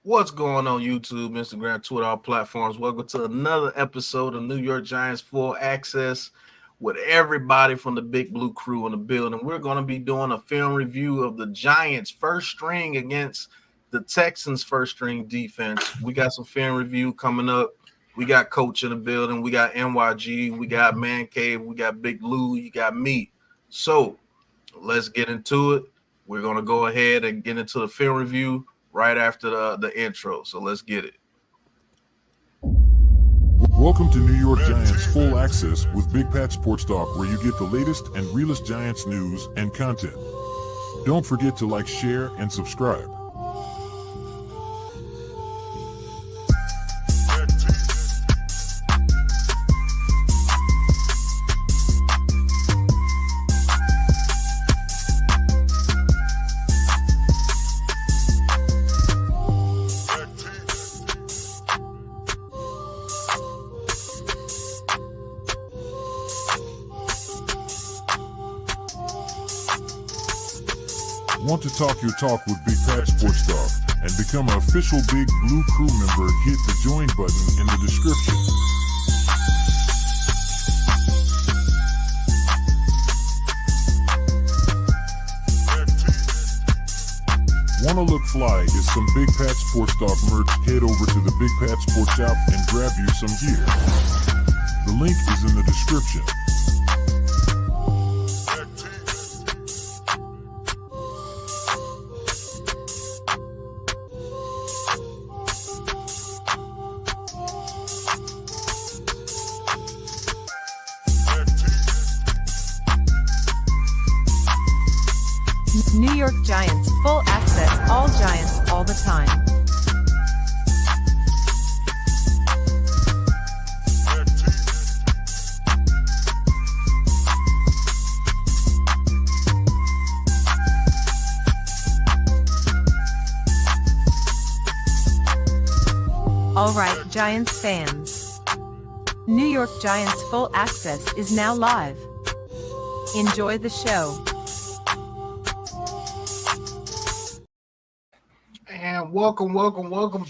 What's going on YouTube, Instagram, Twitter, all platforms? Welcome to another episode of New York Giants Full Access with everybody from the Big Blue Crew in the building. We're going to be doing a film review of the Giants' first string against the Texans' first string defense. We got some film review coming up. We got Coach in the building. We got NYG. We got Man Cave. We got Big Blue. You got me. So let's get into it. We're going to go ahead and get into the film review right after the intro. So let's get it. Welcome to New York Giants Full Access with Big Pat Sports Talk, where you get the latest and realest Giants news and content. Don't forget to like, share, and subscribe. Want to talk your talk with Big Pat Sports Talk and become an official Big Blue Crew member? Hit the join button in the description. Want to look fly is some Big Pat Sports Talk merch? Head over to the Big Pat Sports Shop and grab you some gear. The link is in the description. New York Giants Full Access, all Giants, all the time. All right, Giants fans. New York Giants Full Access is now live. Enjoy the show. And welcome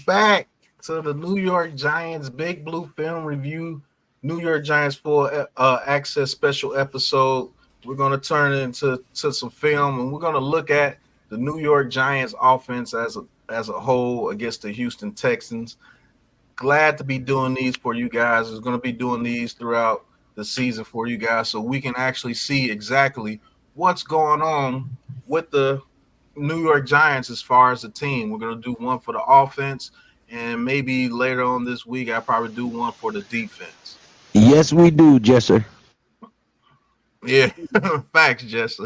back to the New York Giants Big Blue Film Review, New York Giants Full Access special episode. We're going to turn it into some film, and we're going to look at the New York Giants offense as a whole against the Houston Texans. Glad to be doing these for you guys. We're going to be doing these throughout the season for you guys so we can actually see exactly what's going on with the New York Giants as far as the team. We're going to do one for the offense, and maybe later on this week I'll probably do one for the defense. Yes, we do, Jester. Yeah, facts, Jesse.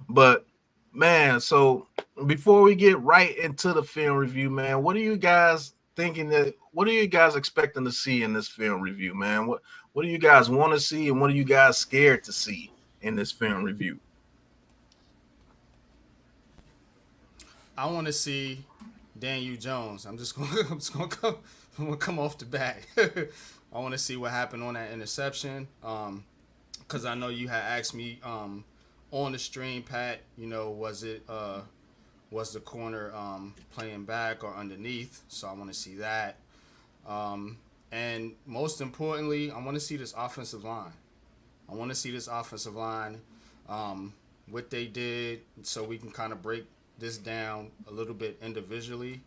But, man, so before we get right into the film review, man, what are you guys thinking what are you guys expecting to see in this film review, man? What do you guys want to see, and what are you guys scared to see in this film review? I want to see Daniel Jones. I'm gonna come off the bat. I want to see what happened on that interception. Because I know you had asked me on the stream, Pat. You know, was the corner playing back or underneath? So I want to see that. And most importantly, I want to see this offensive line. What they did, so we can kind of break this down a little bit individually.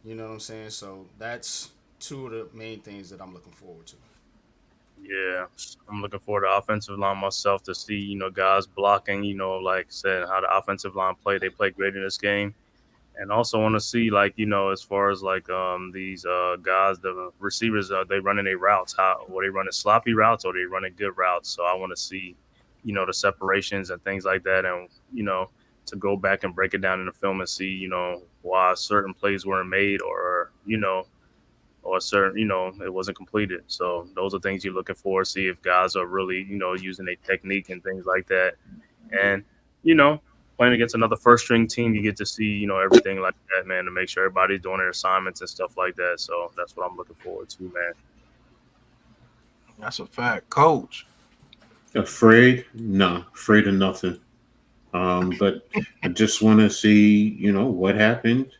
You know what I'm saying? So that's two of the main things that I'm looking forward to. Yeah, I'm looking forward to offensive line myself to see, guys blocking, like I said, how the offensive line play. They play great in this game. And also want to see, as far as these guys, the receivers, they running their routes, are they running sloppy routes or they running good routes? So I want to see, the separations and things like that, and to go back and break it down in the film and see, why certain plays weren't made or certain, it wasn't completed. So those are things you're looking for. See if guys are really, using a technique and things like that. And, playing against another first string team, you get to see, everything like that, man, to make sure everybody's doing their assignments and stuff like that. So that's what I'm looking forward to, man. That's a fact. Coach. Afraid? No, afraid of nothing. But I just want to see, what happened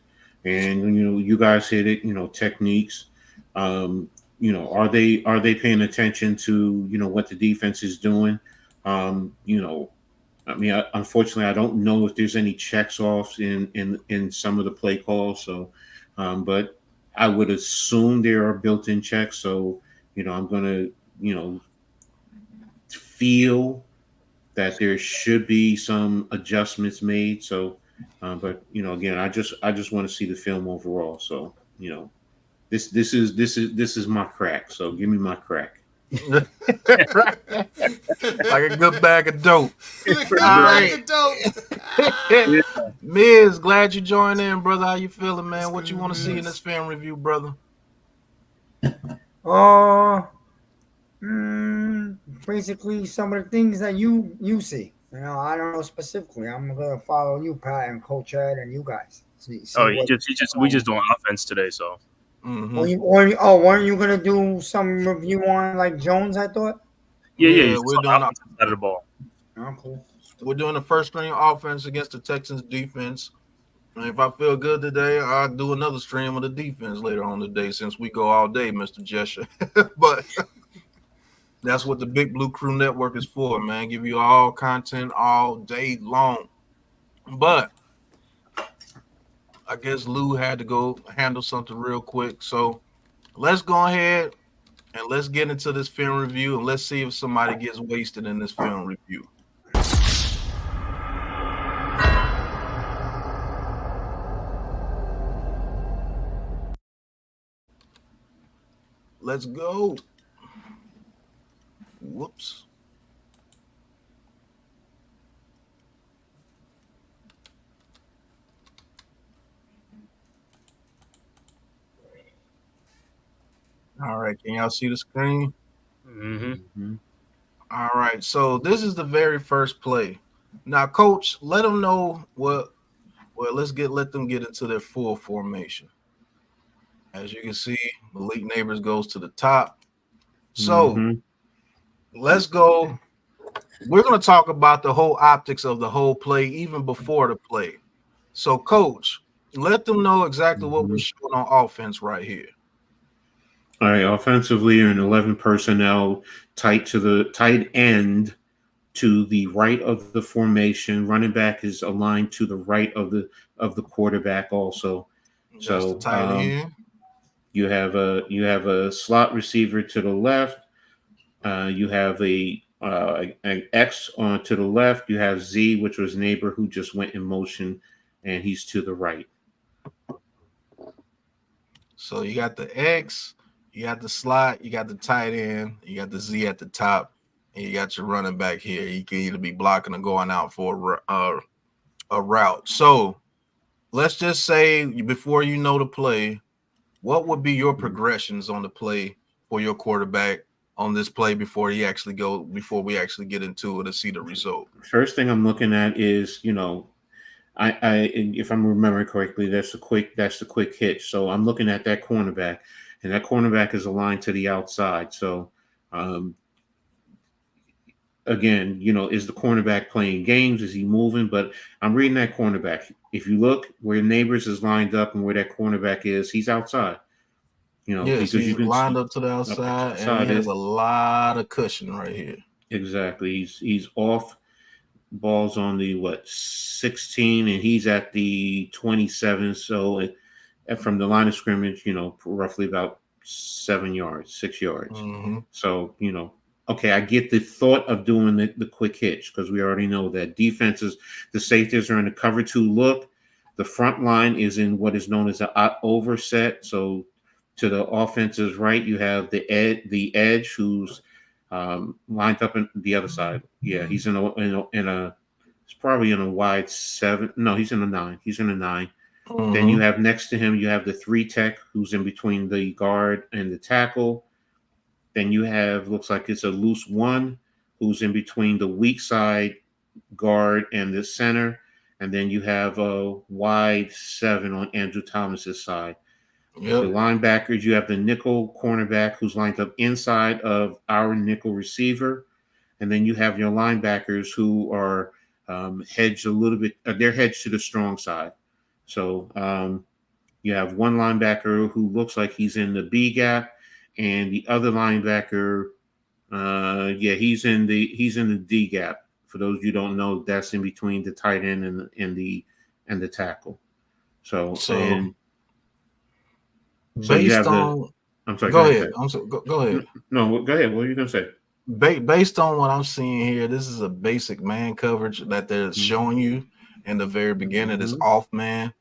And you guys hit it. Techniques. Are they paying attention to what the defense is doing? Um, you know, I mean, unfortunately, I don't know if there's any checks offs in some of the play calls. So, but I would assume there are built-in checks. So, I'm gonna feel that there should be some adjustments made. So, but again, I just want to see the film overall. So, this is my crack. So give me my crack. Right. Like a good bag of dope. Good All bag right. of dope. Yeah. Miz, glad you joined in, brother. How you feeling, man? What's What you good, want to see in Miz? this film review, brother? Uh, Basically some of the things that you see. I don't know specifically. I'm gonna follow you, Pat, and Coach Ed, and you guys. See Oh, what. we just doing offense today. So Mm-hmm. Weren't you gonna do some review on like Jones? I thought. yeah, Yeah, just on the offensive side of the ball. Oh, cool. we're doing the first string offense against the Texans defense. And if I feel good today, I'll do another stream of the defense later on today since we go all day, Mr. Jesher. But that's what the Big Blue Crew Network is for, man. Give you all content all day long. But I guess Lou had to go handle something real quick. So let's go ahead and let's get into this film review and let's see if somebody gets wasted in this film review. Let's go. Whoops. All right, can y'all see the screen? Mm-hmm. All right, so this is the very first play. Now, Coach, let them know what. Well, let them get into their full formation. As you can see, Malik Neighbors goes to the top. So Mhm. let's go. We're going to talk about the whole optics of the whole play, even before the play. So, Coach, let them know exactly what we're showing on offense right here. All right, offensively, you're in 11 personnel, tight to the tight end to the right of the formation. Running back is aligned to the right of the quarterback also. That's the So tight end. you have a slot receiver to the left. You have an X on to the left. You have Z, which was neighbor who just went in motion, and he's to the right. So you got the X, you got the slot, you got the tight end, you got the Z at the top, and you got your running back here. He can either be blocking or going out for a route. So let's just say before you know the play, what would be your progressions on the play for your quarterback on this play before we actually get into it to see the result? First thing I'm looking at is, I if I'm remembering correctly, that's the quick hitch. So I'm looking at that cornerback, and that cornerback is aligned to the outside. So again, is the cornerback playing games? Is he moving? But I'm reading that cornerback. If you look where Neighbors is lined up and where that cornerback is, he's outside. Yes, Because you he's can lined see up to the up to the outside, and he side has is a lot of cushion right here. exactly. He's off. Ball's on the 16, and he's at the 27. So from the line of scrimmage, roughly about 7 yards, 6 yards. Mm-hmm. So, okay, I get the thought of doing the quick hitch because we already know that defenses, the safeties are in the cover 2 look. The front line is in what is known as an overset. So to the offense's right, you have the edge who's lined up in the other side. Yeah, he's in a it's probably in a wide 7. No, he's in a 9. He's in a 9. Mm-hmm. Then you have next to him, you have the 3 tech who's in between the guard and the tackle. Then you have, looks like it's a loose 1 who's in between the weak side guard and the center. And then you have a wide 7 on Andrew Thomas's side. Yep. The linebackers, you have the nickel cornerback who's lined up inside of our nickel receiver. And then you have your linebackers who are hedged a little bit. They're hedged to the strong side. So You have one linebacker who looks like he's in the B gap, and the other linebacker, he's in the D gap. For those you don't know, that's in between the tight end and the tackle. So you based have the. on, I'm sorry. go Go ahead. ahead. Go ahead. No, go ahead. What are you gonna say? Based on what I'm seeing here, this is a basic man coverage that they're showing you in the very beginning. It's off man,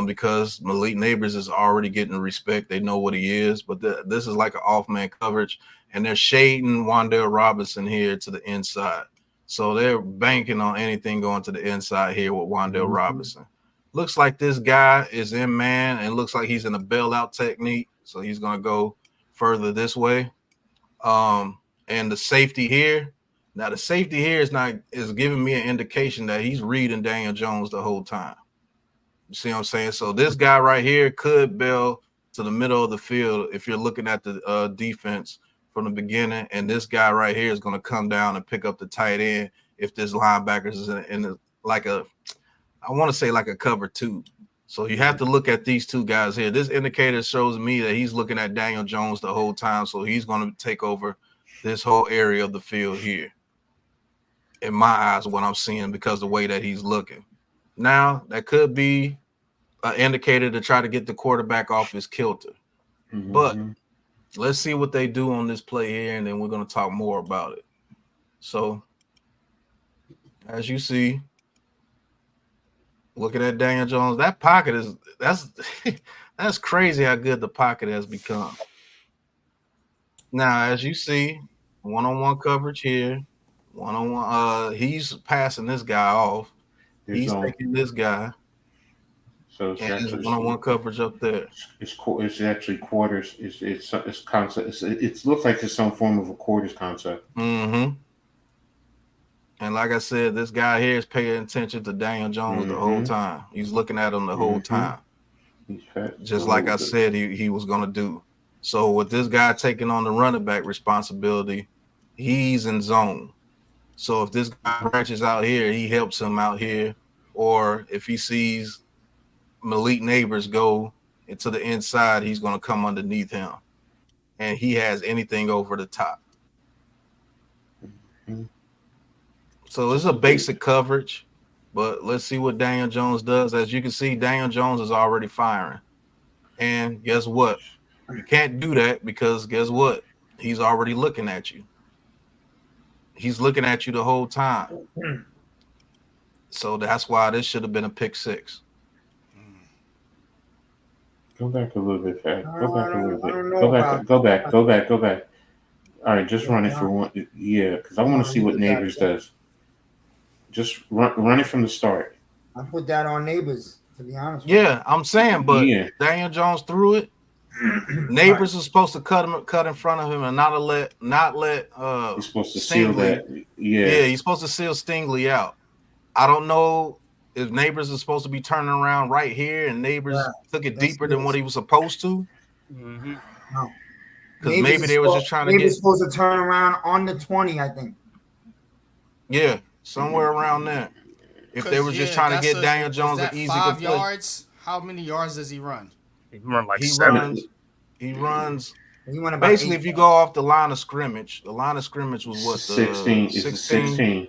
because Malik Neighbors is already getting respect. They know what he is, but this is like an off man coverage, and they're shading Wan'Dale Robinson here to the inside. So they're banking on anything going to the inside here with Wan'Dale Robinson. Looks like this guy is in man, and looks like he's in a bailout technique. So he's going to go further this way. And the safety here, now the safety here is giving me an indication that he's reading Daniel Jones the whole time. You see what I'm saying? So this guy right here could bail to the middle of the field if you're looking at the defense from the beginning, and this guy right here is going to come down and pick up the tight end if this linebacker is in like a, I want to say like a cover two. So you have to look at these two guys here. This indicator shows me that he's looking at Daniel Jones the whole time, so he's going to take over this whole area of the field here. In my eyes, what I'm seeing, because the way that he's looking. Now, that could be an indicator to try to get the quarterback off his kilter. But let's see what they do on this play here, and then we're going to talk more about it. So, as you see, looking at Daniel Jones, that pocket that's crazy how good the pocket has become. Now, as you see, one-on-one coverage here, one-on-one. He's passing this guy off. He's taking this guy. So it's actually one-on-one coverage up there. It's actually quarters. It's concept. It looks like it's some form of a quarters concept. And like I said, this guy here is paying attention to Daniel Jones the whole time. He's looking at him the whole time. Just like I said he was going to do. So with this guy taking on the running back responsibility, he's in zone. So if this guy branches out here, he helps him out here. Or if he sees Malik Neighbors go into the inside, he's going to come underneath him. And he has anything over the top. So it's a basic coverage, but let's see what Daniel Jones does. As you can see, Daniel Jones is already firing. And guess what? You can't do that because guess what? He's already looking at you. He's looking at you the whole time. So that's why this should have been a pick six. Go back a little bit, Pat. Go back a little bit. Go back. All right, just run it for one. Yeah, because I want to see what Neighbors does. Just run it from the start. I put that on Neighbors, to be honest. Yeah, I'm saying, but Daniel Jones threw it. Neighbors was supposed to cut in front of him and not let he's supposed to seal that. Yeah, he's supposed to seal Stingley out. I don't know if Neighbors is supposed to be turning around right here, and Neighbors took it deeper than what he was supposed to. No, because maybe they were just trying to get. Neighbors supposed to turn around on the 20, I think. Yeah, somewhere around there. If they were just trying to get Daniel Jones an easy 5 yards. How many yards does he run? He run like 7. He runs. He went about basically, 8. if you go off the line of scrimmage, the line of scrimmage was what? 16. 16.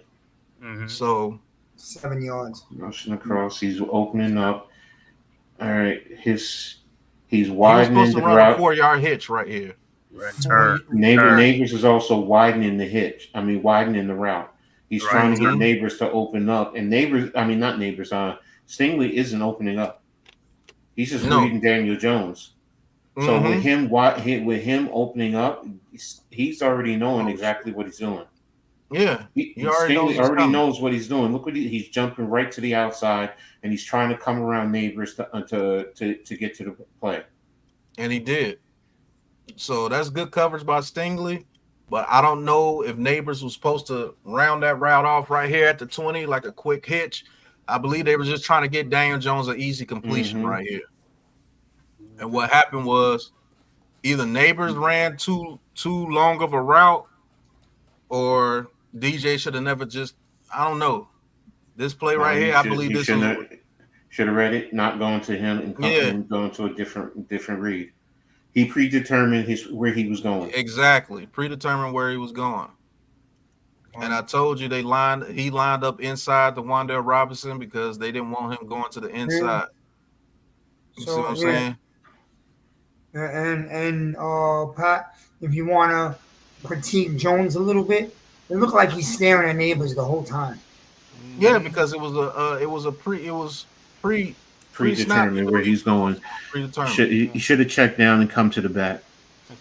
So 7 yards. Rushing across. He's opening up. All right. He's widening the route. A 4-yard hitch right here. Neighbors is also widening the hitch. I mean, widening the route. He's trying to get Neighbors to open up, and not Neighbors. Stingley isn't opening up. He's just reading Daniel Jones. So with him opening up, he's already knowing exactly what he's doing. Yeah, Stingley already knows what he's doing. Look what he's jumping right to the outside, and he's trying to come around Neighbors to get to the play. And he did. So that's good coverage by Stingley. But I don't know if Neighbors was supposed to round that route off right here at the 20, like a quick hitch. I believe they were just trying to get Daniel Jones an easy completion right here. And what happened was either Neighbors ran too long of a route, or DJ should have never just, I don't know. This play right here, I believe this shouldn't Should have read it, not going to him and Yeah. going to a different read. He predetermined where he was going. Exactly. Predetermined where he was going. And I told you he lined up inside the Wan'Dale Robinson because they didn't want him going to the inside. You see what I'm saying? And Pat, if you want to critique Jones a little bit, it looked like he's staring at neighbors the whole time. Yeah, because it was predetermined where he's going. Predetermined. He should have checked down and come to the back.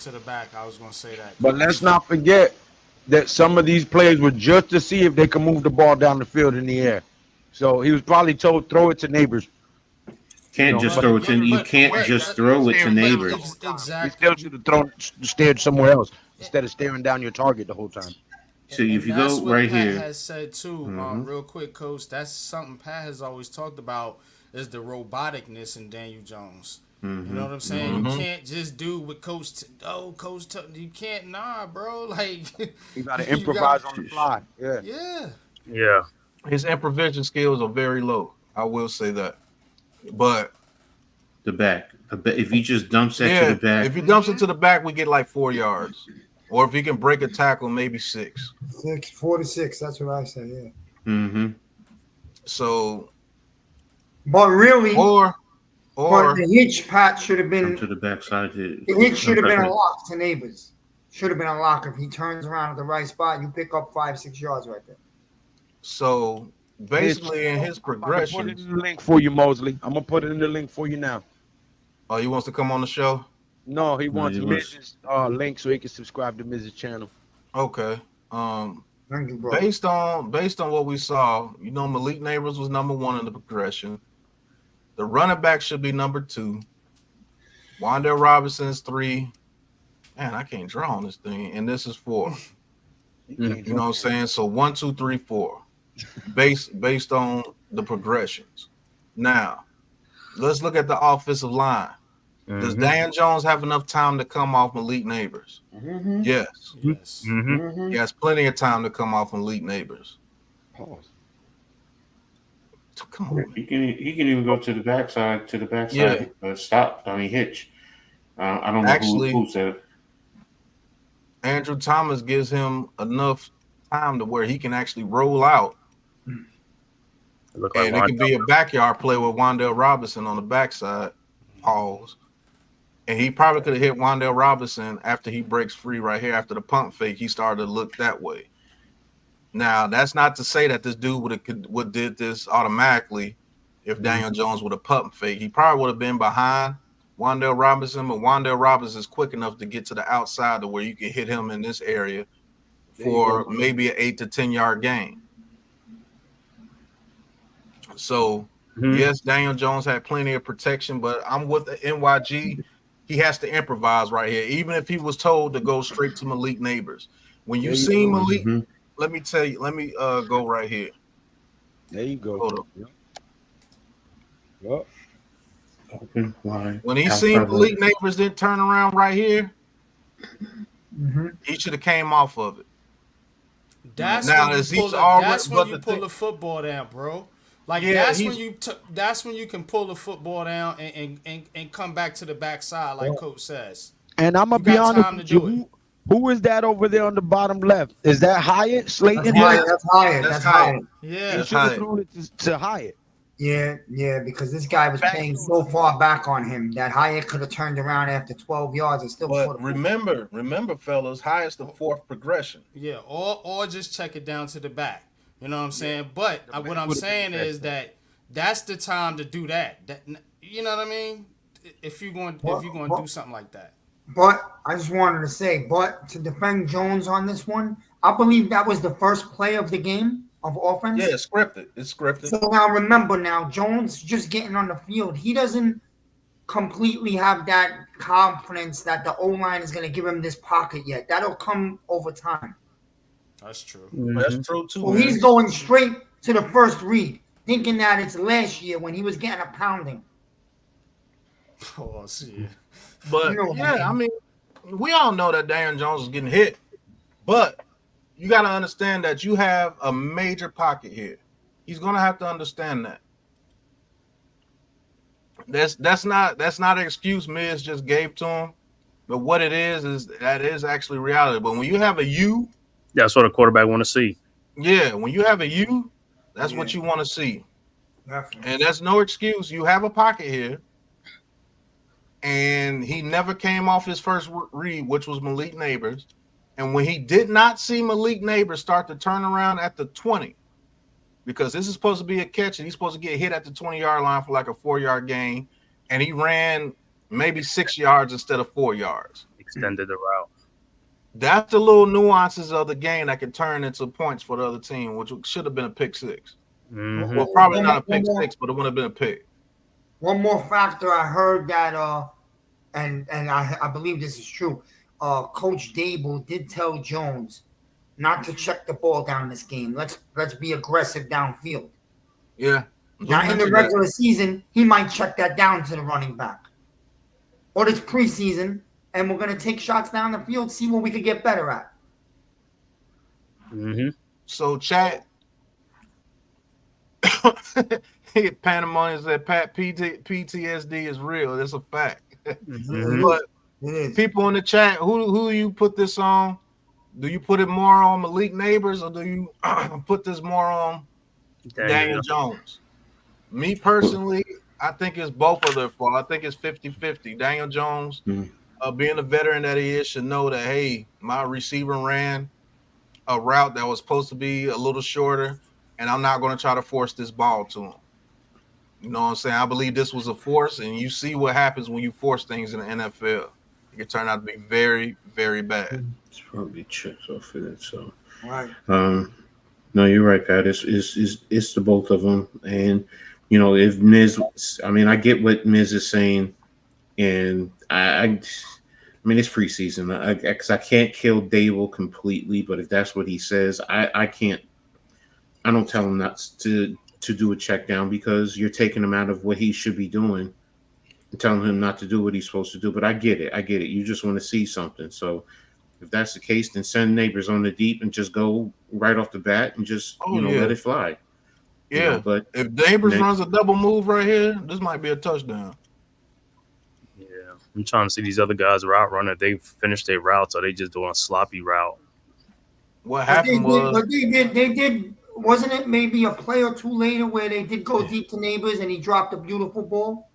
To the back, I was going to say that. But let's not forget that some of these plays were just to see if they could move the ball down the field in the air. So he was probably told, throw it to neighbors. Can't just throw it to you. Can't just throw it to neighbors. Exactly. You still should have stared somewhere else instead of staring down your target the whole time. So if you go right Pat here, has said too, real quick, Coach. That's something Pat has always talked about is the roboticness in Daniel Jones. You know what I'm saying? You can't just do what Coach. You can't, bro. Like you gotta improvise on the fly. Yeah. His improvisation skills are very low. I will say that. But the back. If he just dumps it to the back, if he dumps it to the back, we get like 4 yards. Or if he can break a tackle, maybe 6. 4 to 6. That's what I say. Yeah. Mm-hmm. So, but really, or the hitch, Pat, should have been to the backside. The hitch should have been a lock to neighbors. Should have been a lock. If he turns around at the right spot, you pick up 5-6 yards right there. So basically, in his progression, I'm gonna put it in the link for you, Mosley. I'm gonna put it in the link for you now. Oh, he wants to come on the show? No, he wants Miz's link so he can subscribe to Miz's channel. Okay. Thank you, bro. Based on what we saw, Malik Neighbors was number 1 in the progression. The running back should be number 2. Wan'Dale Robinson is 3. Man, I can't draw on this thing, and this is 4. You know what I'm saying? So 1, 2, 3, 4. Based on the progressions. Now, let's look at the offensive line. Does Dan Jones have enough time to come off Malik Neighbors? Yes. He has plenty of time to come off Malik Neighbors. Pause. Come on. He can even go to the backside. Yeah. Stop. Hitch. I don't know Actually, who said. Andrew Thomas gives him enough time to where he can actually roll out. And it can be a backyard play with Wan'Dale Robinson on the backside. Pause. And he probably could have hit Wan'Dale Robinson after he breaks free right here. After the pump fake, he started to look that way. Now, that's not to say that this dude would did this automatically if Daniel Jones would have pump fake. He probably would have been behind Wan'Dale Robinson, but Wan'Dale Robinson is quick enough to get to the outside to where you can hit him in this area for maybe an 8 to 10 yard gain. So, yes, Daniel Jones had plenty of protection, but I'm with the NYG. He has to improvise right here, even if he was told to go straight to Malik Neighbors. When you see Malik, let me tell you, let me go right here. There you go. Hold up. Yep. Open line. When he seen Malik Neighbors didn't turn around right here, he should have came off of it. That's now, when you pull the football down, bro. Like that's when you can pull the football down and come back to the backside, like Coach says. And I'm gonna be honest with you. Who is that over there on the bottom left? Is that Hyatt? Slayton? That's Hyatt. Yeah. He should have thrown it to Hyatt. Yeah, because this guy was playing so far back on him that Hyatt could have turned around after 12 yards and still. But remember, fellas, Hyatt's the 4th progression. Yeah, or just check it down to the back. You know what I'm saying? But what I'm saying is that's the time to do that. You know what I mean? If you're going to do something like that. But I just wanted to say, to defend Jones on this one, I believe that was the first play of the game of offense. Yeah, it's scripted. So now remember, Jones just getting on the field. He doesn't completely have that confidence that the O-line is going to give him this pocket yet. That'll come over time. That's true. That's true too. So he's going straight to the first read, thinking that it's last year when he was getting a pounding. Oh, see. But I mean, we all know that Daniel Jones is getting hit, but you got to understand that you have a major pocket here. He's going to have to understand that. That's not an excuse Miz just gave to him. But what it is that is actually reality. But when you have a U, That's what a quarterback want to see. yeah, when you have a U, that's what you want to see. And that's no excuse. You have a pocket here. And he never came off his first read, which was Malik Neighbors. And when he did not see Malik Neighbors start to turn around at the 20, because this is supposed to be a catch, and he's supposed to get hit at the 20-yard line for like a 4-yard gain, and he ran maybe 6 yards instead of 4 yards. Extended the route. That's the little nuances of the game that can turn into points for the other team, which should have been a pick six. Mm-hmm. Well, probably not a pick six, but it would have been a pick. One more factor I heard that, and I believe this is true. Coach Dable did tell Jones not to check the ball down this game. Let's be aggressive downfield. Yeah. Now in the regular season, he might check that down to the running back. But it's preseason, and we're gonna take shots down the field, see what we could get better at. Mm-hmm. So chat. Pandemonium said Pat PTSD is real. That's a fact. Mm-hmm. But people in the chat, who do you put this on? Do you put it more on Malik Neighbors, or do you put this more on Daniel Jones? Me personally, I think it's both of their fault. I think it's 50-50. Daniel Jones, being a veteran that he is, should know that, hey, my receiver ran a route that was supposed to be a little shorter, and I'm not going to try to force this ball to him. You know what I'm saying? I believe this was a force, and you see what happens when you force things in the NFL. It can turn out to be very, very bad. It's probably checks off for that. So, right. No, you're right, Pat. It's the both of them, and you know, if Miz, I mean, I get what Miz is saying, and I mean, it's preseason. Because I can't kill Dable completely, but if that's what he says, I can't. I don't tell him not to do a check down, because you're taking him out of what he should be doing and telling him not to do what he's supposed to do. But I get it. You just want to see something. So if that's the case, then send Neighbors on the deep and just go right off the bat and just let it fly. Yeah, you know, but if Neighbors runs a double move right here, this might be a touchdown. Yeah, I'm trying to see these other guys route runner. If they finish their routes, or they just doing a sloppy route. What happened was they did. Wasn't it maybe a play or two later where they did go deep to Neighbors and he dropped a beautiful ball?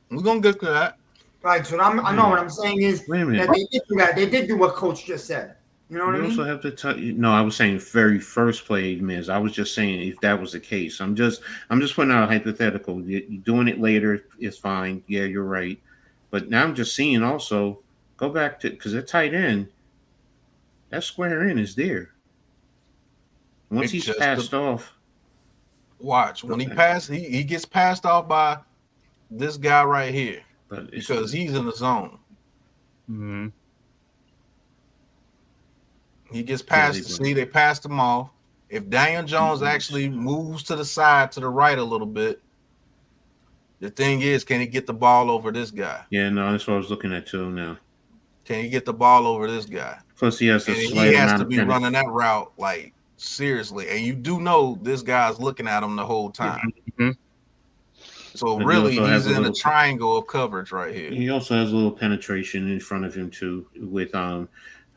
We're gonna get to that. Right. So I know what I'm saying is that they did do that. They did do what Coach just said. You know what I mean? You also have to tell you. No, I was saying very first play, Miz. I was just saying if that was the case. I'm just putting out a hypothetical. You're doing it later is fine. Yeah, you're right. But now I'm just seeing also go back to, because at tight end, that square end is there. Once he's passed off. Watch. When he passes, he gets passed off by this guy right here. Because he's in the zone. Mm-hmm. He gets passed. See, they passed him off. If Daniel Jones actually moves to the side, to the right a little bit, the thing is, can he get the ball over this guy? Yeah, no, that's what I was looking at too now. Can he get the ball over this guy? Plus, he has to be running that route like seriously, and you do know this guy's looking at him the whole time. Mm-hmm. So really, he's in a triangle of coverage right here. He also has a little penetration in front of him too. With I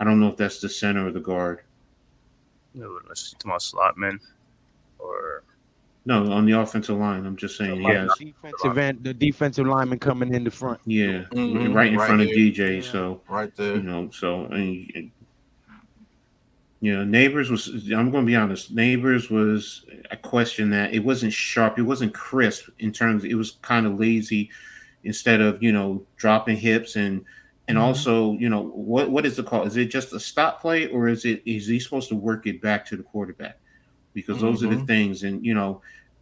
don't know if that's the center or the guard. No, that's to my slot man, or no, on the offensive line. I'm just saying, the defensive lineman coming in the front. Yeah, right in front of DJ. Yeah. So right there, Neighbors was. I'm going to be honest. Neighbors was a question that it wasn't sharp. It wasn't crisp in terms. It was kind of lazy, instead of dropping hips and also what is the call? Is it just a stop play, or is he supposed to work it back to the quarterback? Because those are the things, and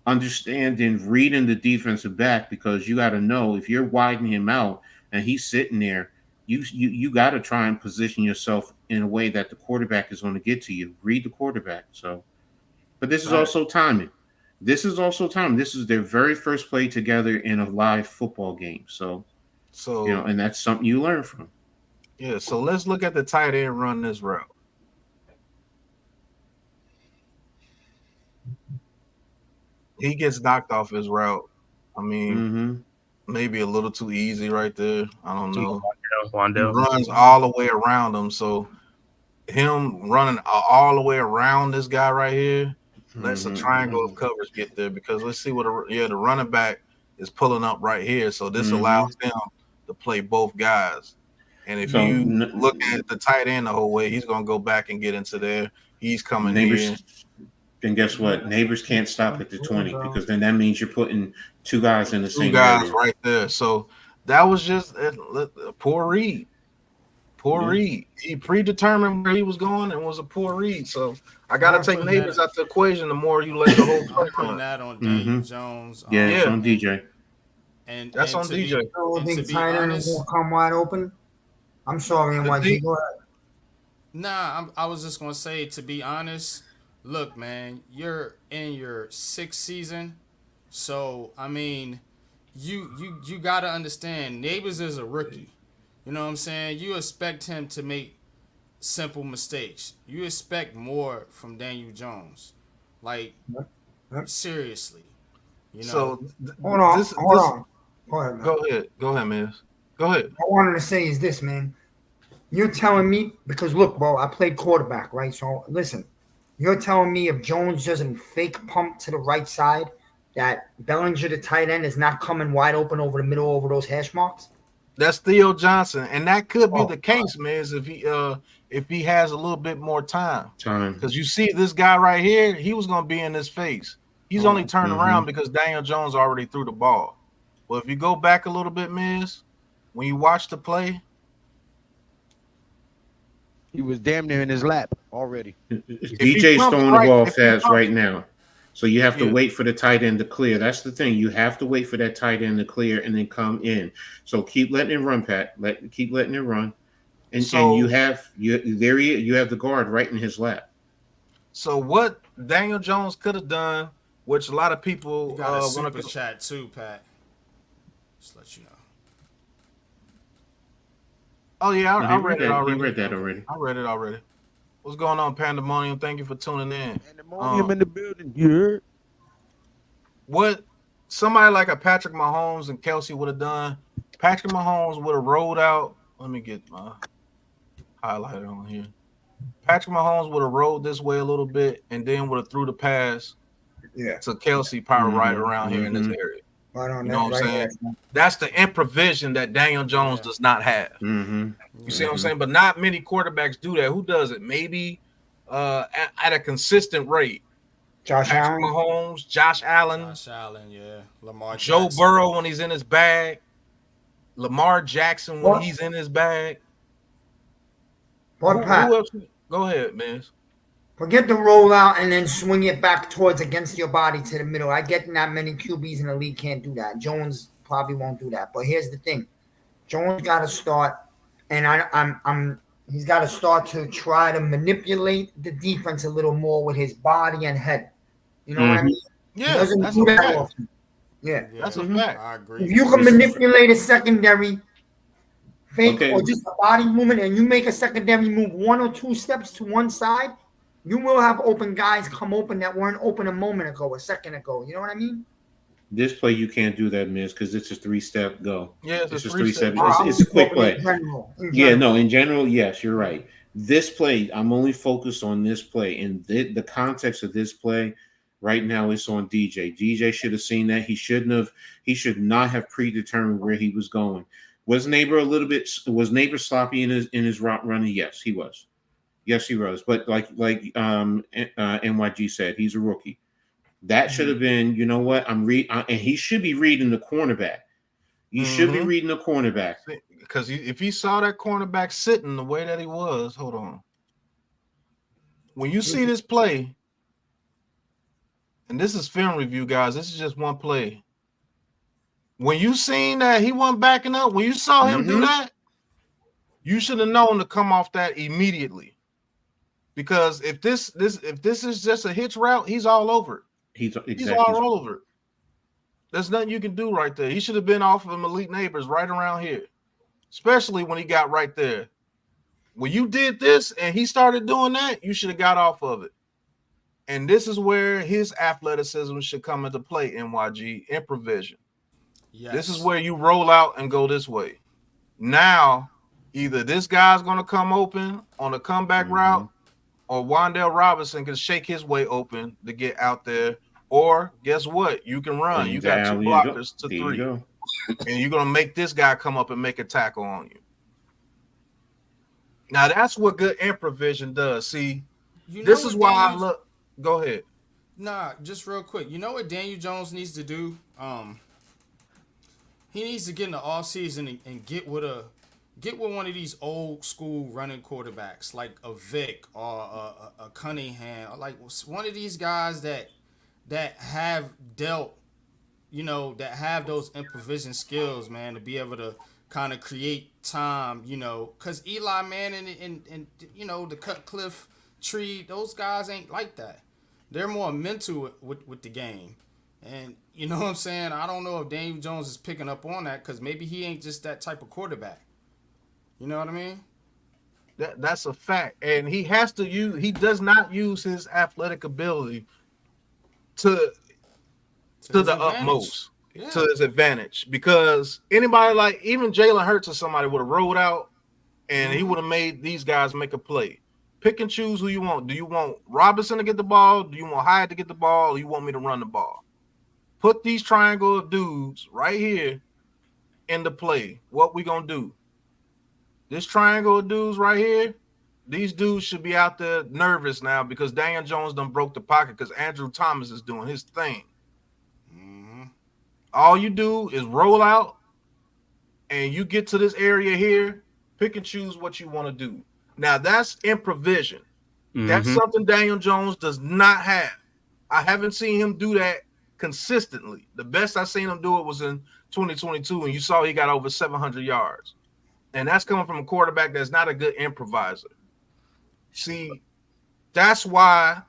understanding, reading the defensive back, because you got to know if you're widening him out and he's sitting there. You got to try and position yourself in a way that the quarterback is going to get to you. Read the quarterback. So, but this is also timing. This is their very first play together in a live football game. So and that's something you learn from. Yeah. So let's look at the tight end run this route. He gets knocked off his route. I mean, maybe a little too easy right there. I don't know. He Wandell. runs all the way around him, so him running all the way around this guy right here lets a triangle of coverage get there because let's see what the running back is pulling up right here. So this allows him to play both guys. And if So you look at the tight end the whole way, he's gonna go back and get into there. He's coming here. Then guess what? Neighbors can't stop at the 20 because then that means you're putting two guys in the Two same guys area. right there. So that was just a poor read. Poor read. He predetermined where he was going and was a poor read. So I got to take Neighbors out the equation the more you let the whole play I'm putting run. that on Daniel Jones. Yeah, it's on DJ. And that's and on to DJ. to be honest, will come wide open. I'm sorry, NYG. Go ahead. Nah, I was just gonna say, to be honest, look, man, you're in your 6th season, so I mean, you gotta understand, Neighbors is a rookie. You know what I'm saying? You expect him to make simple mistakes. You expect more from Daniel Jones, like seriously. You know. So hold on. Go ahead, man. Go ahead, man. Go ahead. What I wanted to say is this, man. You're telling me, because look, bro, I played quarterback, right? So listen, you're telling me if Jones doesn't fake pump to the right side, that Bellinger, the tight end, is not coming wide open over the middle over those hash marks? That's Theo Johnson, and that could be the case, man. If he has a little bit more time, because you see this guy right here, he was gonna be in his face. He's only turned around because Daniel Jones already threw the ball. Well, if you go back a little bit, Miz, when you watch the play, he was damn near in his lap already. DJ's throwing the ball fast right now. So you have to wait for the tight end to clear. That's the thing. You have to wait for that tight end to clear and then come in. So keep letting it run, Pat. Keep letting it run. And you have the guard right in his lap. So what Daniel Jones could have done, which a lot of people got a super chat too, Pat. Just let you know. Oh yeah, I read it already. You read that already. I read it already. What's going on, Pandemonium? Thank you for tuning in. Pandemonium in the building. Yeah. What somebody like a Patrick Mahomes and Kelsey would have done, Patrick Mahomes would have rolled out. Let me get my highlighter on here. Patrick Mahomes would have rolled this way a little bit and then would have threw the pass to Kelsey probably right around here in this area. Right on, you know what I'm saying? That's the improvision that Daniel Jones does not have. You see what I'm saying? But not many quarterbacks do that. Who does it? Maybe at a consistent rate. Patrick Mahomes, Josh Allen, yeah. Lamar Joe Burrow when he's in his bag. Lamar Jackson when he's in his bag. Who else? Go ahead, man. Forget the rollout and then swing it back towards against your body to the middle. I get not many QBs in the league can't do that. Jones probably won't do that. But here's the thing. Jones got to start, and he's got to start to try to manipulate the defense a little more with his body and head. You know what I mean? Yeah, he doesn't do that often. Yeah, that's a fact. I agree. If you can manipulate a secondary fake or just a body movement, and you make a secondary move 1 or 2 steps to one side, you will have open guys come open that weren't open a second ago. You know what I mean? This play you can't do that, Miz, because it's a 3-step go. Yeah, it's a 3-step. It's a quick play. In general, yes, you're right. This play, I'm only focused on this play, and the context of this play right now is on DJ. DJ should have seen that. He should not have predetermined where he was going. Was Neighbor sloppy in his route running? Yes, he was. Yes, he was. But like NYG said, he's a rookie. That should have been, you know what? And he should be reading the cornerback. You should be reading the cornerback. Because if he saw that cornerback sitting the way that he was, hold on. When you see this play, and this is film review, guys, this is just one play. When you seen that he wasn't backing up, when you saw him do that, you should have known to come off that immediately. Because if this is just a hitch route, he's all over it. He's all over it. There's nothing you can do right there. He should have been off of him, elite neighbors right around here, especially when he got right there. When you did this and he started doing that, you should have got off of it. And this is where his athleticism should come into play, NYG, improvisation. Yes. This is where you roll out and go this way. Now, either this guy's going to come open on a comeback route, or Wandale Robinson can shake his way open to get out there. Or guess what? You can run. You got 2 blockers to 3. And you're going to make this guy come up and make a tackle on you. Now, that's what good improvisation does. See, this is why I look. Go ahead. Nah, just real quick. You know what Daniel Jones needs to do? He needs to get in the offseason and get with one of these old school running quarterbacks, like a Vic or a Cunningham, or like one of these guys that have dealt, that have those improvisation skills, man, to be able to kind of create time, because Eli Manning and the Cutcliffe Tree, those guys ain't like that. They're more mental with the game. And you know what I'm saying? I don't know if Daniel Jones is picking up on that, because maybe he ain't just that type of quarterback. You know what I mean? That's a fact. And he has to he does not use his athletic ability to the utmost, to his advantage. Because anybody like even Jalen Hurts or somebody would have rolled out and he would have made these guys make a play. Pick and choose who you want. Do you want Robinson to get the ball? Do you want Hyatt to get the ball? Or you want me to run the ball? Put these triangle of dudes right here in the play. What we gonna do? This triangle of dudes right here, these dudes should be out there nervous now because Daniel Jones done broke the pocket because Andrew Thomas is doing his thing. All you do is roll out and you get to this area here, pick and choose what you want to do. Now, that's improvisation. That's something Daniel Jones does not have. I haven't seen him do that consistently. The best I seen him do it was in 2022, and you saw he got over 700 yards. And that's coming from a quarterback that's not a good improviser. See, that's why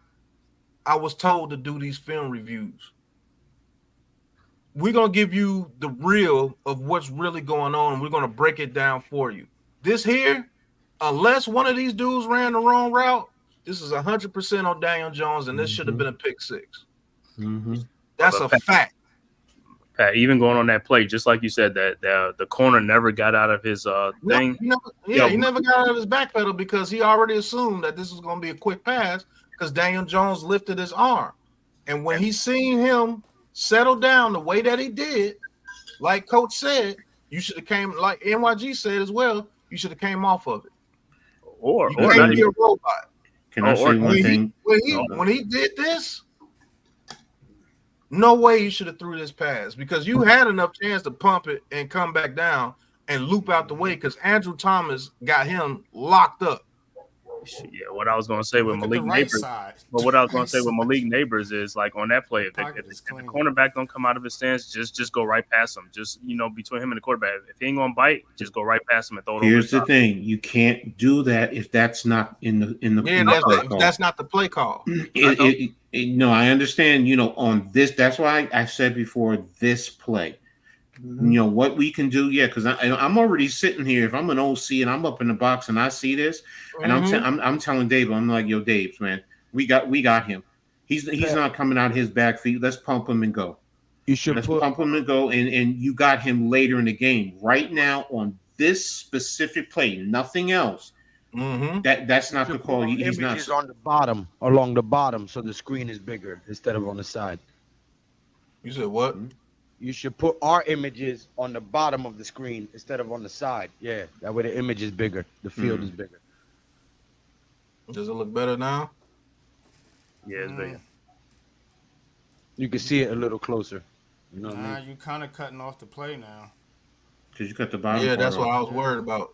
I was told to do these film reviews. We're going to give you the real of what's really going on, and we're going to break it down for you. This here, unless one of these dudes ran the wrong route, this is 100% on Daniel Jones, and this should have been a pick six. That's a fact. Pat, even going on that play, just like you said, that the corner never got out of his thing. He never got out of his back pedal because he already assumed that this was going to be a quick pass because Daniel Jones lifted his arm. And when he seen him settle down the way that he did, like Coach said, you should have came, like NYG said as well, you should have came off of it. Or not be a robot. Can I say one thing? When he did this, no way you should have threw this pass because you had enough chance to pump it and come back down and loop out the way because Andrew Thomas got him locked up. Yeah, what I was going to say with Malik Neighbors, but what I was going to say with Malik Neighbors is like on that play, if the cornerback don't come out of his stance, just go right past him. Just between him and the quarterback, if he ain't going to bite, just go right past him and throw it. Here's the thing: you can't do that if that's not in the that's not the play call. No, I understand. On this, that's why I said before this play. What we can do, because I'm already sitting here. If I'm an OC and I'm up in the box and I see this, and I'm telling Dave, I'm like, yo, Dave, man, we got him. He's not coming out his back feet. Let's pump him and go. Pump him and go, and you got him later in the game. Right now on this specific play, nothing else. That's not the call. He's not on the bottom, along the bottom, so the screen is bigger instead of on the side. You said what? You should put our images on the bottom of the screen instead of on the side. Yeah, that way the image is bigger. The field is bigger. Does it look better now? Yeah, it's bigger. You can see it a little closer. You know what I mean? You kind of cutting off the play now. Because you cut the bottom. Yeah, that's what I was worried about.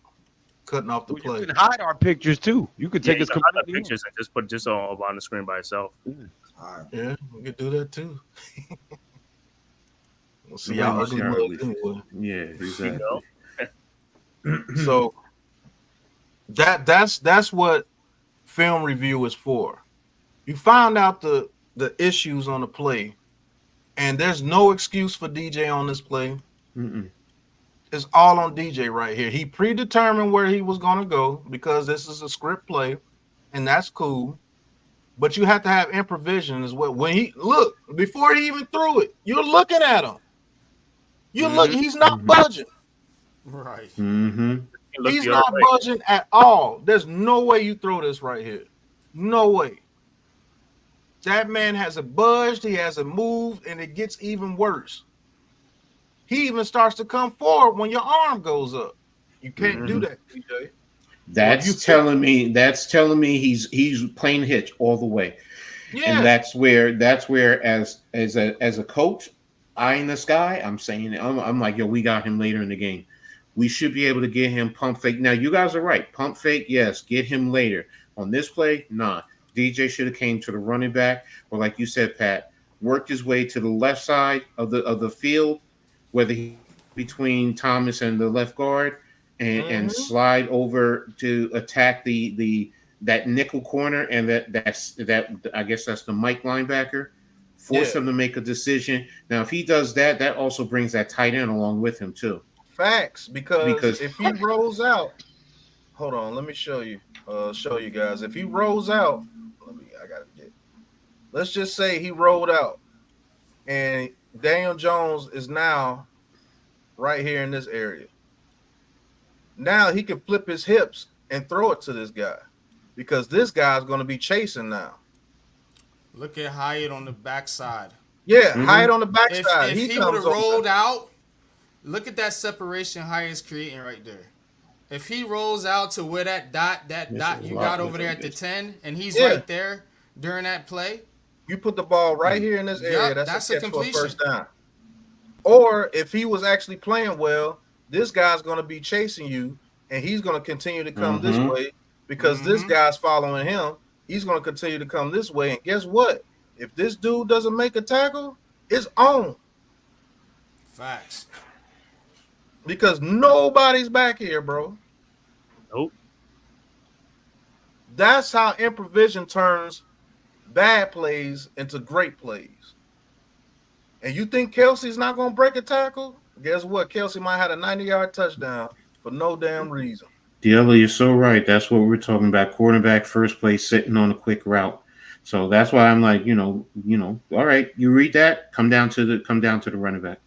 Cutting off the play. You can hide our pictures too. You could take us completely pictures and just put just on the screen by itself. Yeah, we could do that too. We'll see how ugly anyway. Yeah, exactly. So that's what film review is for. You found out the issues on the play, and there's no excuse for DJ on this play. It's all on DJ right here. He predetermined where he was going to go because this is a script play, and that's cool. But you have to have improvisation as well. When before he even threw it, you're looking at him. You look, he's not budging. Right. Mm-hmm. Look He's the other not way. budging at all. There's no way you throw this right here. No way. That man hasn't budged. He hasn't moved, and it gets even worse. He even starts to come forward when your arm goes up. You can't do that, DJ. That's telling me he's playing hitch all the way. Yeah. And that's where as a coach eyeing this guy, I'm saying I'm like, yo, we got him later in the game. We should be able to get him pump fake. Now you guys are right. Pump fake, yes. Get him later. On this play, nah. DJ should have came to the running back, or like you said, Pat, worked his way to the left side of the field, whether he between Thomas and the left guard, and slide over to attack that nickel corner, and that I guess that's the Mike linebacker. Force him to make a decision. Now, if he does that, that also brings that tight end along with him too. Facts, because if he rolls out, hold on, let me show you guys. If he rolls out, let's just say he rolled out, and Daniel Jones is now right here in this area. Now he can flip his hips and throw it to this guy, because this guy's going to be chasing now. Look at Hyatt on the backside. Yeah, Hyatt on the backside. If he would have rolled out, look at that separation Hyatt's creating right there. If he rolls out to where that dot you got over there at the 10, and he's right there during that play, you put the ball right here in this area. That's a catch completion. For a first down. Or if he was actually playing well, this guy's going to be chasing you, and he's going to continue to come this way because this guy's following him. He's going to continue to come this way, and guess what? If this dude doesn't make a tackle, it's on. Facts. Because nobody's back here, bro. Nope. That's how improvisation turns bad plays into great plays. And you think Kelsey's not going to break a tackle? Guess what? Kelsey might have a 90-yard touchdown for no damn reason. Diallo, you're so right. That's what we're talking about. Quarterback first place sitting on a quick route. So that's why I'm like, all right, you read that, come down to the running back.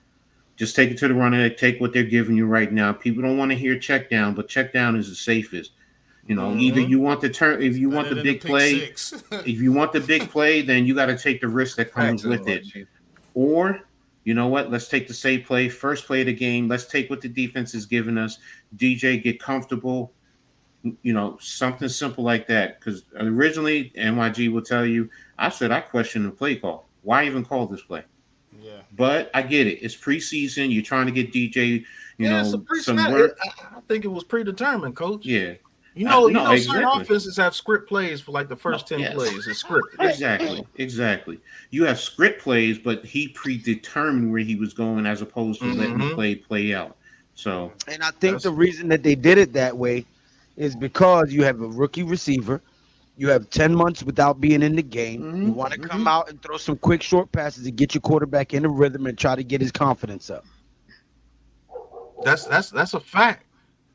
Just take it to the running back, take what they're giving you right now. People don't want to hear check down, but check down is the safest. Either you want the turn, if you want the big play, if you want the big play, then you got to take the risk that comes with it. Or, you know what? Let's take the safe play, first play of the game. Let's take what the defense is giving us. DJ, get comfortable. Something simple like that. Because originally, NYG will tell you, I said I questioned the play call. Why even call this play? Yeah. But I get it. It's preseason. You're trying to get DJ, some work. I think it was predetermined, Coach. Yeah. Certain offenses have script plays for like the first 10 plays. It's scripted. Exactly. You have script plays, but he predetermined where he was going as opposed to letting the play out. So, and I think the reason that they did it that way is because you have a rookie receiver. You have 10 months without being in the game. You want to come out and throw some quick short passes to get your quarterback in the rhythm and try to get his confidence up. That's a fact.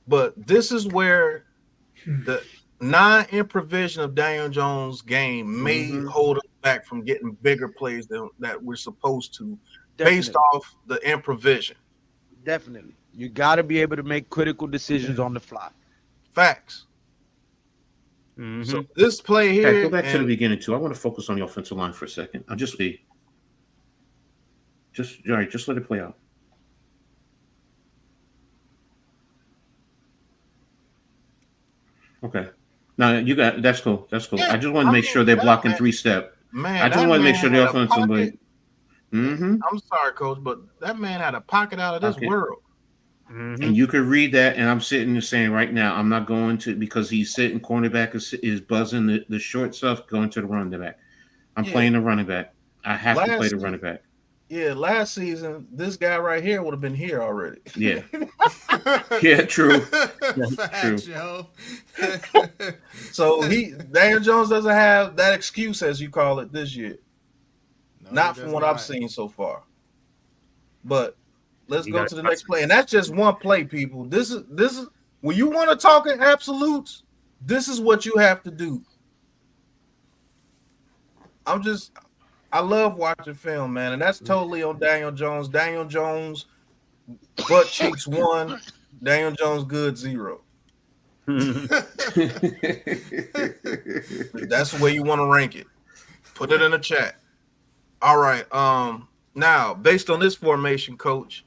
But this is where the non-improvisation of Daniel Jones' game may hold us back from getting bigger plays that we're supposed to, based off the improvisation. Definitely. You got to be able to make critical decisions on the fly. Facts. So this play here. Go back to the beginning too. I want to focus on the offensive line for a second. I'll just let it play out. Okay. Now that's cool. Yeah, I just want to make sure they're blocking 3-step. Man, I just want to make sure the offensive line. I'm sorry, Coach, but that man had a pocket out of this world. And you could read that, and I'm sitting there saying right now, I'm not going to, because he's sitting, cornerback is buzzing the short stuff, going to the running back. I'm playing the running back. I have to play the running back. Yeah, last season, this guy right here would have been here already. Yeah. Yeah, true. True. Joe. So Daniel Jones doesn't have that excuse, as you call it, this year. No, not from what I've seen so far. But let's go to the next play. And that's just one play, people. This is when you want to talk in absolutes, this is what you have to do. I love watching film, man, and that's totally on Daniel Jones. Daniel Jones Butt cheeks 1, Daniel Jones good 0. That's the way you want to rank it. Put it in the chat. All right. Now based on this formation, Coach,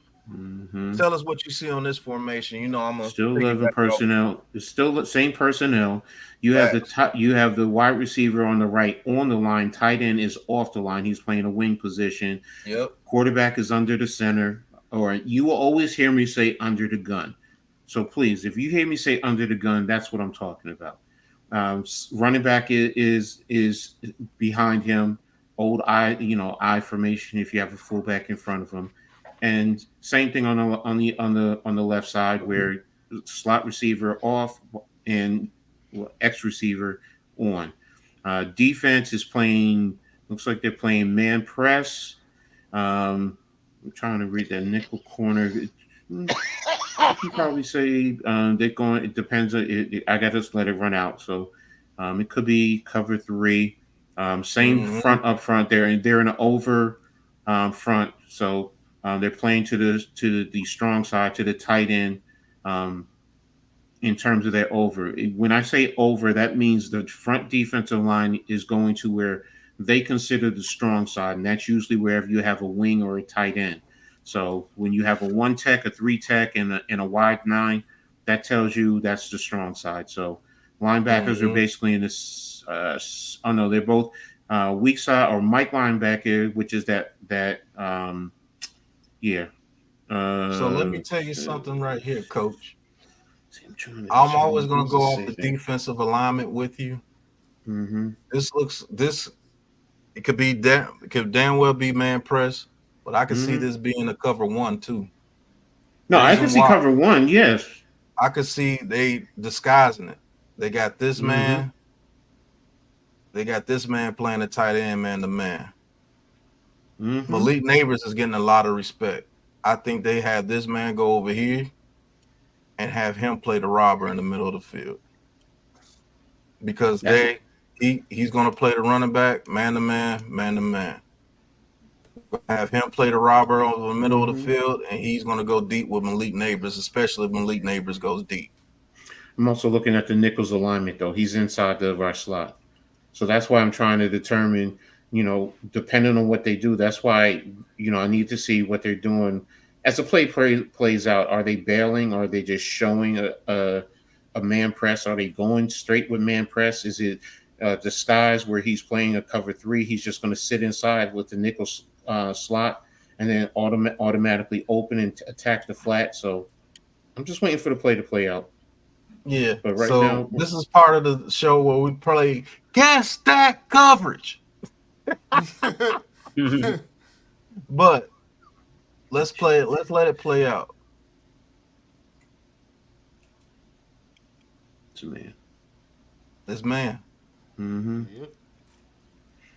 tell us what you see on this formation. You know, I'm gonna Still 11 piggyback off personnel. It's still the same personnel. You have the facts. you have the wide receiver on the right on the line. Tight end is off the line. He's playing a wing position. Yep. Quarterback is under the center. Or you will always hear me say under the gun. So please, if you hear me say under the gun, that's what I'm talking about. Running back is behind him. Old I formation. If you have a fullback in front of him, and same thing on the left side where slot receiver off and X receiver on. Defense is playing. Looks like they're playing man press. I'm trying to read that nickel corner. You can probably say they're going. It depends. I got to let it run out. So it could be cover 3. Same front up front. They're in an over front. So they're playing to the strong side, to the tight end. In terms of their over. When I say over, that means the front defensive line is going to where they consider the strong side, and that's usually wherever you have a wing or a tight end. So when you have a 1 tech, a 3 tech, and a wide 9, that tells you that's the strong side. So linebackers are basically in this. They're both weak side or Mike linebacker, which is that. So let me tell you something right here, Coach. I'm always going to go off the defensive alignment with you. This it could damn well be man press, but I could see this being a cover 1 too. No, I can see cover 1. Yes, I could see they disguising it. They got this man. They got this man playing the tight end man to man. Malik Neighbors is getting a lot of respect. I think they have this man go over here and have him play the robber in the middle of the field, because he's going to play the running back man to man. Have him play the robber over the middle of the field, and he's going to go deep with Malik Neighbors, especially if Malik Neighbors goes deep. I'm also looking at the Nichols alignment, though. He's inside the right slot. So that's why I'm trying to determine, depending on what they do, that's why, I need to see what they're doing. As the play plays out, are they bailing? Are they just showing a man press? Are they going straight with man press? Is it disguise where he's playing a cover 3? He's just going to sit inside with the nickel slot and then automatically open and attack the flat. So I'm just waiting for the play to play out. Yeah. But right so now, this is part of the show where we play gas stack coverage. But let's play it. Let's let it play out. It's a man. This man. Yep.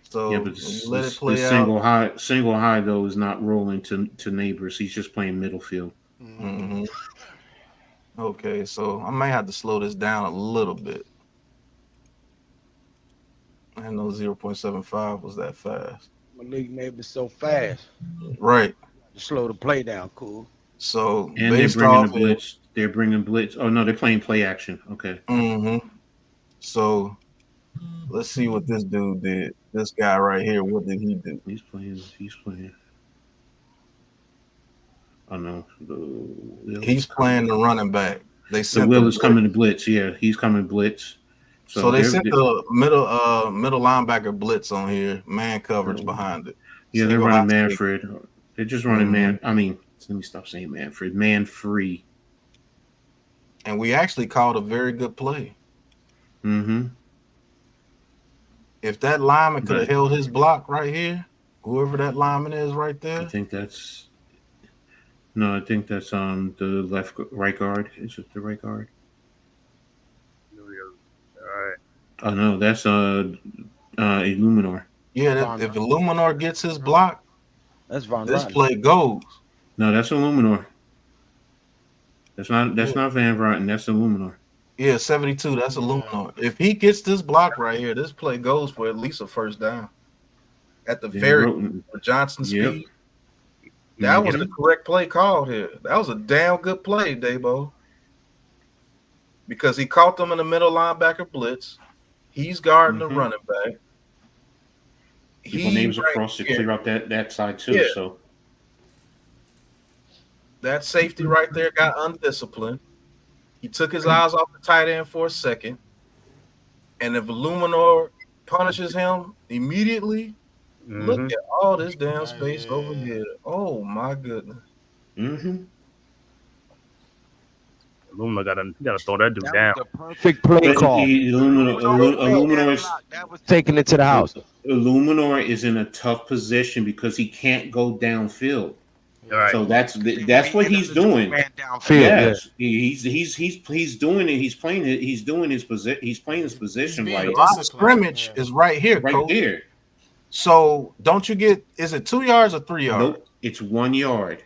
So Yeah, but you let it play the out. single high though is not rolling to Neighbors. He's just playing middle field. Okay, so I might have to slow this down a little bit. I know 0.75 was that fast. Malik Neighbors so fast. Right. Slow the play down, cool. So And they're bringing the blitz. They're bringing blitz. Oh no, they're playing play action. Okay. So let's see what this dude did. This guy right here, what did he do? He's playing. Oh no. He's playing the running back. They The Will is coming to blitz. Yeah, he's coming blitz. So they sent the middle linebacker blitz on here, man coverage behind it. Yeah, So they're running Manfred. They're just running man. I mean, let me stop saying Manfred. Man free. And we actually called a very good play. If that lineman could have held his block right here, whoever that lineman is right there. I think that's the right guard. Is it the right guard? All right. Oh no, that's Illuminor. Yeah, if Illuminor gets his block, that's Von this Rotten. play goes. No, that's Illuminor. That's not Van Rotten. That's Illuminor. Yeah, 72. That's Illuminor. If he gets this block right here, this play goes for at least a first down. At the very Johnson speed. That was the correct play called here. That was a damn good play, Dabo. Because he caught them in the middle linebacker blitz. He's guarding the running back. People names across to clear up that side too. Yeah. So that safety right there got undisciplined. He took his eyes off the tight end for a second. And if Illuminor punishes him immediately, look at all this damn space over here. Oh my goodness. Illumina gotta throw that dude down. The perfect play call. Illuminor that was taking it to the house. Illuminor is in a tough position because he can't go downfield. Right. So that's what he's doing. Yes, he's doing it. He's playing it. He's doing his position. He's playing his position right. The line of scrimmage is right here, right there. So don't you get? Is it 2 yards or 3 yards? Nope, it's 1 yard.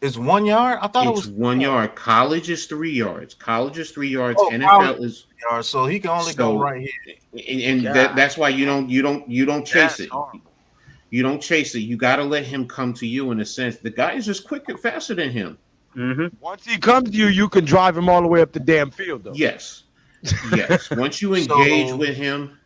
It's 1 yard. I thought it was 1 yard. College is 3 yards. College is 3 yards. NFL is yards. So he can only go right here. And that's why you don't chase it. You don't chase it. You got to let him come to you in a sense. The guy is just quicker, faster than him. Once he comes to you, you can drive him all the way up the damn field, though. Yes. Once you engage with him,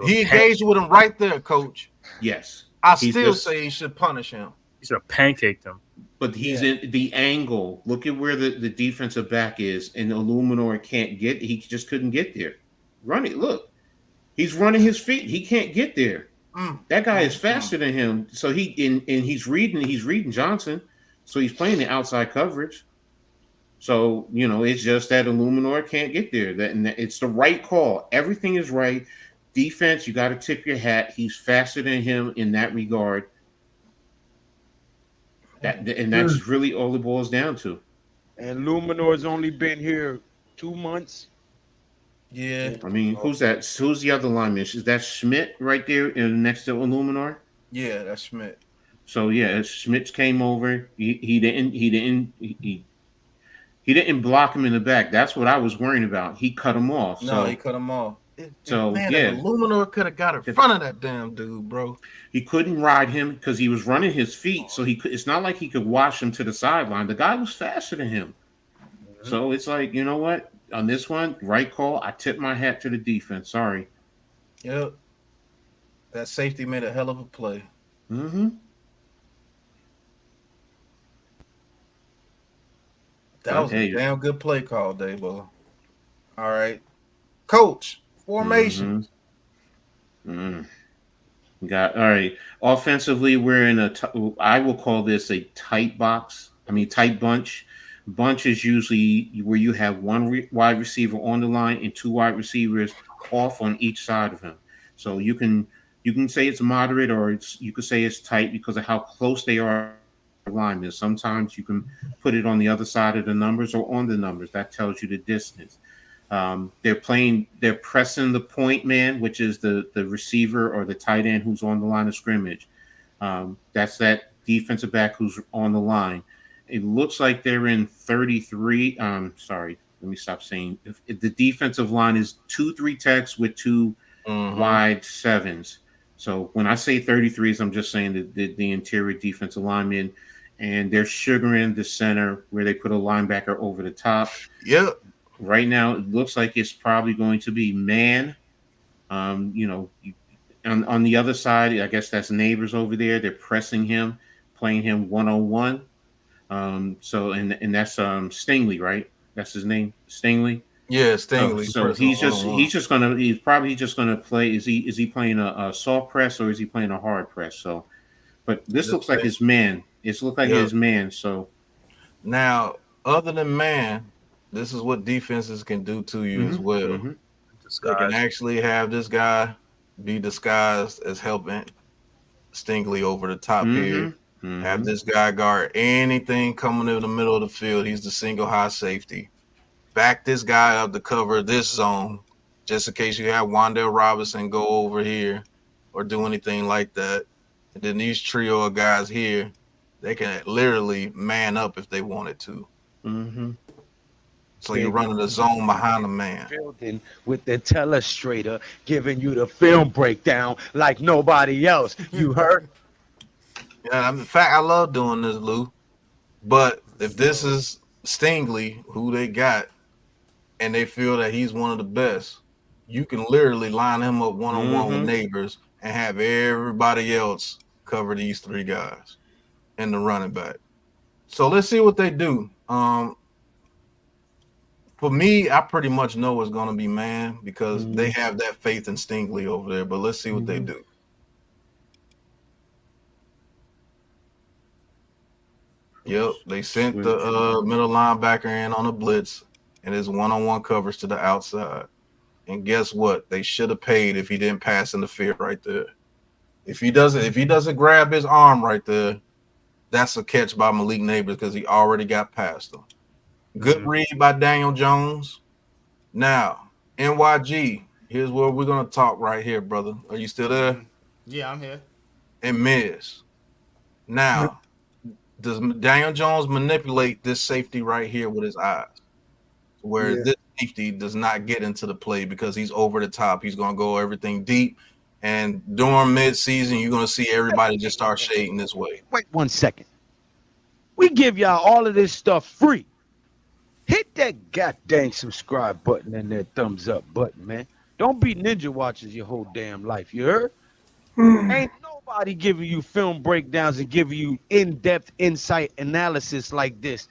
he engaged with him right there, Coach. Yes. I still say he should punish him. He should have pancaked him. But he's in the angle. Look at where the defensive back is, and Illuminor can't get. He just couldn't get there. Run it. Look, he's running his feet. He can't get there. That guy is faster than him. So he's reading Johnson. So he's playing the outside coverage. So it's just that Illuminor can't get there. And it's the right call. Everything is right. Defense, you got to tip your hat. He's faster than him in that regard. That's really all it boils down to. And Illuminor's only been here 2 months. Yeah. I mean, who's that? Who's the other lineman? Is that Schmidt right there next to Illuminor? Yeah, that's Schmidt. So Schmidt came over. He didn't block him in the back. That's what I was worrying about. He cut him off. No, he cut him off. Man, Illuminor could have got in front of that damn dude, bro. He couldn't ride him because he was running his feet. So it's not like he could wash him to the sideline. The guy was faster than him. So it's like, you know what? On this one, right call. I tip my hat to the defense. Sorry. Yep. That safety made a hell of a play. That was a damn good play call, Dabo. All right. Coach, formations. All right. Offensively, we're in I will call this a tight box. Tight bunch. Bunch is usually where you have one wide receiver on the line and two wide receivers off on each side of him. So you can say it's moderate or you could say it's tight because of how close they are to the line. Sometimes you can put it on the other side of the numbers or on the numbers. That tells you the distance. They're pressing the point man, which is the receiver or the tight end who's on the line of scrimmage. That's that defensive back who's on the line. It looks like they're in 33. Sorry, let me stop saying. If the defensive line is 2-3 techs with two wide sevens. So when I say 33s, I'm just saying the interior defensive linemen, and they're sugaring the center where they put a linebacker over the top. Yep. Right now, it looks like it's probably going to be man. On the other side, I guess that's neighbors over there. They're pressing him, playing him 1-on-1. So that's Stingley, right? That's his name, Stingley. Yeah, Stingley. So he's probably just gonna play. Is he playing a soft press or is he playing a hard press? So, but this looks like his man. It looks like his man. So now, other than man, this is what defenses can do to you as well. They can actually have this guy be disguised as helping Stingley over the top here. Have this guy guard anything coming in the middle of the field. He's the single high safety. Back this guy up to cover this zone, just in case you have Wan'Dale Robinson go over here or do anything like that. And then these trio of guys here, they can literally man up if they wanted to. So you're running the zone behind the man. Building with the telestrator, giving you the film breakdown like nobody else. You heard? Yeah, in fact, I love doing this, Lou. But if this Yo, is Stingley, who they got, and they feel that he's one of the best, you can literally line him up one on one with Mm-hmm. neighbors and have everybody else cover these three guys and the running back. So let's see what they do. For me, I pretty much know it's going to be man because they Mm-hmm. have that faith in Stingley over there. But let's see what they Mm-hmm. do. Yep, they sent the Switch. middle linebacker in on a blitz, and his one-on-one coverage to the outside. And guess what? They should have paid if he didn't pass interfere right there. If he doesn't grab his arm right there, that's a catch by Malik Neighbors because he already got past him. Good Mm-hmm. read by Daniel Jones. Now, NYG, here's where we're gonna talk right here, brother. Are you still there? yeah, I'm here. And Miz. Now, does Daniel Jones manipulate this safety right here with his eyes? Where Yeah. this safety does not get into the play because he's over the top. He's going to go everything deep. And during mid-season, you're going to see everybody just start shading this way. Wait 1 second. We give y'all all of this stuff free. Hit that goddamn subscribe button and that thumbs up button, man. Don't be ninja watchers your whole damn life. You heard? Ain't nobody giving you film breakdowns and giving you in-depth insight analysis like this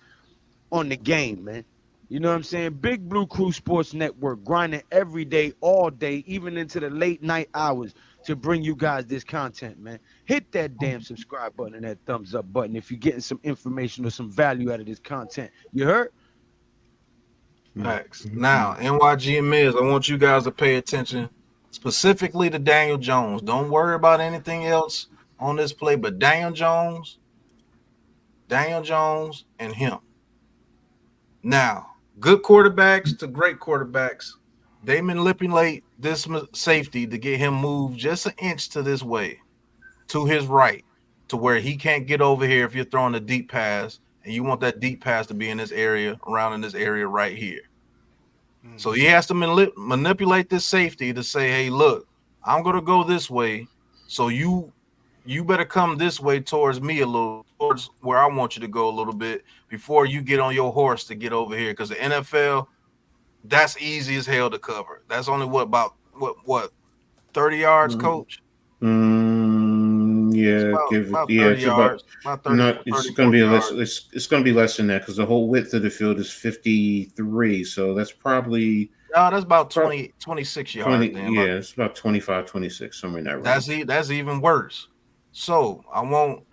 on the game, man. You know what I'm saying? Big Blue Crew Sports Network grinding every day, all day, even into the late night hours to bring you guys this content, man. Hit that damn subscribe button and that thumbs up button if you're getting some information or some value out of this content. You heard? Facts. Now, NYG and Miz, I want you guys to pay attention specifically to Daniel Jones. Don't worry about anything else on this play, but Daniel Jones, and him. Now, good quarterbacks to great quarterbacks, they manipulate this safety to get him moved just an inch to this way, to his right, to where he can't get over here if you're throwing a deep pass, and you want that deep pass to be in this area, around in this area right here. So he has to manipulate this safety to say, hey, look, I'm going to go this way, so you better come this way towards me a little, towards where I want you to go a little bit before you get on your horse to get over here. Because the NFL, that's easy as hell to cover. That's only about 30 yards, coach? It's Yeah, give it. about Yeah, 30 it's about. yards, about 30, Not. It's 30, going to 40 be less. yards. It's going to be less than that because the whole width of the field is 53. So that's probably No, that's about 20, 26 yards. 20. Then. Yeah, it's about 25, 26, somewhere in that range. That's even worse. So I want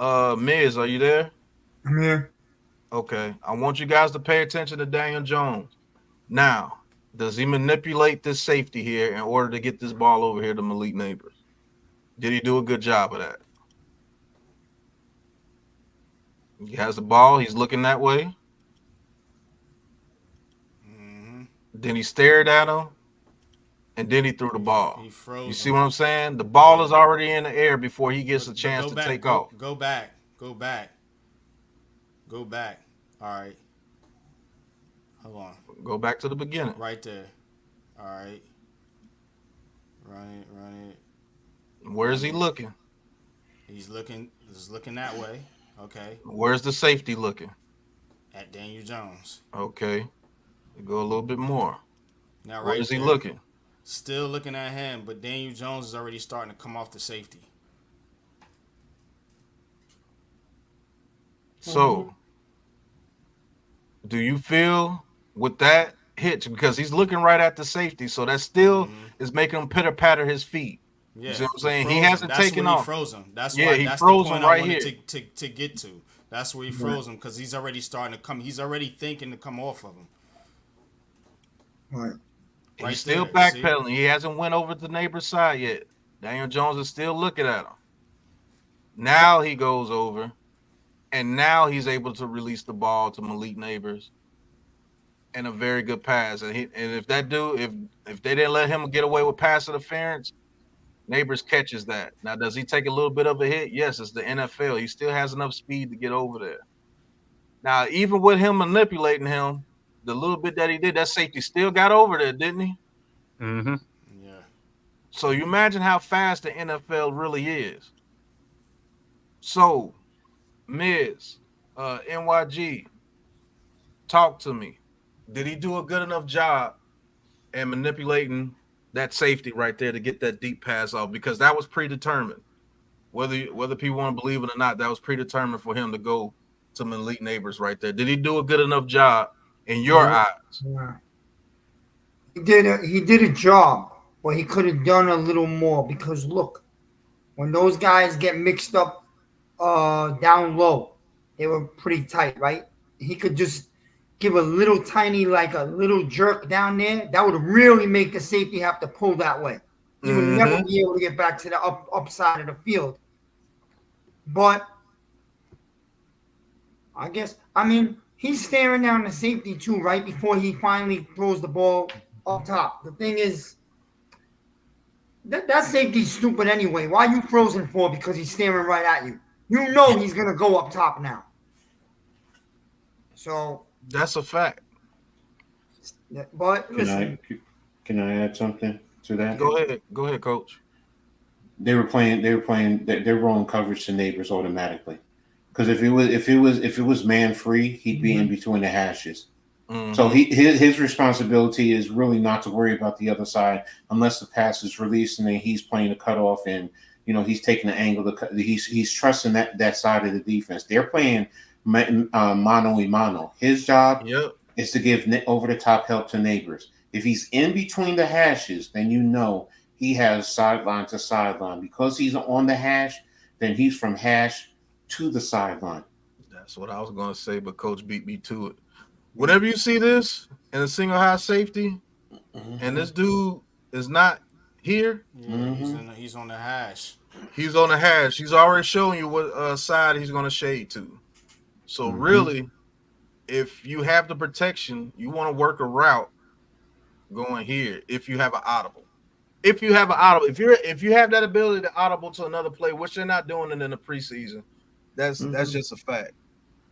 Miz, are you there? I'm here. Okay. I want you guys to pay attention to Daniel Jones. Now, does he manipulate this safety here in order to get this ball over here to Malik Neighbors? Did he do a good job of that? He has the ball. He's looking that way. Then he stared at him, and then he threw the ball. He froze. You see what I'm saying? The ball is already in the air before he gets a chance Go to back, take go, off. Go back. Go back. Go back. All right. Hold on. Go back to the beginning. Right there. All right. Run it. Where's he looking? He's looking that way. Okay. Where's the safety looking? At Daniel Jones. Okay. Go a little bit more. Now Where right is he there. looking? Still looking at him, but Daniel Jones is already starting to come off the safety. So, do you feel with that hitch, because he's looking right at the safety, so that still is making him pitter patter his feet. Yeah, You see what I'm saying? froze He him. hasn't That's taken where off. He froze him. That's Yeah, why. he That's froze the him point right I wanted here. to get to. That's where he froze him because he's already starting to come. He's already thinking to come off of him. Right. Right He's still there, backpedaling. He hasn't went over to the neighbor's side yet. Daniel Jones is still looking at him. Now he goes over, and now he's able to release the ball to Malik Neighbors, and a very good pass. And if that dude, if they didn't let him get away with pass interference, Neighbors catches that. Now, does he take a little bit of a hit? Yes, it's the NFL. He still has enough speed to get over there. Now, even with him manipulating him, the little bit that he did, that safety still got over there, didn't he? Mm-hmm. Yeah. So you imagine how fast the NFL really is. So Miz, NYG, talk to me. Did he do a good enough job at manipulating that safety right there to get that deep pass off? Because that was predetermined. Whether people want to believe it or not, that was predetermined for him to go to Malik Neighbors right there. Did he do a good enough job in your eyes? Yeah. He did a job, but he could have done a little more because look, when those guys get mixed up down low, they were pretty tight, right? He could just give a little tiny, like a little jerk down there. That would really make the safety have to pull that way. He would never be able to get back to the upside of the field. But I mean, he's staring down the safety too, right before he finally throws the ball up top. The thing is, that safety's stupid anyway. Why are you frozen for? Because he's staring right at you. You know he's gonna go up top now. So that's a fact. But listen, can I add something to that? Go ahead, Coach. They're rolling coverage to Neighbors automatically. Because if it was man free, he'd be in between the hashes. Mm-hmm. So his responsibility is really not to worry about the other side unless the pass is released and then he's playing the cutoff and he's taking the angle. He's trusting that side of the defense. They're playing mano y mano. His job is to give over the top help to Neighbors. If he's in between the hashes, then he has sideline to sideline. Because he's on the hash, then he's from hash to the sideline. That's what I was going to say, but Coach beat me to it. Whenever you see this in a single high safety, and this dude is not here, he's on the hash. He's on the hash. He's already showing you what side he's going to shade to. So really, if you have the protection, you want to work a route going here. If you have an audible, if you have that ability to audible to another play, which they're not doing it in the preseason, that's just a fact.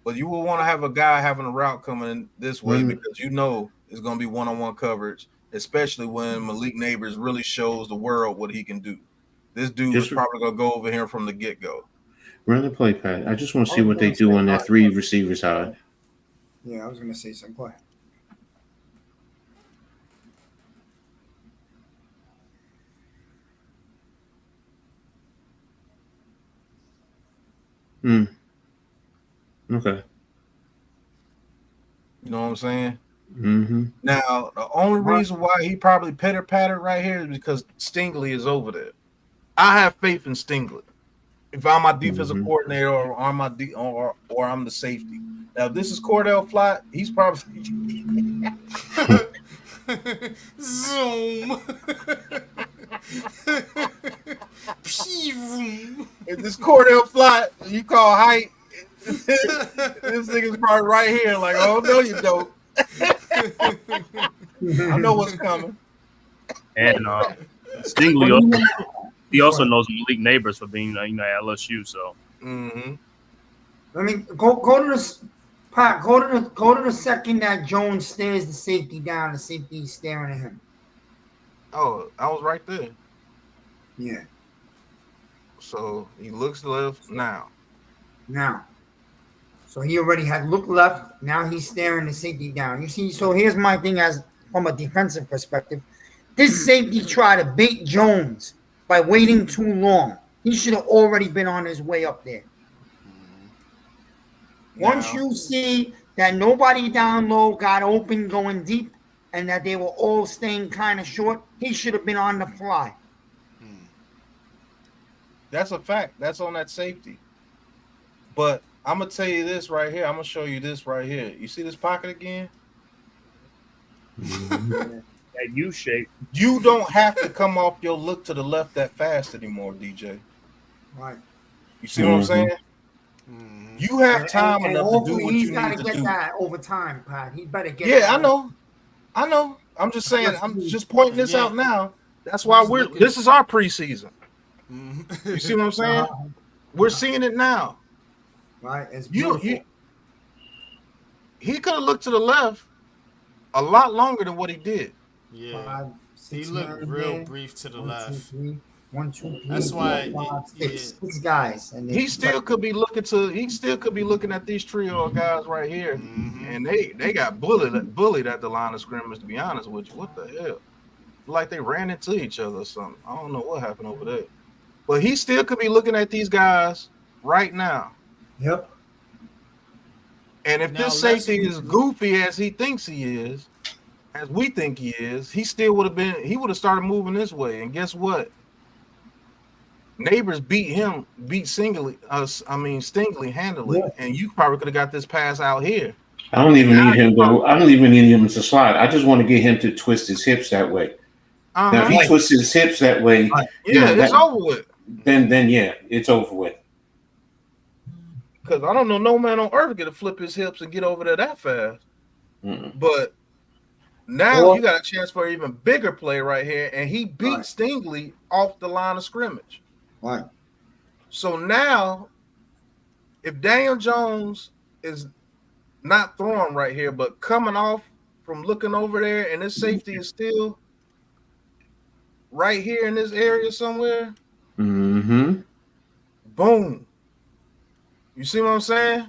But you will want to have a guy having a route coming in this way because it's going to be one-on-one coverage, especially when Malik Neighbors really shows the world what he can do. This dude is probably going to go over here from the get-go. Run the play, Pat. I just want to see what they do on that three receiver side. Yeah, I was going to say some play. Okay. You know what I'm saying? Mm-hmm. Now, the only reason why he probably pitter-pattered right here is because Stingley is over there. I have faith in Stingley. If I'm my defensive coordinator or I'm or I'm the safety. Now, if this is Cordell Flott, he's probably zoom. If this Cordell Flott, you call height, this nigga's probably right here. Like, oh no, you don't. I know what's coming. And Stingley also knows Malik Neighbors for being at LSU. So I mean, go to this. Pat, go to the second that Jones stares the safety down. The safety is staring at him. Oh, I was right there. Yeah. So he looks left now. So he already had looked left. Now he's staring the safety down. You see, so here's my thing as from a defensive perspective. This safety tried to bait Jones by waiting too long. He should have already been on his way up there. Once you see that nobody down low got open going deep and that they were all staying kind of short, he should have been on the fly. That's a fact. That's on that safety. But I'm going to tell you this right here. I'm going to show you this right here. You see this pocket again? That U shape. You don't have to come off your look to the left that fast anymore, DJ. Right. You see what I'm saying? You have time enough to do what you need to do. He's got to get that over time, Pat. He better get that. I know. I'm just saying. I'm just pointing this out now. That's why this is our preseason. You see what I'm saying? We're seeing it now. Right. It's beautiful. He could have looked to the left a lot longer than what he did. Yeah. He looked real brief to the left. 1, 1, 2, 3, That's 4, why, 5, 6. yeah. 6 guys, and He still could be looking at these trio of guys right here, and they got bullied at the line of scrimmage. To be honest with you, what the hell? Like they ran into each other or something. I don't know what happened over there, but he still could be looking at these guys right now. Yep. And if Now this let's- safety is goofy as he thinks he is, as we think he is, he still would have been. He would have started moving this way, and guess what? Neighbors beat Stingley handily, Yeah. and you probably could have got this pass out here. I don't even need him to. I don't even need him to slide. I just want to get him to twist his hips that way. Now, if he twists his hips that way, it's over with. Then yeah, it's over with. Because I don't know no man on earth get to flip his hips and get over there that fast. But now you got a chance for an even bigger play right here, and he beat Stingley off the line of scrimmage. Right. So now, if Daniel Jones is not throwing right here, but coming off from looking over there, and his safety is still right here in this area somewhere, boom. You see what I'm saying?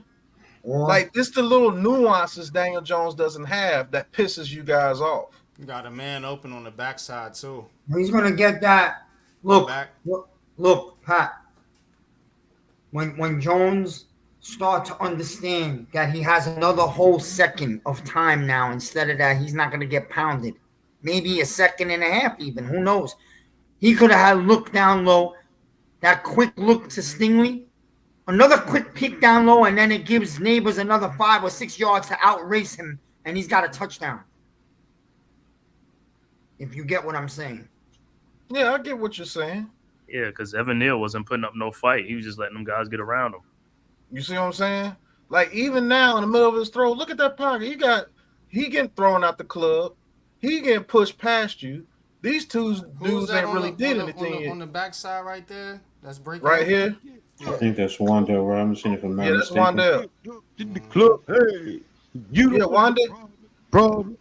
Like, this the little nuances Daniel Jones doesn't have that pisses you guys off. You got a man open on the backside too. He's gonna get that. Look, Pat. When Jones start to understand that he has another whole second of time now, instead of that, he's not gonna get pounded. Maybe a second and a half, even. Who knows? He could have had look down low, that quick look to Stingley, another quick peek down low, and then it gives Neighbors another 5 or 6 yards to outrace him, and he's got a touchdown. If you get what I'm saying. Yeah, I get what you're saying. Yeah, because Evan Neal wasn't putting up no fight. He was just letting them guys get around him. You see what I'm saying? Like, even now in the middle of his throw, look at that pocket. He getting thrown out the club. He getting pushed past you. These two dudes ain't really did anything. On the backside right there, that's breaking. Right here? I think that's Wandale Robinson, if I'm not mistaken. Wandale. In the club, hey, Wandale. Problem.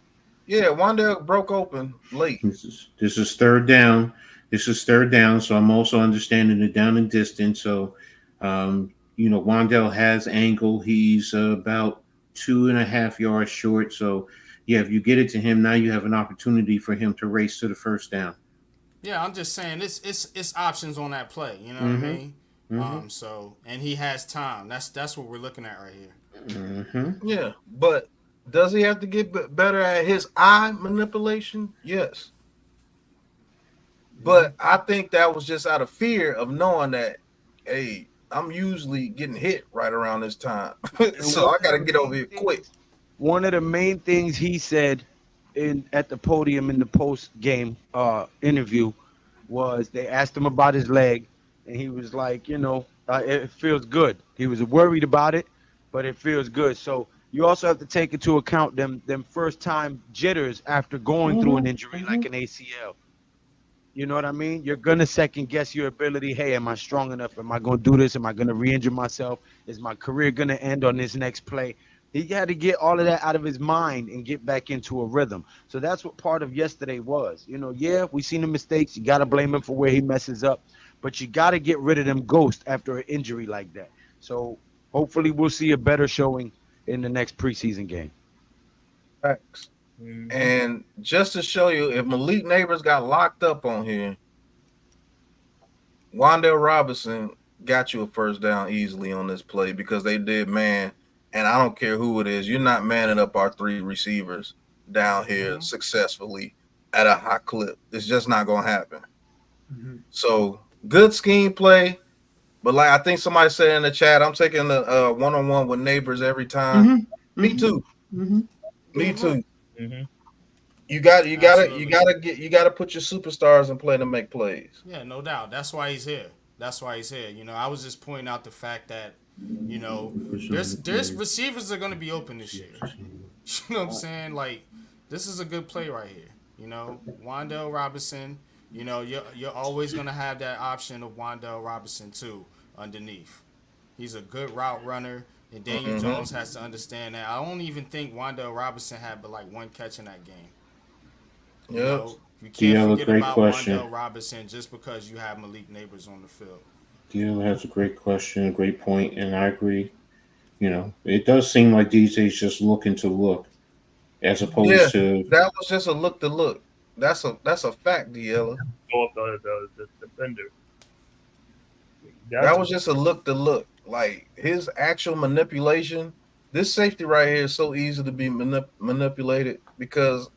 Yeah, Wandale broke open late. This is third down. So I'm also understanding the down and distance. So, Wandale has angle. He's about 2.5 yards short. So, yeah, if you get it to him, now you have an opportunity for him to race to the first down. Yeah, I'm just saying it's options on that play. You know what I mean? So, and he has time. That's what we're looking at right here. Yeah, but does he have to get better at his eye manipulation? Yes. But I think that was just out of fear of knowing that, hey, I'm usually getting hit right around this time. So I got to get over here quick. One of the main things he said at the podium in the post-game interview was they asked him about his leg, and he was like, it feels good. He was worried about it, but it feels good. So you also have to take into account them first-time jitters after going through an injury like an ACL. You know what I mean? You're going to second-guess your ability. Hey, am I strong enough? Am I going to do this? Am I going to re-injure myself? Is my career going to end on this next play? He had to get all of that out of his mind and get back into a rhythm. So that's what part of yesterday was. Yeah, we seen the mistakes. You got to blame him for where he messes up. But you got to get rid of them ghosts after an injury like that. So hopefully we'll see a better showing in the next preseason game. Facts. And just to show you, if Malik Neighbors got locked up on here, Wandale Robinson got you a first down easily on this play because they did man. And I don't care who it is, you're not manning up our 3 receivers down here successfully at a high clip. It's just not going to happen. So good scheme play. But like I think somebody said in the chat, I'm taking the one-on-one with Neighbors every time. Me too. Me too. You got to put your superstars in play to make plays. Yeah, no doubt. That's why he's here. I was just pointing out the fact that there's receivers that are going to be open this year. You know what I'm saying? Like, this is a good play right here. Wandale Robinson. You're always going to have that option of Wandale Robinson too underneath. He's a good route runner. And Daniel Jones has to understand that. I don't even think Wandale Robinson had but like 1 catch in that game. We can't DL, a forget great about question. Wandale Robinson just because you have Malik Neighbors on the field. DL has a great question, a great point, and I agree. You know, it does seem like DJ's just looking to look as Yeah, opposed to that was just a look to look. That's a fact, D'Ella. Go up the defender. That was just a look to look. Like his actual manipulation. This safety right here is so easy to be manipulated because,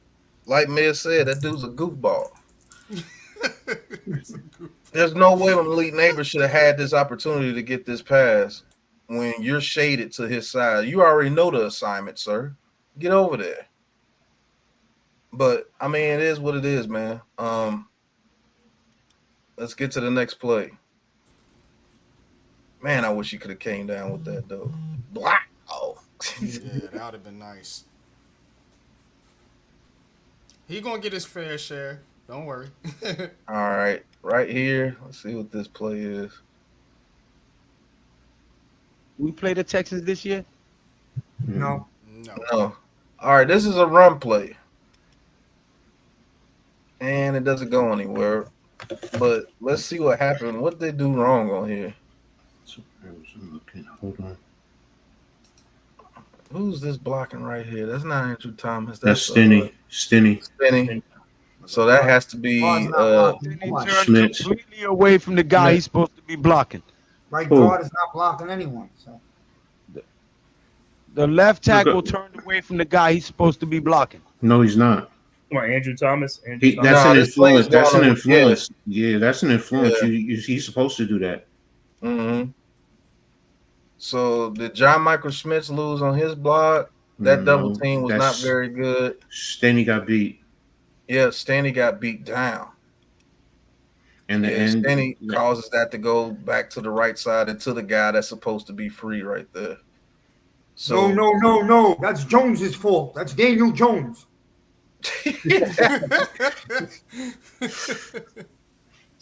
like Miz said, that dude's a goofball. There's no way Malik Neighbors should have had this opportunity to get this pass when you're shaded to his side. You already know the assignment, sir. Get over there. But I mean, it is what it is, man. Let's get to the next play. Man, I wish he could have came down with that though. Wow. Yeah, that would have been nice. He gonna get his fair share. Don't worry. All right, right here. Let's see what this play is. We play the Texans this year. No. No. No. All right, this is a run play. And it doesn't go anywhere. But let's see what happened. What they do wrong on here? Hold on. Who's this blocking right here? That's not Andrew Thomas. That's Stinney. Stinney. So that has to be He turned Schmitz. completely away from the guy he's supposed to be blocking. Right Who? guard is not blocking anyone. So The left tackle turned away from the guy he's supposed to be blocking. No, he's not. Come on, Andrew Thomas. That's No, an this influence. play's That's an going on. influence. Yeah, that's an influence. Yeah. He's supposed to do that. Mm-hmm. So did John Michael Schmitz lose on his block? That double team was not very good. Stanley got beat. Yeah, Stanley got beat down. And the end. Stanley causes that to go back to the right side and to the guy that's supposed to be free right there. So no. That's Jones's fault. That's Daniel Jones.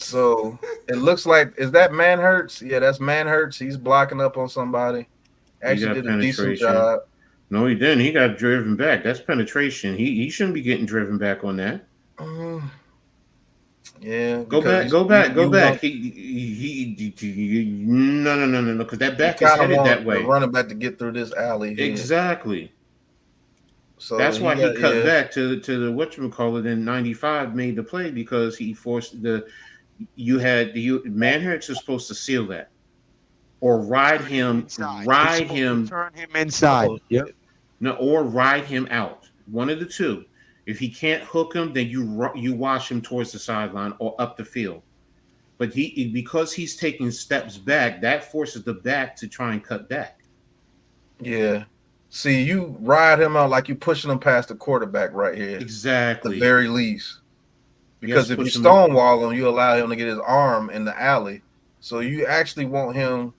So it looks like, is that Manhurts? Yeah, that's Manhurts. He's blocking up on somebody. Actually did a decent job. No, he didn't. He got driven back. That's penetration. He shouldn't be getting driven back on that. Yeah. Go back. No. Because that back is headed that way. Running back to get through this alley. Here. Exactly. So that's why he cut back to the whatchamacallit in 95 made the play because he forced Manhurts is supposed to seal that. Or ride him, turn him inside. Yep. No, or ride him out. One of the two. If he can't hook him, then you wash him towards the sideline or up the field. But because he's taking steps back, that forces the back to try and cut back. Yeah. See, you ride him out like you're pushing him past the quarterback right here. Exactly. At the very least. Because if you stonewall him, you allow him to get his arm in the alley. So you actually want him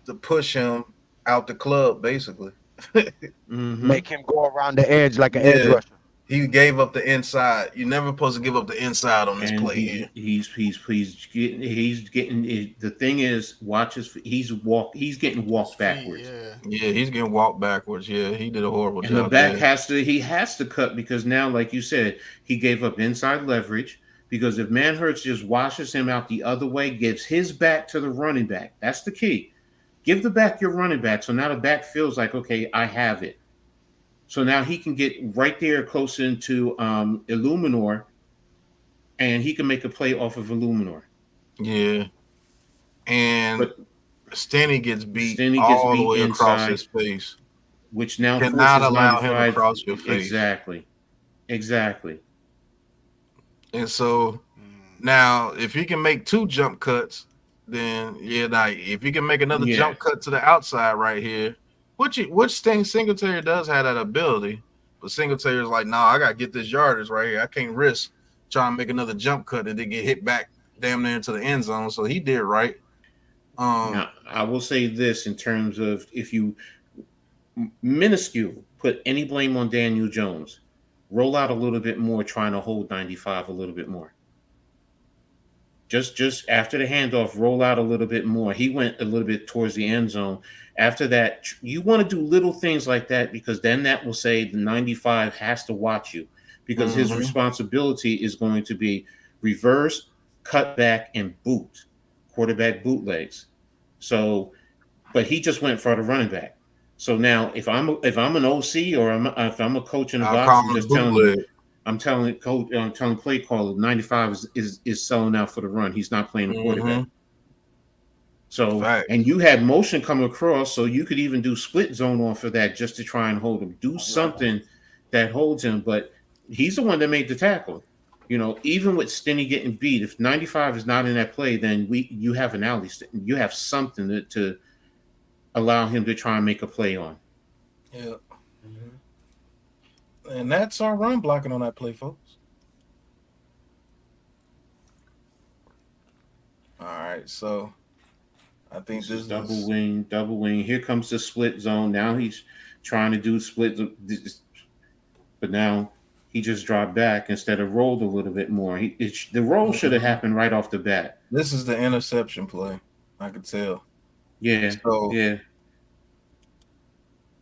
to push him out the club, basically. Make him go around the edge like an edge rusher. He gave up the inside. You're never supposed to give up the inside on this play. He's getting. The thing is, he's getting walked backwards. Yeah, he's getting walked backwards. Yeah, he did a horrible job. And the back has to cut because now, like you said, he gave up inside leverage. Because if Manhurts just washes him out the other way, gives his back to the running back. That's the key. Give the back your running back. So now the back feels like, okay, I have it. So now he can get right there close into Illuminor, and he can make a play off of Illuminor. Yeah. And Stanley gets beat all the way across his face. Which now cannot allow him across your face. Exactly. And so now if he can make two jump cuts, then if he can make another jump cut to the outside right here, which thing Singletary does have that ability, but Singletary is like, I gotta get this yardage right here. I can't risk trying to make another jump cut and then get hit back damn near into the end zone. So he did right. Now, I will say this in terms of if you minuscule put any blame on Daniel Jones, roll out a little bit more, trying to hold 95 a little bit more. Just after the handoff, roll out a little bit more. He went a little bit towards the end zone. After that, you want to do little things like that because then that will say the 95 has to watch you because his responsibility is going to be reverse, cut back, and boot, quarterback bootlegs. So, but he just went for the running back. So now, if I'm an OC or if I'm a coach in the box, I'm just telling coach, I'm telling play caller, 95 is selling out for the run. He's not playing the quarterback. So, and you had motion come across, so you could even do split zone off of that just to try and hold him. Do something that holds him, but he's the one that made the tackle. You know, even with Stinney getting beat, if 95 is not in that play, then you have an alley. You have something to allow him to try and make a play on. Yeah. And that's our run blocking on that play, folks. All right, so I think this is double wing. Here comes the split zone. Now he's trying to do split, but now he just dropped back instead of rolled a little bit more. The roll should have happened right off the bat. This is the interception play. I could tell. Yeah. So, yeah.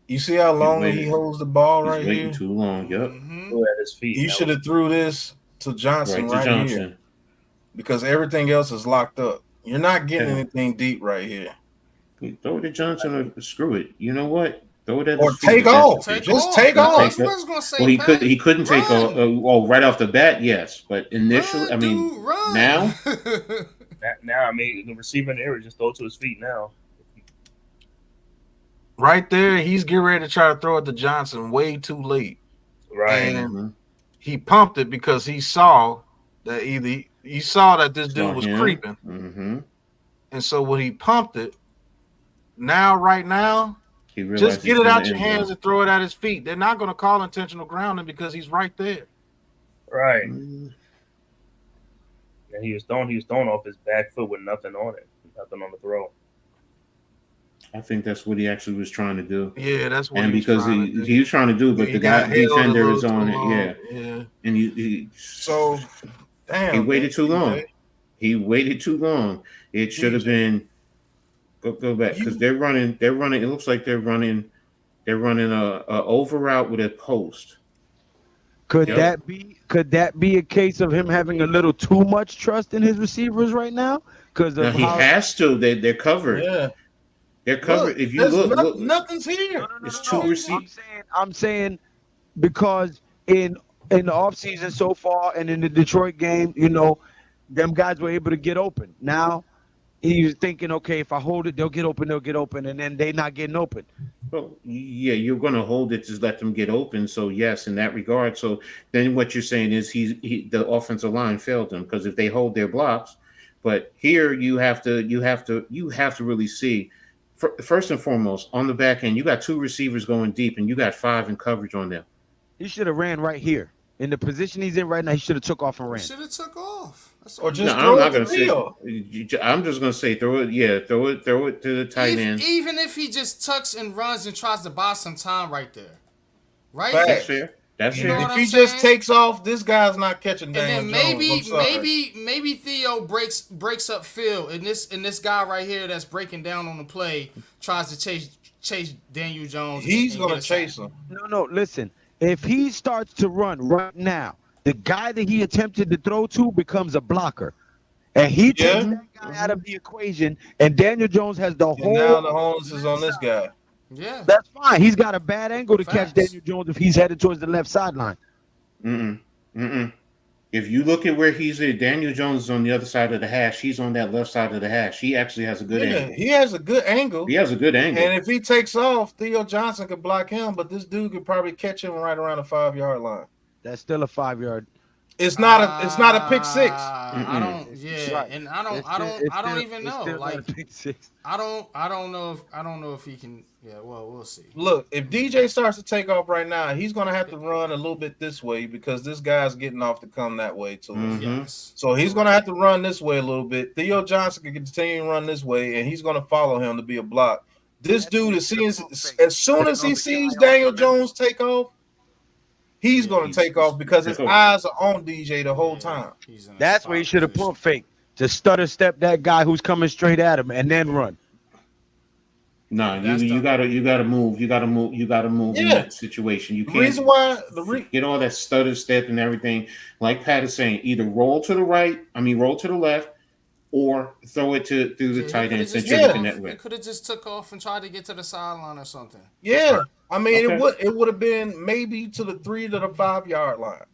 You see how long he holds the ball right here? Waiting too long. Yep. At his feet. You should have threw this to Johnson right here, because everything else is locked up. You're not getting anything deep right here. Throw it to Johnson or screw it. You know what? Throw it at or his feet. take off. Just take off. I was gonna say, well, he couldn't take off. Right off the bat, yes, but initially, I mean, now. Now, I mean, the receiver in the area just throw it to his feet now. Right there, he's getting ready to try to throw it to Johnson way too late. Right. And he pumped it because he saw that he saw that this dude was creeping. And so when he pumped it, right now, just get it out your hands and throw it at his feet. They're not going to call intentional grounding because he's right there. Right. And he was thrown off his back foot with nothing on it, nothing on the throw. I think that's what he actually was trying to do. Yeah, that's what. And because he was trying to do, but the guy defender is on it. Yeah. And he damn. He waited too long. He waited too long. It should have been. Go back because they're running. It looks like they're running a over route with a post. Could that be a case of him having a little too much trust in his receivers right now? Because he has to. They're covered. Yeah. They're covered. Look, if you look, nothing's here. It's two receivers. I'm saying because in the offseason so far and in the Detroit game, you know, them guys were able to get open. Now he's thinking, okay, if I hold it, they'll get open, and then they're not getting open. Well, yeah, you're going to hold it, just let them get open. So yes, in that regard. So then what you're saying is the offensive line failed them because if they hold their blocks, but here you have to really see. First and foremost, on the back end, you got two receivers going deep, and you got 5 in coverage on them. He should have ran right here in the position he's in right now. He should have took off and ran. Should have took off. Or just I'm not going to say. I'm just going to say throw it. Yeah, throw it to the tight end. Even if he just tucks and runs and tries to buy some time right there, right? That's fair. That's fair. If he just takes off, this guy's not catching Daniel Jones. Maybe Theo breaks up Phil, and this guy right here that's breaking down on the play tries to chase Daniel Jones. He's gonna chase him. No, listen. If he starts to run right now, the guy that he attempted to throw to becomes a blocker, and he takes that guy out of the equation, and Daniel Jones has the whole. Now the onus is on this guy. Yeah, that's fine. He's got a bad angle to catch Daniel Jones if he's headed towards the left sideline. If you look at where he's at, Daniel Jones is on the other side of the hash. He's on that left side of the hash. He actually has a good angle. He has a good angle. And if he takes off, Theo Johnson could block him, but this dude could probably catch him right around the 5-yard line. That's still a 5-yard. It's not a pick six. I don't. Yeah, right. And I don't even know. Like I don't know if he can. Yeah, well, we'll see. Look, if DJ starts to take off right now, he's gonna have to run a little bit this way because this guy's getting off to come that way too. Yes. So he's gonna have to run this way a little bit. Theo Johnson can continue to run this way, and he's gonna follow him to be a block. This dude is seeing as soon as he sees Daniel Jones take off. He's going to take off because his eyes are on DJ the whole time. That's where he should have pump fake to stutter step that guy who's coming straight at him and then run. No, That's you the gotta move. You gotta move in Yeah. that situation. You The can't reason why get all that stutter step and everything. Like Pat is saying, either roll to the right, roll to the left, or throw it to through the yeah. He tight could have end just since you're took looking yeah, that off. He way. could have just took off and tried to get to the sideline or something. yeah. Right. I mean, Okay. it would have been maybe to the 3 to the 5 yard line No,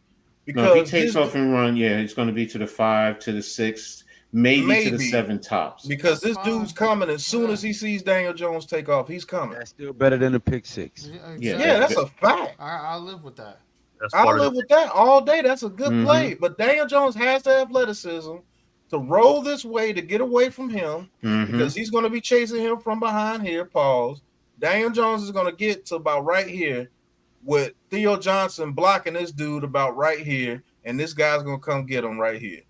if he because takes this off and run, yeah, it's going to be to the 5, to the 6, maybe to the maybe 7 tops. because That's this fine. dude's coming as soon Yeah. as he sees Daniel Jones take off, he's coming. That's still better than a pick six. Yeah, Yeah, Yeah, exactly. that's a fact. I live with that. That's I part of live with that all day. That's a good Mm-hmm. play. But Daniel Jones has the athleticism to roll this way to get away from him Mm-hmm. because he's going to be chasing him from behind here. Pause. Daniel Jones is going to get to about right here with Theo Johnson blocking this dude about right here. And this guy's going to come get him right here.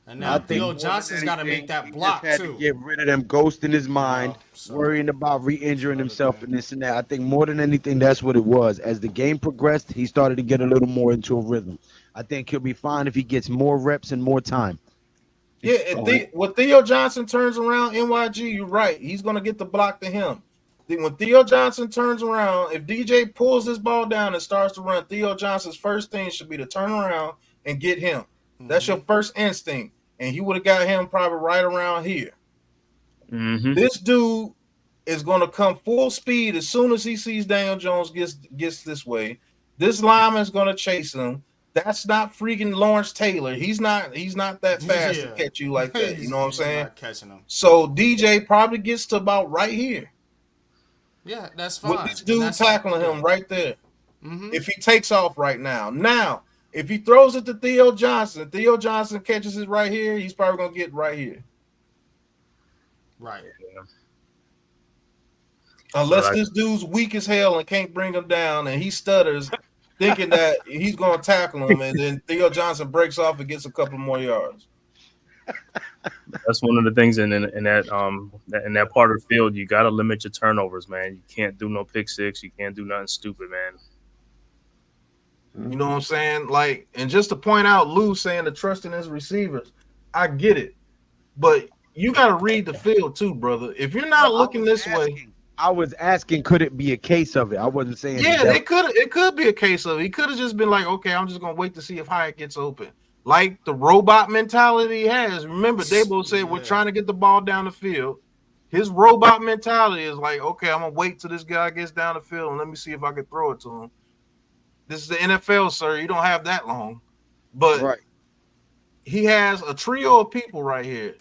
And I now think Theo more than Johnson's got to make anything, that he just block had to too. get rid of them ghosts in his mind, So- worrying about re-injuring Another himself thing. and this and that. I think more than anything, that's what it was. As the game progressed, he started to get a little more into a rhythm. I think he'll be fine if he gets more reps and more time. Yeah, when Theo Johnson turns around, NYG, you're right. He's going to get the block to him. When Theo Johnson turns around, if DJ pulls this ball down and starts to run, Theo Johnson's first thing should be to turn around and get him. That's your first instinct. And he would have got him probably right around here. Mm-hmm. This dude is going to come full speed as soon as he sees Daniel Jones gets this way. This lineman is going to chase him. That's not freaking Lawrence Taylor. He's not that fast to catch you like that. You know what I'm He's saying? not catching him. So DJ probably gets to about right here Yeah, that's fine. with this dude tackling him right there. Mm-hmm. If he takes off right now. Now, if he throws it to Theo Johnson catches it right here, he's probably going to get right here. Right. Unless this dude's weak as hell and can't bring him down and he stutters thinking that he's going to tackle him and then Theo Johnson breaks off and gets a couple more yards. That's one of the things in that part of the field. You got to limit your turnovers, man. You can't do no pick six. You can't do nothing stupid, man. You know what I'm saying? Like, and just to point out, Lou saying the trust in his receivers, I get it, but you got to read the field too, brother. If you're not looking this way, I was asking, could it be a case of it? I wasn't saying. yeah, it could be a case of it. He could have just been like, okay, I'm just gonna wait to see if Hyatt gets open, like the robot mentality he has. Remember, Dabo said we're trying to get the ball down the field. His robot mentality is like, okay, I'm gonna wait till this guy gets down the field and let me see if I can throw it to him. This is the NFL, sir. You don't have that long. But he has a trio of people right here.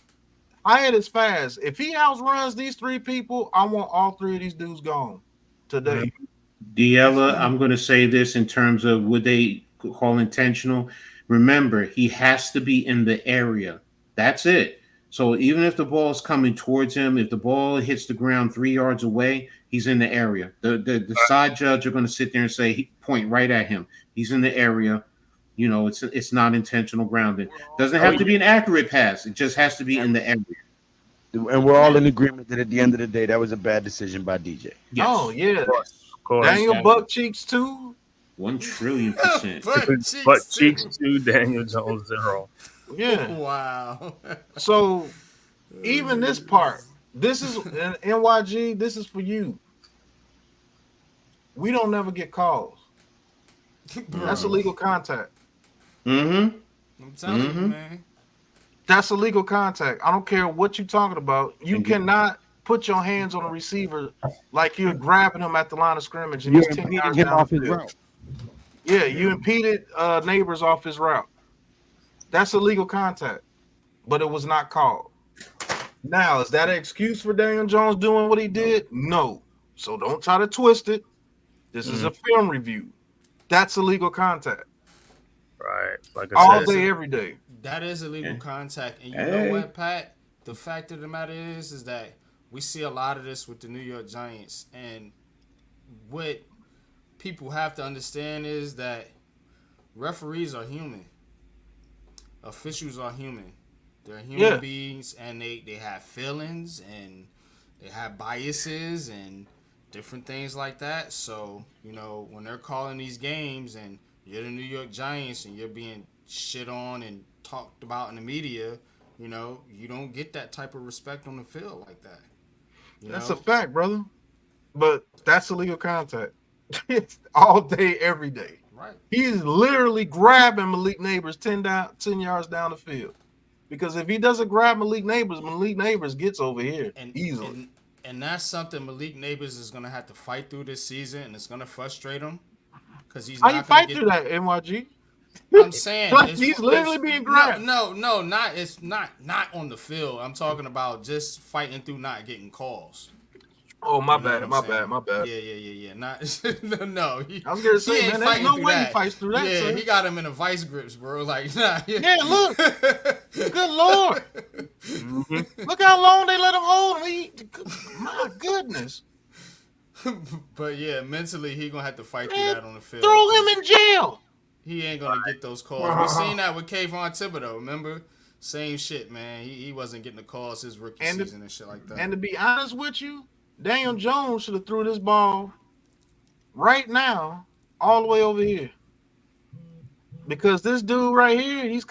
Hyatt is fast. If he outruns these three people, I want all three of these dudes gone today. Diella, I'm going to say this in terms of would they call intentional. Remember, he has to be in the area. That's it. So even if the ball is coming towards him, if the ball hits the ground 3 yards away, he's in the area. The side judge are going to sit there and say, point right at him. He's in the area. You know, it's not intentional grounding. Doesn't have to be an accurate pass. It just has to be in the area. And we're all in agreement that at the end of the day, that was a bad decision by DJ. Yes. Oh, yeah. Of course. Daniel Buck Cheeks, too. 1,000,000,000%. But cheeks to Daniel Jones 0. Yeah. Wow. So even this part, this is NYG, this is for you. We don't never get calls. That's illegal contact. Mm-hmm. I'm telling you, man. That's illegal contact. I don't care what you're talking about. You cannot put your hands on a receiver like you're grabbing him at the line of scrimmage and You're he's 10 impeding yards him down off the his field. route. Yeah, you impeded Neighbors off his route. That's illegal contact, but it was not called. Now, is that an excuse for Daniel Jones doing what he did? No. So don't try to twist it. This is a film review. That's illegal contact. Right. Like All I said, day, every day. That is illegal contact. And you know what, Pat? The fact of the matter is that we see a lot of this with the New York Giants. And what people have to understand is that referees are human. Officials are human. They're human beings, and they have feelings, and they have biases and different things like that. So, you know, when they're calling these games and you're the New York Giants and you're being shit on and talked about in the media, you know, you don't get that type of respect on the field like that. That's a fact, brother. But that's illegal contact. It's all day, every day. Right. He's literally grabbing Malik Neighbors 10 yards down the field. Because if he doesn't grab Malik Neighbors gets over here easily. And that's something Malik Neighbors is gonna have to fight through this season, and it's gonna frustrate him because he's How not you fight get, through that, NYG? I'm saying Like he's literally being grabbed. No, not it's not on the field. I'm talking about just fighting through not getting calls. Oh, my You know bad, what I'm my bad. Yeah. Not no. I was gonna say, man, there's no way he fights through that. Yeah, son. He got him in a vice grips, bro. Like, nah. Yeah, look. Good Lord. Look how long they let him hold him. My goodness. But yeah, mentally he gonna have to fight through that on the field. Throw him in jail. He ain't gonna get those calls. We seen that with Kayvon Thibodeau. Remember, same shit, man. He wasn't getting the calls his rookie season and shit like that. And to be honest with you, Daniel Jones should have threw this ball right now all the way over here. Because this dude right here, he's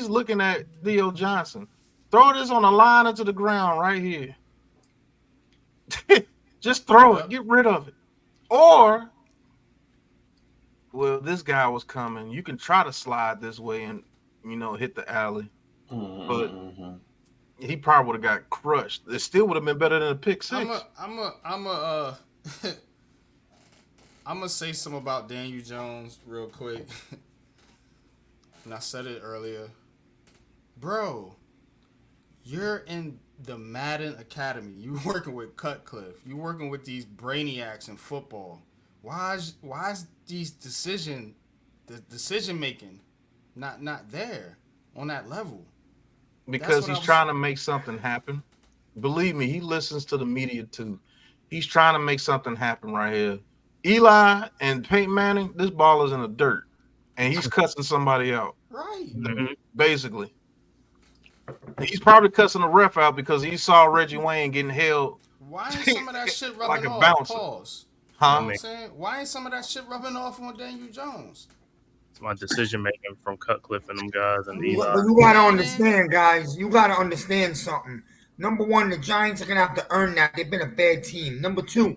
looking at Theo Johnson. Throw this on the line into the ground right here. Just throw it. Get rid of it. Or, well, this guy was coming. You can try to slide this way and, hit the alley. But he probably would have got crushed. It still would have been better than a pick six. I'm gonna say something about Daniel Jones real quick. And I said it earlier. Bro, you're in the Madden Academy. You working with Cutcliffe. You working with these brainiacs in football. Why is the decision making not there on that level? Because he's trying to make something happen. Believe me, he listens to the media too. He's trying to make something happen right here. Eli and Peyton Manning, this ball is in the dirt. And he's cussing somebody out. Right. Basically. He's probably cussing the ref out because he saw Reggie Wayne getting held. Why ain't some of that shit rubbing like a off? bouncer. Pause. Huh? You know what I'm saying? Why ain't some of that shit rubbing off on Daniel Jones? It's my decision making from Cutcliffe and them guys and Eli. But you gotta understand, guys. You gotta understand something. Number one, the Giants are gonna have to earn that. They've been a bad team. Number two,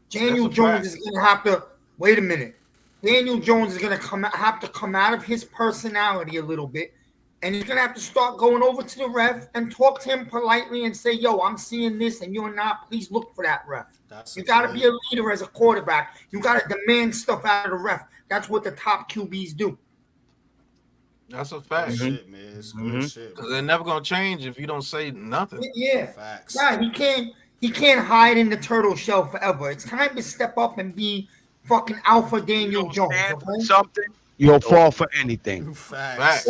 Daniel Jones is gonna have to wait a minute. Daniel Jones is gonna have to come out of his personality a little bit, and he's gonna have to start going over to the ref and talk to him politely and say, "Yo, I'm seeing this, and you're not. Please look for that ref." You got to be a leader as a quarterback. You got to demand stuff out of the ref. That's what the top QBs do. That's a fact. Shit, man. It's good shit. Because they're never gonna change if you don't say nothing. Yeah, facts. Yeah, he can't hide in the turtle shell forever. It's time to step up and be fucking alpha Daniel Jones. Okay? Something you'll fall for anything. Facts.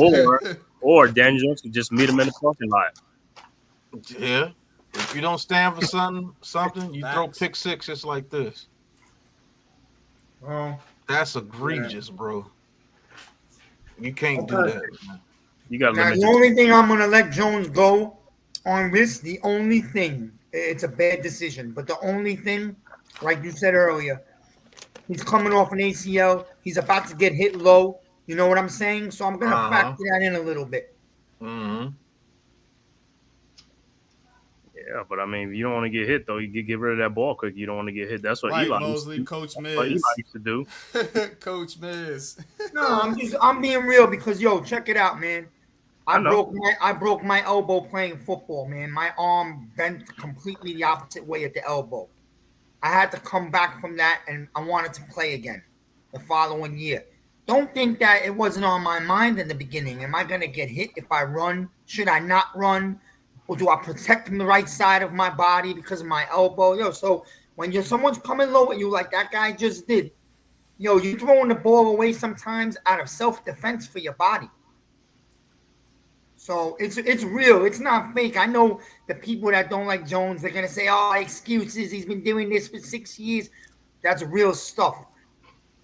Or Daniel Jones can just meet him in the parking lot. Yeah. If you don't stand for something, you throw pick six just like this. That's egregious, bro. You can't do that. Man. You got now, the only thing I'm gonna let Jones go on this, the only thing, it's a bad decision, but the only thing, like you said earlier, he's coming off an ACL. He's about to get hit low. You know what I'm saying? So I'm gonna factor that in a little bit. Yeah, but I mean, you don't want to get hit though. You get rid of that ball quick. You don't want to get hit. That's what Eli Mosley, Coach Miz. What Eli used to do. Coach Miz. No, I'm being real because check it out, man. I broke my elbow playing football, man. My arm bent completely the opposite way at the elbow. I had to come back from that, and I wanted to play again the following year. Don't think that it wasn't on my mind in the beginning. Am I going to get hit if I run? Should I not run? Or do I protect the right side of my body because of my elbow? So when someone's coming low at you like that guy just did, you're throwing the ball away sometimes out of self-defense for your body. So it's real. It's not fake. I know the people that don't like Jones, they're going to say, excuses. He's been doing this for 6 years. That's real stuff.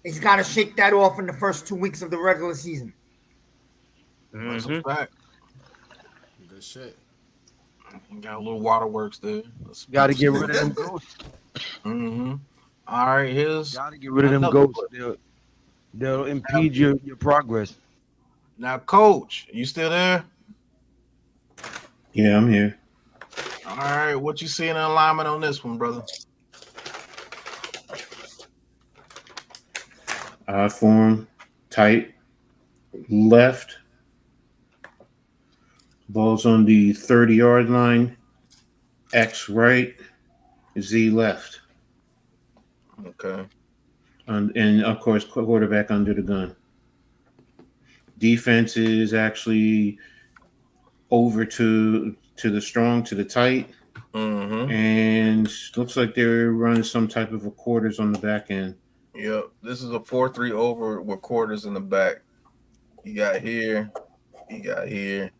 He's got to shake that off in the first 2 weeks of the regular season. That's a fact. Good shit. Got a little waterworks there. Got to get rid of them ghosts. All right, got to get rid of them ghosts. They'll impede your progress. Now, Coach, you still there? Yeah, I'm here. All right, what you seeing in alignment on this one, brother? Form, tight, left. Ball's on the 30-yard line. X right, Z left. Okay. And of course, quarterback under the gun. Defense is actually over to the strong, to the tight. Mm-hmm. And looks like they're running some type of a quarters on the back end. Yep. This is a 4-3 over with quarters in the back. You got here. You got here.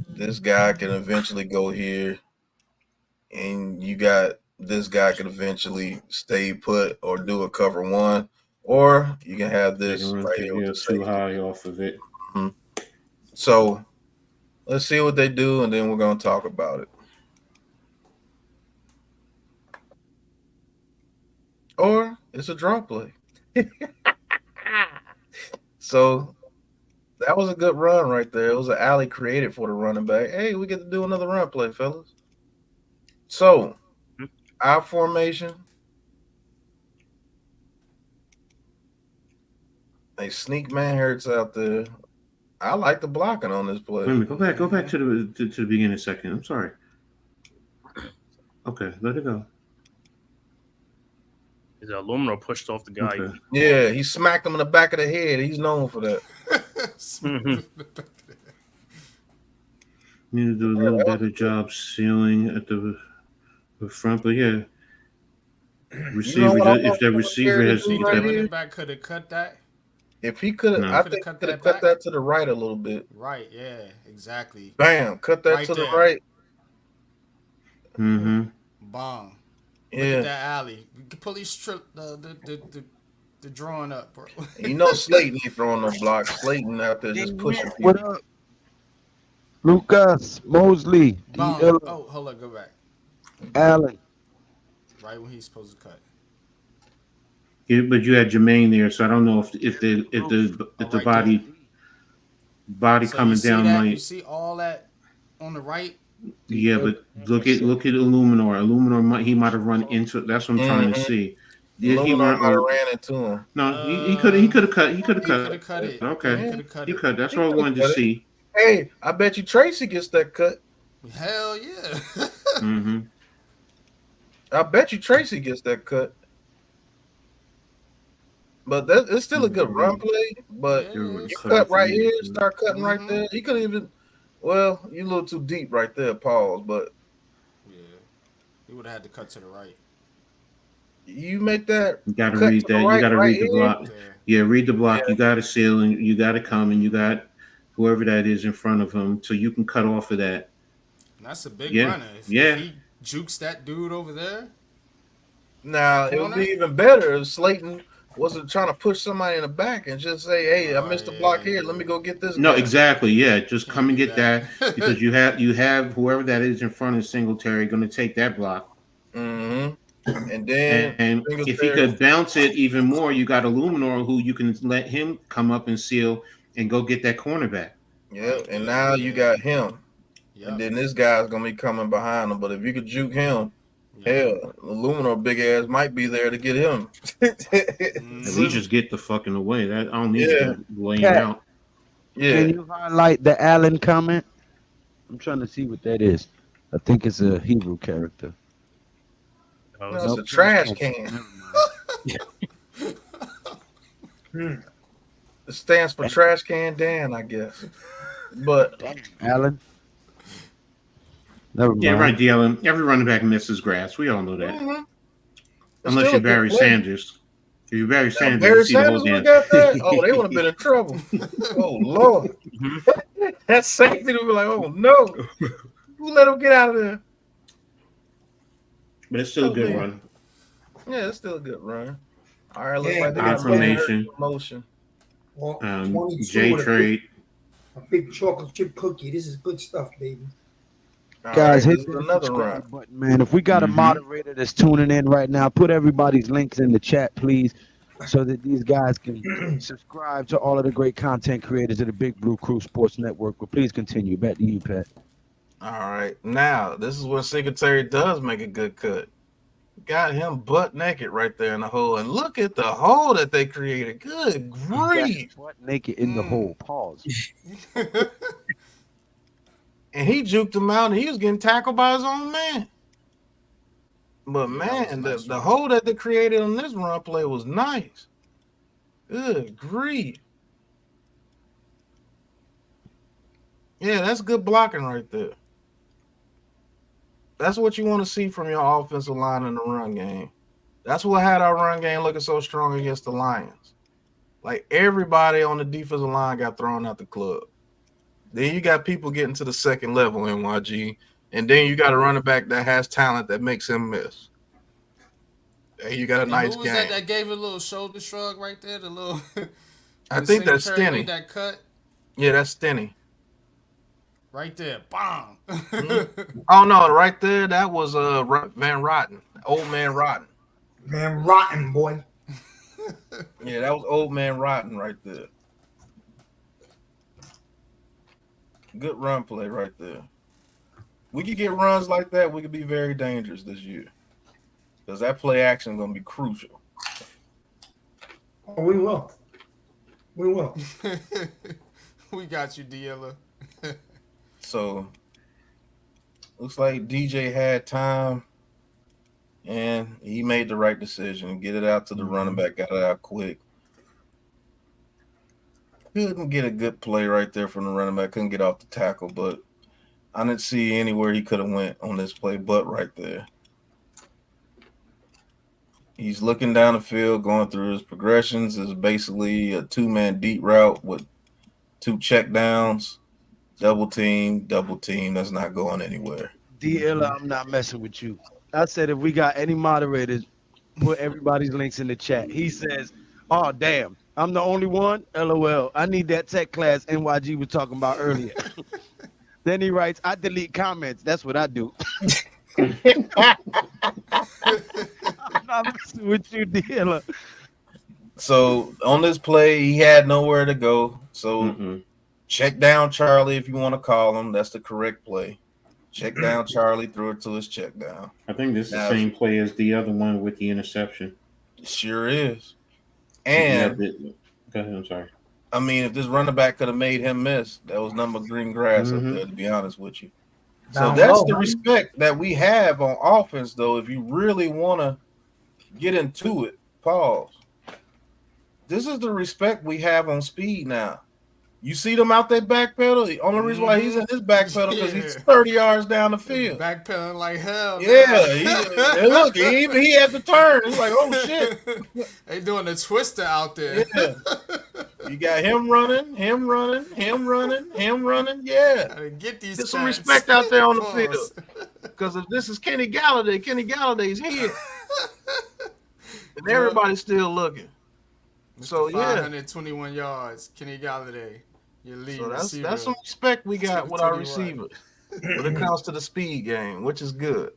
This guy can eventually go here. And you got this guy can eventually stay put or do a cover one. Or you can have this right here with the too safety. high off of it. Mm-hmm. So let's see what they do, and then we're going to talk about it. Or it's a draw play. So that was a good run right there. It was an alley created for the running back. Hey, we get to do another run play, fellas. So our formation. A sneak man hurts out there. I like the blocking on this play. Wait a minute, go back to the beginning a second. I'm sorry. Okay, let it go. Is Aluminum pushed off the guy? Okay. Yeah, he smacked him in the back of the head. He's known for that. Need to do a little better job sealing at the front, but yeah. Receiver, if that receiver has, The running back could have cut that. If he could have, I think he could have cut that to the right a little bit. Right, yeah, exactly. Bam, cut that Right to there. the right. Mm-hmm. Bong. Yeah. Look at that alley. We can police strip the drawing up, bro. You know Slayton ain't throwing no blocks. Slayton out there just pushing people. What up? Lucas, Mosley, Bong. D-L- Oh, hold on, go back. Allen. Right when he's supposed to cut. Yeah, but you had Jermaine there, so I don't know if the body So coming you see down that? might. You see all that on the right? Yeah, but look at Illuminor. Illuminor he might have run into. That's what I'm trying to see. Did he Might have ran into him. No, he could have cut. He could have cut it. Okay, He he cut. That's what I wanted to see. Hey, I bet you Tracy gets that cut. Hell yeah. Mm-hmm. I bet you Tracy gets that cut. But it's still a good run play. But you cut right here, start cutting right there. He could even. Well, you a little too deep right there, pause. But yeah, he would have had to cut to the right. You make that. You got to read that. You got to read the block. Yeah, read the block. Yeah. You got to seal and you got to come and you got whoever that is in front of him, so you can cut off of that. And that's a big Yeah. runner. If he jukes that dude over there. Now it would be even better if Slayton wasn't trying to push somebody in the back and just say, "Hey, I missed the block here. Let me go get this." No, guy." exactly. Yeah, just come and get that because you have whoever that is in front of Singletary going to take that block. Mm-hmm. And then and if he could bounce it even more, you got Illuminor who you can let him come up and seal and go get that cornerback. Yeah, and now you got him. Yep. And then this guy's gonna be coming behind him. But if you could juke him, hell, Illuminor big ass might be there to get him. At least just get the fucking away. That I don't need to lay him out. Yeah. Can you highlight the Allen comment? I'm trying to see what that is. I think it's a Hebrew character. No, it's a trash can. It stands for Trash Can Dan, I guess. But Allen. Never mind. Yeah, right, Allen. Every running back misses grass. We all know that. Mm-hmm. Unless you're Barry Sanders. If you're Barry Sanders, Barry you see Sanders the whole would have got that. Oh, they would have been in trouble. Oh Lord, that safety would be like, oh no, who let him get out of there? But it's still a good run. Yeah, it's still a good run. All right, looks like they got promotion. J trade. A big chocolate chip cookie. This is good stuff, baby. Guys, hit the subscribe button, man. If we got a moderator that's tuning in right now, put everybody's links in the chat, please, so that these guys can subscribe to all of the great content creators of the Big Blue Crew Sports Network. But please continue. Back to you, Pat. All right. Now, this is where Singletary does make a good cut. Got him butt naked right there in the hole. And look at the hole that they created. Good grief. Butt naked in the hole. Pause. And he juked him out, and he was getting tackled by his own man. But, Yeah, that was a man, nice the run. hole that they created on this run play was nice. Good grief. Yeah, that's good blocking right there. That's what you want to see from your offensive line in the run game. That's what had our run game looking so strong against the Lions. Like, everybody on the defensive line got thrown out the club. Then you got people getting to the second level, NYG. And then you got a running back that has talent that makes him miss. And you got a And nice who was game. that gave a little shoulder shrug right there? The little. I think that's Singletary Stenny. made that cut Yeah, that's Stenny. right there. Bang. Oh, no, right there, that was Van Rotten. Old man Rotten. Man, rotten boy. Yeah, that was old man Rotten right there. Good run play right there. We could get runs like that. We could be very dangerous this year. Because that play action is going to be crucial. Oh, we will. We will. We got you, Diella. So, looks like DJ had time. And he made the right decision. Get it out to the running back. Got it out quick. Couldn't get a good play right there from the running back. Couldn't get off the tackle, but I didn't see anywhere he could have went on this play but right there. He's looking down the field, going through his progressions. It's basically a two-man deep route with two check downs, double team. That's not going anywhere. DL, I'm not messing with you. I said if we got any moderators, put everybody's links in the chat. He says, "Oh damn, I'm the only one." LOL. I need that tech class NYG was talking about earlier. Then he writes, "I delete comments. That's what I do." I'm not messing with you, DL. So on this play, he had nowhere to go. So check down Charlie, if you want to call him. That's the correct play. Check down Charlie, threw it to his check down. I think this is the same play as the other one with the interception. Sure is. And go ahead, I'm sorry. I mean, if this running back could have made him miss, that was number green grass up there, to be honest with you. So that's the respect that we have on offense, though. If you really want to get into it, pause. This is the respect we have on speed now. You see them out there backpedal. The only reason why he's in his backpedal because he's 30 yards down the field. Backpedaling like hell. Yeah, look, he had to turn. It's like, oh shit. They doing the twister out there. Yeah. You got him running. Yeah. Gotta get these. Get some respect out there on the field. Because if this is Kenny Galladay's here. And everybody's still looking. So 521 yards, Kenny Galladay. Your lead receiver. That's some respect we got with our receivers when it comes to the speed game, which is good.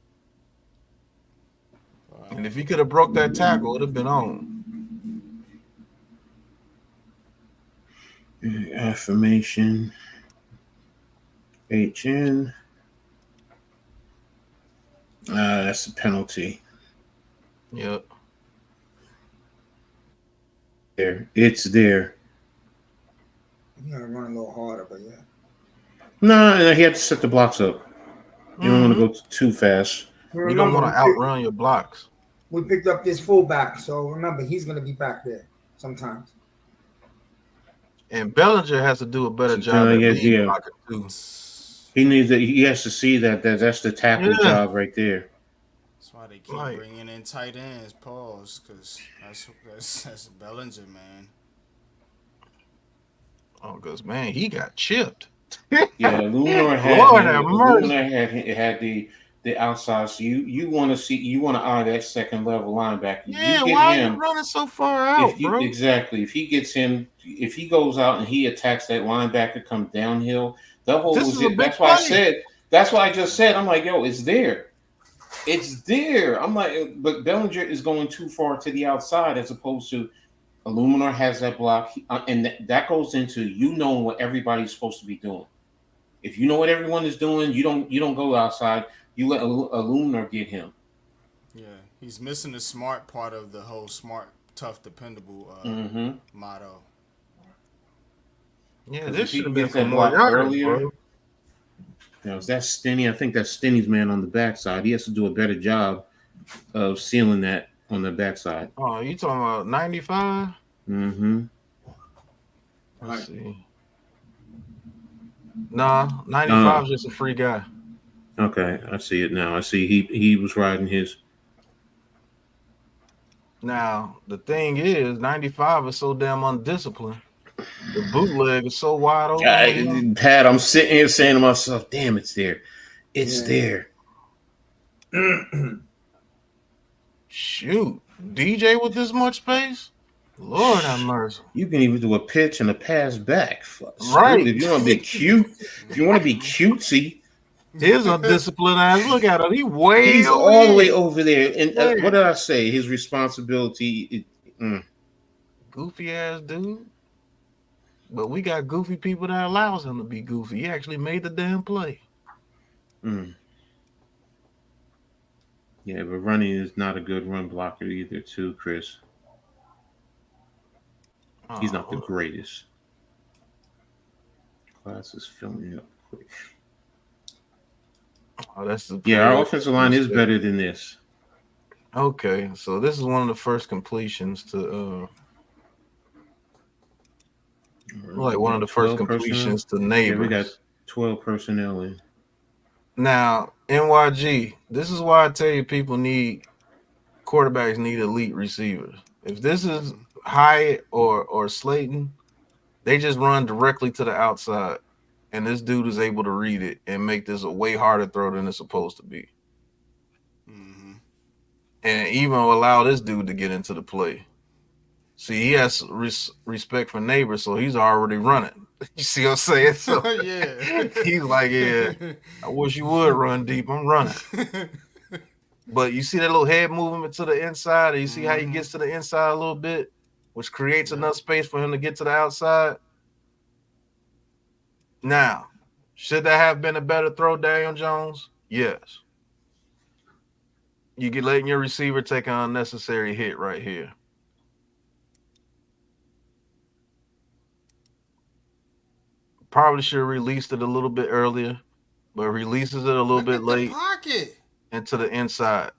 Wow. And if he could have broke that tackle, it'd have been on. Affirmation. HN. That's a penalty. Yep. It's there. You gotta run a little harder, but yeah. No, he had to set the blocks up. You don't want to go too fast. You don't want to outrun your blocks. We picked up this fullback, so remember he's gonna be back there sometimes. And Bellinger has to do a better job at lead blocking too. He has to see that that's the tackle job right there. That's why they keep bringing in tight ends. Pause, because that's Bellinger, man. Oh, because man, he got chipped. Yeah, Lunar had the outside. So you want to eye that second level linebacker. Yeah, why are you running so far out, bro? Exactly. If he gets him, if he goes out and he attacks that linebacker, come downhill. That whole was it. That's why I said. That's why I just said. I'm like, yo, it's there. It's there. I'm like, but Bellinger is going too far to the outside as opposed to Illuminar has that block, and that goes into knowing what everybody's supposed to be doing. If you know what everyone is doing, you don't go outside. You let a Lunar get him. Yeah, he's missing the smart part of the whole smart, tough, dependable motto. Yeah, Because this if he should have can been get for that more block yards, earlier, bro. is that Stinney? I think that's Stinney's man on the backside. He has to do a better job of sealing that on the backside. Oh, you talking about 95? Mm-hmm. Let's see. Nah, 95 is just a free guy. Okay, I see it now. I see he was riding his. Now, the thing is, 95 is so damn undisciplined. The bootleg is so wide open. Pat, I'm sitting here saying to myself, damn, it's there. It's there. Shoot. DJ with this much space? Lord have mercy. You can even do a pitch and a pass back. Right. If you want to be cute, if you want to be cutesy, His undisciplined ass. Look at him. He's all the way over there. And Yeah. what did I say? His responsibility. Goofy ass dude. But we got goofy people that allows him to be goofy. He actually made the damn play. Yeah, but running is not a good run blocker either, too, Chris. He's not the greatest. Class is filling up quick. Oh, that's the our offensive line is better than this. Okay, so this is one of the first completions to like one of the first completions to Neighbors. Yeah, we got 12 personnel in. Now, NYG, this is why I tell you quarterbacks need elite receivers. If this is Hyatt or Slayton, they just run directly to the outside. And this dude is able to read it and make this a way harder throw than it's supposed to be. And even allow this dude to get into the play. See, he has respect for Neighbors, so he's already running. You see what I'm saying? So Yeah. he's like, yeah, I wish you would run deep. I'm running. But you see that little head movement to the inside, and you see how he gets to the inside a little bit, which creates enough space for him to get to the outside. Now, should that have been a better throw, Daniel Jones? Yes. You get letting your receiver take an unnecessary hit right here. Probably should have released it a little bit earlier, but releases it a little bit late into the inside.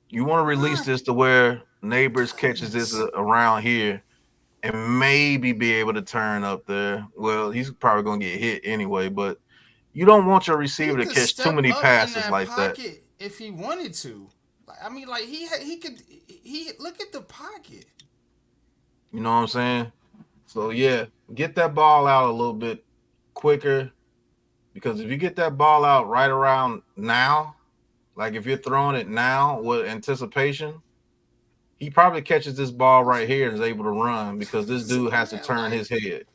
You want to release this to where Neighbors catches this around here and maybe be able to turn up there. Well, he's probably going to get hit anyway, but you don't want your receiver to catch too many passes like that. If he wanted to. I mean, like he could look at the pocket. You know what I'm saying? So yeah, get that ball out a little bit quicker, because if you get that ball out right around now, like if you're throwing it now with anticipation, he probably catches this ball right here and is able to run, because this dude has to turn his head.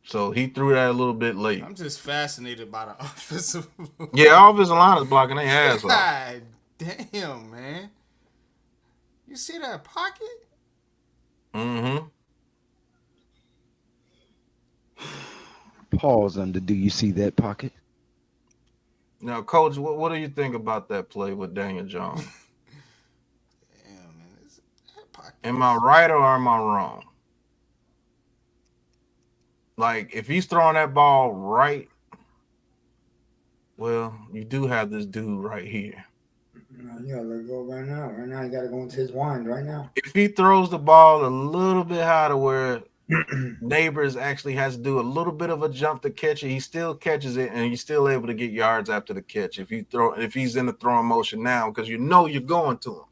So he threw that a little bit late. I'm just fascinated by the offensive. Yeah, offensive line is blocking their ass off. God damn, man. You see that pocket? Mm-hmm. Pause under. Do you see that pocket? Now, Coach, what do you think about that play with Daniel Jones? Damn, man. That pocket. Am I right or am I wrong? Like, if he's throwing that ball right, well, you do have this dude right here. You gotta let it go right now. Right now, you gotta go into his wind right now. If he throws the ball a little bit higher to where Neighbors actually has to do a little bit of a jump to catch it, he still catches it, and he's still able to get yards after the catch. If he's in the throwing motion now, because you know you're going to him.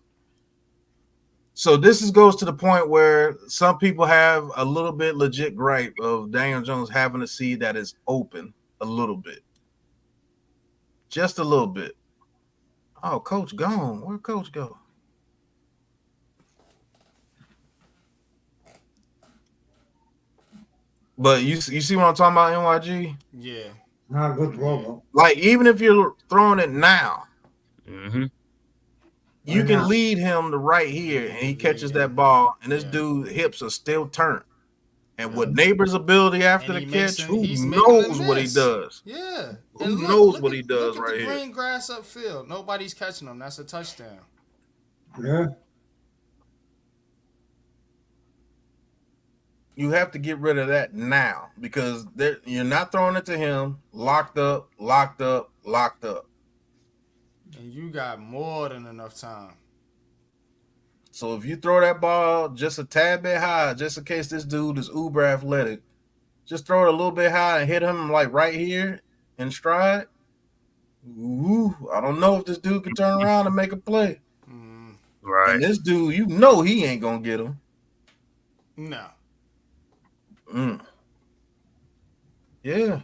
So this goes to the point where some people have a little bit legit gripe of Daniel Jones having a seed that is open a little bit. Just a little bit. Oh, Coach gone. Where'd Coach go? But you see what I'm talking about, NYG? Yeah. Not a good throw, bro. Like, even if you're throwing it now, you can now. lead him to right here, and he catches that ball, and this dude's hips are still turned. And with Neighbor's ability after And the he catch, makes him, who he's making them knows what he miss. does? Yeah. Who And knows what he look does at right the here? green grass upfield. Nobody's catching him. That's a touchdown. Yeah. You have to get rid of that now because you're not throwing it to him. Locked up. And you got more than enough time. So if you throw that ball just a tad bit high, just in case this dude is uber athletic, just throw it a little bit high and hit him like right here in stride. Ooh, I don't know if this dude can turn around and make a play. Right. And this dude, he ain't gonna get him. No. Yeah.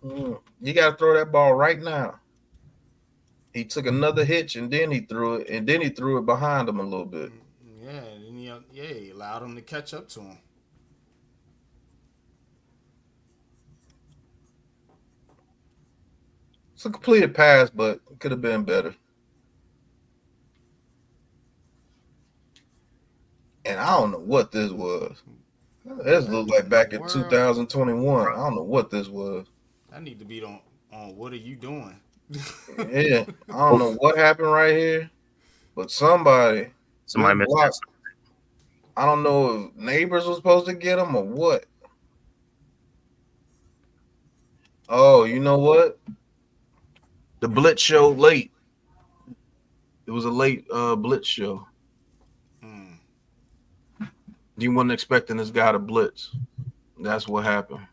You gotta throw that ball right now. He took another hitch and then he threw it, behind him a little bit. Yeah, and he allowed him to catch up to him. It's a completed pass, but it could have been better. And I don't know what this was. This looked like back in 2021. I don't know what this was. I need to be on what are you doing? Yeah, I don't know what happened right here, but somebody missed blocked. I don't know if Neighbors was supposed to get him or what. Oh, you know what? The blitz showed late. It was a late blitz show. You wasn't expecting this guy to blitz. That's what happened.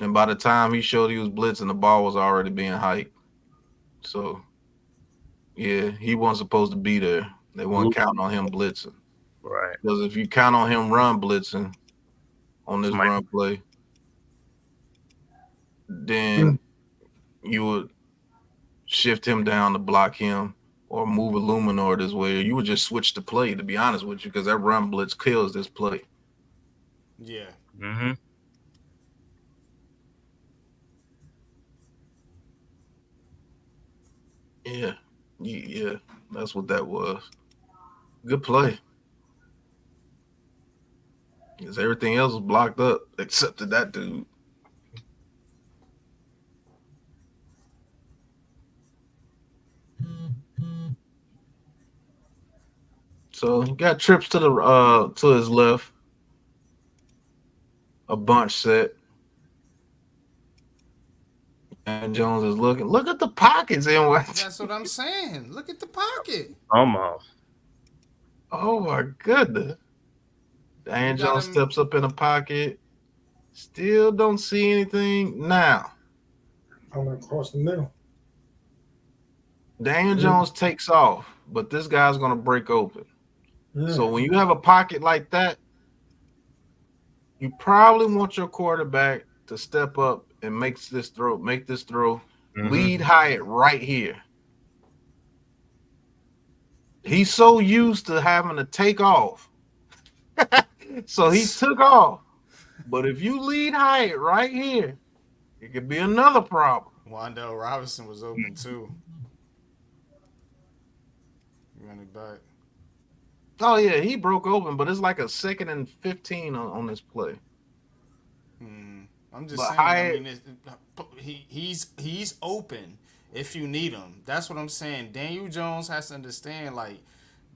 And by the time he showed he was blitzing, the ball was already being hiked. So, yeah, he wasn't supposed to be there. They weren't counting on him blitzing. Right. Because if you count on him run blitzing on this run play, then you would shift him down to block him or move Illuminor this way. You would just switch the play, to be honest with you, because that run blitz kills this play. Yeah. Mm-hmm. Yeah, that's what that was. Good play. Because everything else was blocked up except for that dude. So he got trips to the to his left. A bunch set. And Jones is looking. Look at the pockets, and That's what I'm saying. Look at the pocket. Almost. Oh my goodness. Dan Jones steps up in the pocket. Still don't see anything now. I'm gonna cross the middle. Dan Jones takes off, but this guy's gonna break open. So when you have a pocket like that, you probably want your quarterback to step up and make this throw. Lead Hyatt right here. He's so used to having to take off. So he took off. But if you lead Hyatt right here, it could be another problem. Wandale Robinson was open too. Running back. Oh yeah, he broke open, but it's like a 2nd and 15 on this play. I'm just saying. He's open if you need him. That's what I'm saying. Daniel Jones has to understand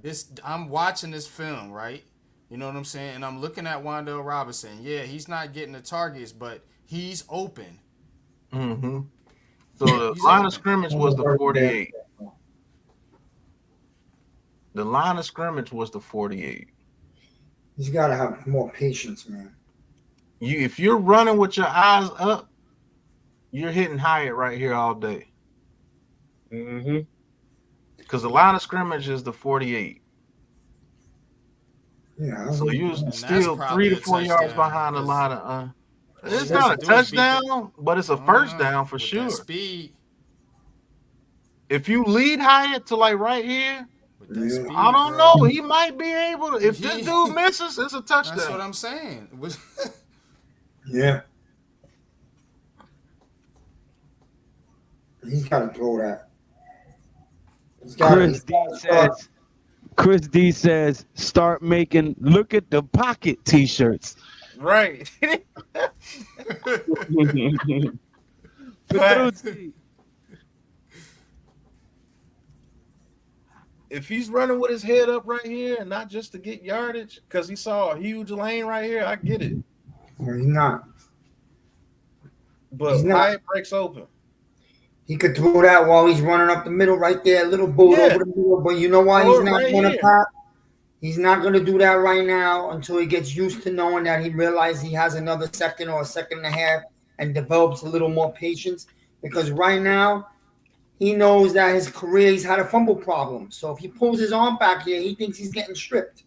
this. I'm watching this film, right? You know what I'm saying? And I'm looking at Wandale Robinson. Yeah, he's not getting the targets, but he's open. Mm-hmm. So the line of scrimmage was the 48. The line of scrimmage was the 48. He's got to have more patience, man. If you're running with your eyes up, you're hitting Hyatt right here all day. Mm-hmm. Because the line of scrimmage is the 48. Yeah. So you're still 3 to 4 yards behind the line of. It's not a touchdown, but it's a first down for sure. Speed. If you lead Hyatt to right here, I don't know. He might be able to. If this dude misses, it's a touchdown. That's what I'm saying. Yeah. He's got to throw that. Chris D says Chris D says, start making look at the pocket t-shirts. Right. Petrucci. If he's running with his head up right here and not just to get yardage because he saw a huge lane right here, I get it. He's not. But He's not. Hyatt breaks open. He could throw that while he's running up the middle right there, a little boat Yeah. over the middle. But you know why Throw he's it not right going to here. pop? He's not going to do that right now until he gets used to knowing that he realizes he has another second or a second and a half and develops a little more patience. Because right now, he knows that his career, he's had a fumble problem. So if he pulls his arm back here, he thinks he's getting stripped.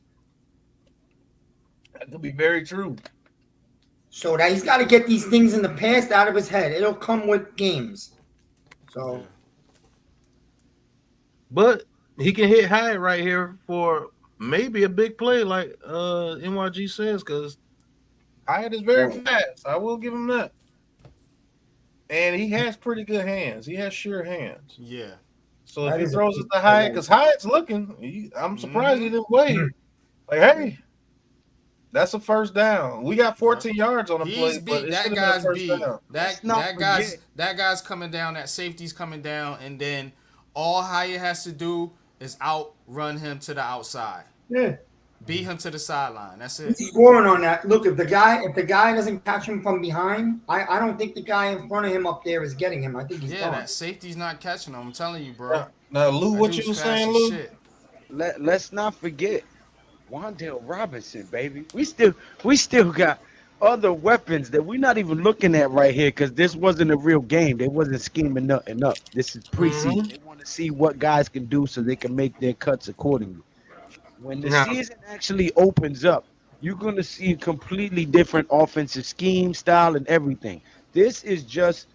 That could be very true. So that he's got to get these things in the past out of his head. It'll come with games. So, But he can hit Hyatt right here for maybe a big play like NYG says, because Hyatt is very fast. I will give him that. And he has pretty good hands. He has sure hands. Yeah. So That if he is a throws it big to Hyatt, play. because Hyatt's looking, I'm surprised he didn't wait. Like, hey, that's a first down. We got 14 yards on the He's play, but beat. it That should have been a guy's first beat. down. That guy's coming down. That safety's coming down, and then all Hyatt has to do is outrun him to the outside. yeah. Beat him to the sideline. That's it. He's scoring on that. Look, if the guy doesn't catch him from behind, I don't think the guy in front of him up there is getting him. I think he's gone. That safety's not catching him. I'm telling you, bro. Now, Lou, That what dude's you was fast saying, as Lou? shit. Let's not forget Wan'Dale Robinson, baby. We still got other weapons that we're not even looking at right here because this wasn't a real game. They wasn't scheming nothing up. This is preseason. They want to see what guys can do so they can make their cuts accordingly. When the season actually opens up, you're going to see a completely different offensive scheme, style, and everything. This is just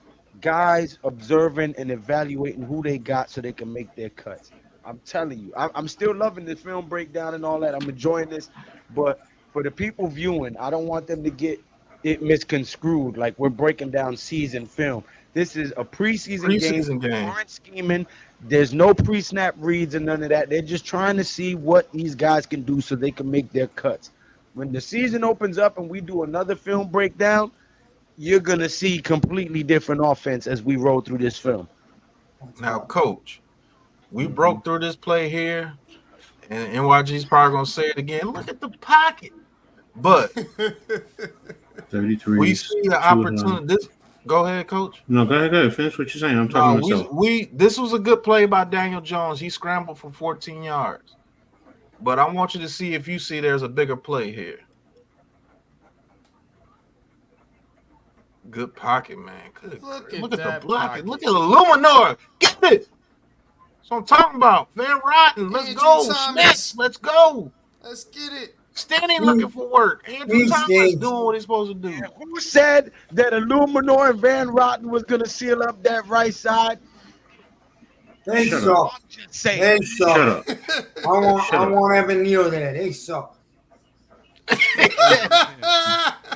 guys observing and evaluating who they got so they can make their cuts. I'm telling you, I'm still loving this film breakdown and all that. I'm enjoying this. But for the people viewing, I don't want them to get it misconstrued like we're breaking down season film. This is a preseason game. They aren't scheming. There's no pre-snap reads and none of that. They're just trying to see what these guys can do so they can make their cuts. When the season opens up and we do another film breakdown, you're going to see completely different offense as we roll through this film. Now, Coach, we broke through this play here, and NYG's probably going to say it again. Look at the pocket. But 33. we see the opportunity. Go ahead, Coach. No, go ahead. Finish what you're saying. I'm talking myself. This was a good play by Daniel Jones. He scrambled for 14 yards. But I want you to see if you see there's a bigger play here. Good pocket, man. Look at the blocking. Look at the Luminor. Get it. That's what I'm talking about. Van Rotten. Let's go. Smith. Let's go. Let's get it. Stanley looking for work. Andrew Thomas doing what he's supposed to do. Who said that Illuminor and Van Rotten was going to seal up that right side? They suck. They suck. I want Evan Neal there. They suck.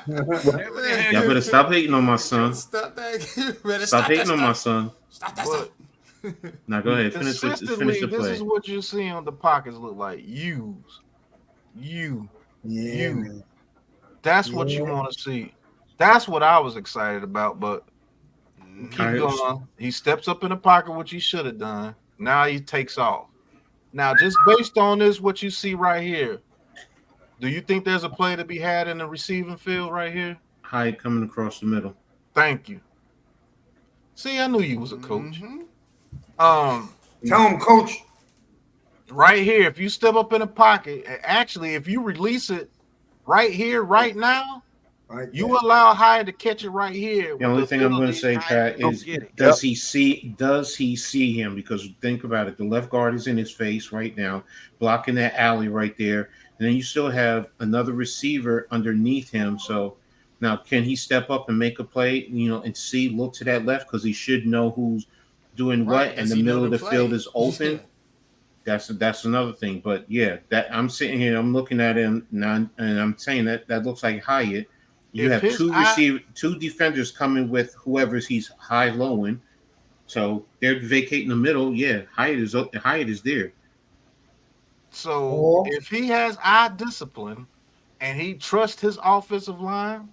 Y'all better stop hating on my son. Stop hating on my son. Stop. Now go ahead. Finish the play. This is what you see on the pockets look like. You. That's what you want to see. That's what I was excited about, but keep going. He steps up in the pocket, which he should have done. Now he takes off. Now, just based on this, what you see right here, do you think there's a play to be had in the receiving field right here? Hyde coming across the middle. Thank you. See, I knew you was a coach. Tell him, Coach. Right here, if you step up in the pocket, actually, if you release it right here, right now, you allow Hyde to catch it right here. The only thing I'm going to say, Pat, is does he see him? Because think about it, the left guard is in his face right now, blocking that alley right there, and then you still have another receiver underneath him. So now, can he step up and make a play? And look to that left because he should know who's doing what, and the middle of the field is open. That's another thing. But yeah, that I'm sitting here, I'm looking at him now, and I'm saying that looks like Hyatt. You have two defenders coming with whoever's he's high-lowing. So they're vacating the middle. Yeah, Hyatt is there. So if he has eye discipline and he trusts his offensive line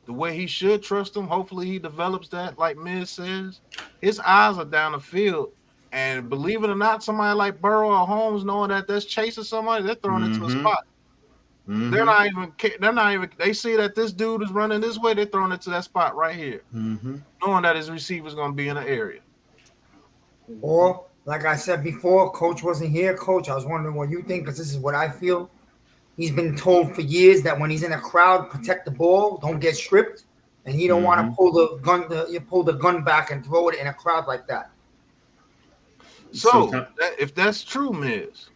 the way he should trust them, hopefully he develops that, like Miz says. His eyes are down the field. And believe it or not, somebody like Burrow or Holmes, knowing that that's chasing somebody, they're throwing it to a spot. They're not even, they see that this dude is running this way, they're throwing it to that spot right here. Knowing that his receiver's going to be in the area. Or, like I said before, Coach wasn't here. Coach, I was wondering what you think, because this is what I feel. He's been told for years that when he's in a crowd, protect the ball, don't get stripped, and he don't want to pull the gun back and throw it in a crowd like that. So, if that's true, Miz,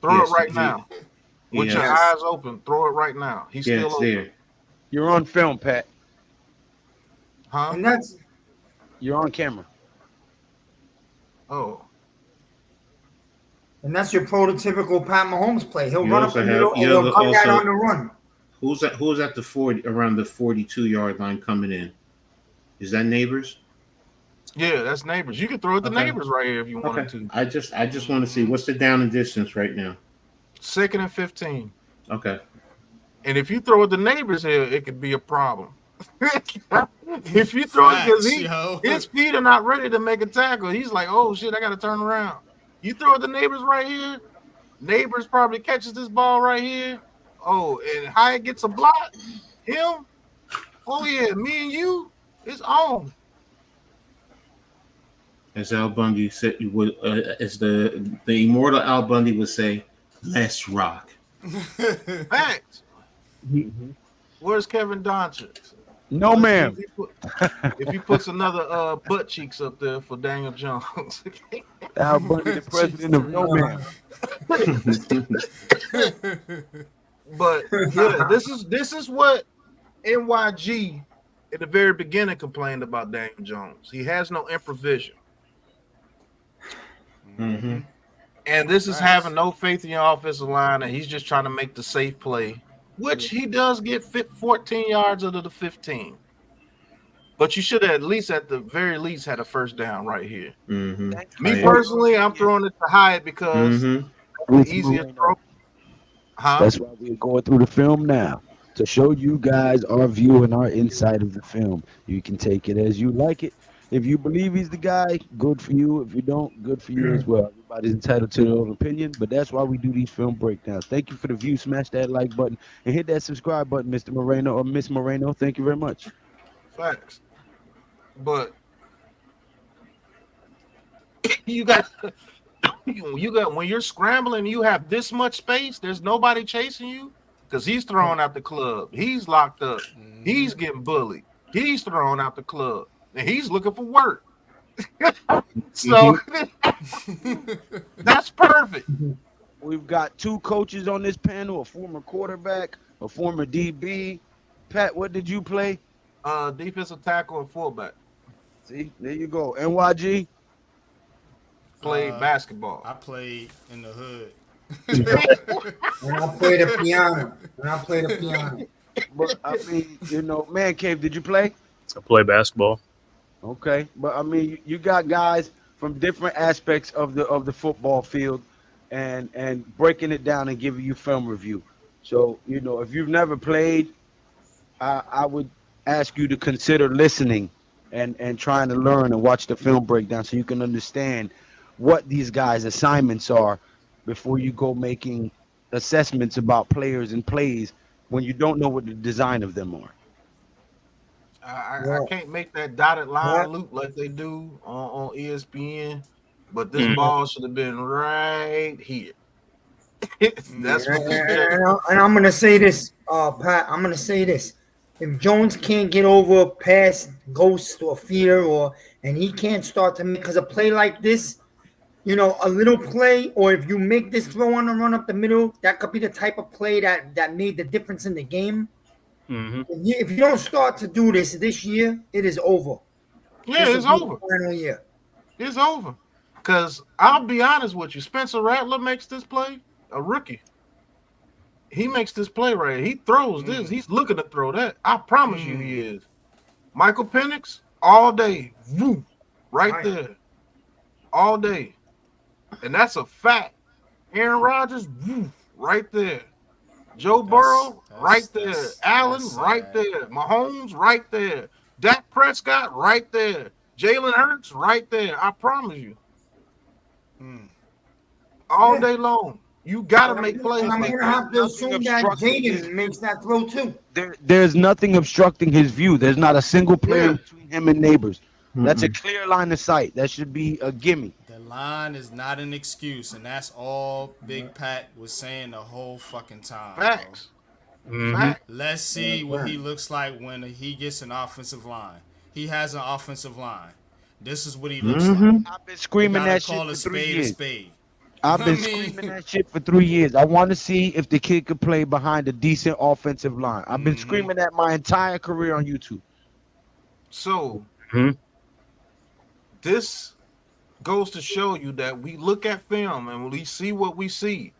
throw it right now. With your eyes open, throw it right now. He's still open. There. You're on film, Pat. Huh? And that's You're on camera. Oh. And that's your prototypical Pat Mahomes play. He'll run up the middle and he'll come down on the run. Who's at the 40, around the 42-yard line coming in? Is that Neighbors? Yeah, that's Neighbors. You can throw it to Neighbors right here if you wanted to. I just want to see what's the down and distance right now. 2nd and 15. Okay. And if you throw it to Neighbors here, it could be a problem. If you throw it because his feet are not ready to make a tackle, he's like, oh shit, I got to turn around. You throw it to Neighbors right here, Neighbors probably catches this ball right here. Oh, and Hyatt gets a block. Him? Oh yeah, me and you, it's on. As Al Bundy said, as the immortal Al Bundy would say, let's rock. Facts. Where's Kevin Donchik? No, ma'am. If he puts another butt cheeks up there for Daniel Jones. Al Bundy, the president of no, ma'am. But yeah, this is what NYG at the very beginning complained about Daniel Jones. He has no improvisation. And this is having no faith in your offensive line, and he's just trying to make the safe play, which he does get 14 yards out of the 15. But you should have at the very least had a first down right here. Me personally, I'm throwing it to Hyatt because the easiest throw. That's why we're going through the film now, to show you guys our view and our insight of the film. You can take it as you like it. If you believe he's the guy, good for you. If you don't, good for you as well. Everybody's entitled to their own opinion, but that's why we do these film breakdowns. Thank you for the view. Smash that like button and hit that subscribe button, Mr. Moreno or Miss Moreno. Thank you very much. Facts. But you got when you're scrambling, you have this much space. There's nobody chasing you because he's throwing out the club. He's locked up. He's getting bullied. He's throwing out the club. And he's looking for work. So that's perfect. We've got two coaches on this panel, a former quarterback, a former DB. Pat, what did you play? Defensive tackle and fullback. See, there you go. NYG? Played basketball. I played in the hood. And I played the piano. But, I mean, Man Cave, did you play? I play basketball. Okay, but I mean, you got guys from different aspects of the football field, and breaking it down and giving you film review. So if you've never played, I would ask you to consider listening and trying to learn and watch the film breakdown so you can understand what these guys' assignments are before you go making assessments about players and plays when you don't know what the design of them are. I can't make that dotted line loop like they do on ESPN, but this ball should have been right here. That's what and I'm gonna say this, Pat. I'm gonna say this: if Jones can't get over past ghost or fear, and he can't start to make, because a play like this, a little play, or if you make this throw on the run up the middle, that could be the type of play that made the difference in the game. If you don't start to do this year, it is over. Yeah, it's over. Final year. It's over. Because I'll be honest with you, Spencer Rattler makes this play, a rookie. He makes this play right here. He throws this. He's looking to throw that. I promise you he is. Michael Penix, all day. Woo, right there. All day. And that's a fact. Aaron Rodgers, right there. Joe Burrow, right there. Allen, that's right sad. there. Mahomes, right there. Dak Prescott, right there. Jalen Hurts, right there. I promise you, all Yeah. day long. You got to And make I'm plays like gonna that. have to Nothing assume that obstructing his Jaden makes that throw too. there's nothing obstructing his view. There's not a single player Yeah. in between him and neighbors. That's a Mm-mm. clear line of sight. That should be a gimme. The line is not an excuse, and that's all Big Pat was saying the whole fucking time. Bro. Facts. Facts. Let's see what he looks like when he gets an offensive line. He has an offensive line. This is what he looks like. I've been You screaming gotta that shit call for a 3 spade a years. spade. I've been I mean- screaming that shit for 3 years. I want to see if the kid could play behind a decent offensive line. I've been screaming that my entire career on YouTube. So Mhm. this goes to show you that we look at film and we see what we see.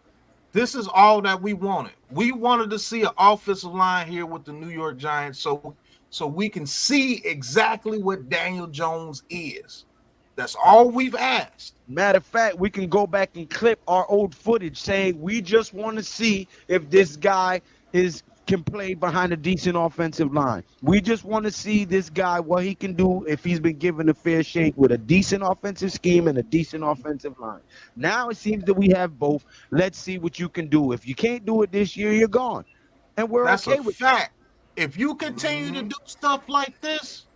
This is all that we wanted. We wanted to see an offensive line here with the New York Giants so we can see exactly what Daniel Jones is. That's all we've asked. Matter of fact, we can go back and clip our old footage saying we just want to see if this guy can play behind a decent offensive line. We just want to see this guy, what he can do if he's been given a fair shake with a decent offensive scheme and a decent offensive line. Now it seems that we have both. Let's see what you can do. If you can't do it this year, you're gone. And we're That's okay a with fact. If you continue to do stuff like this,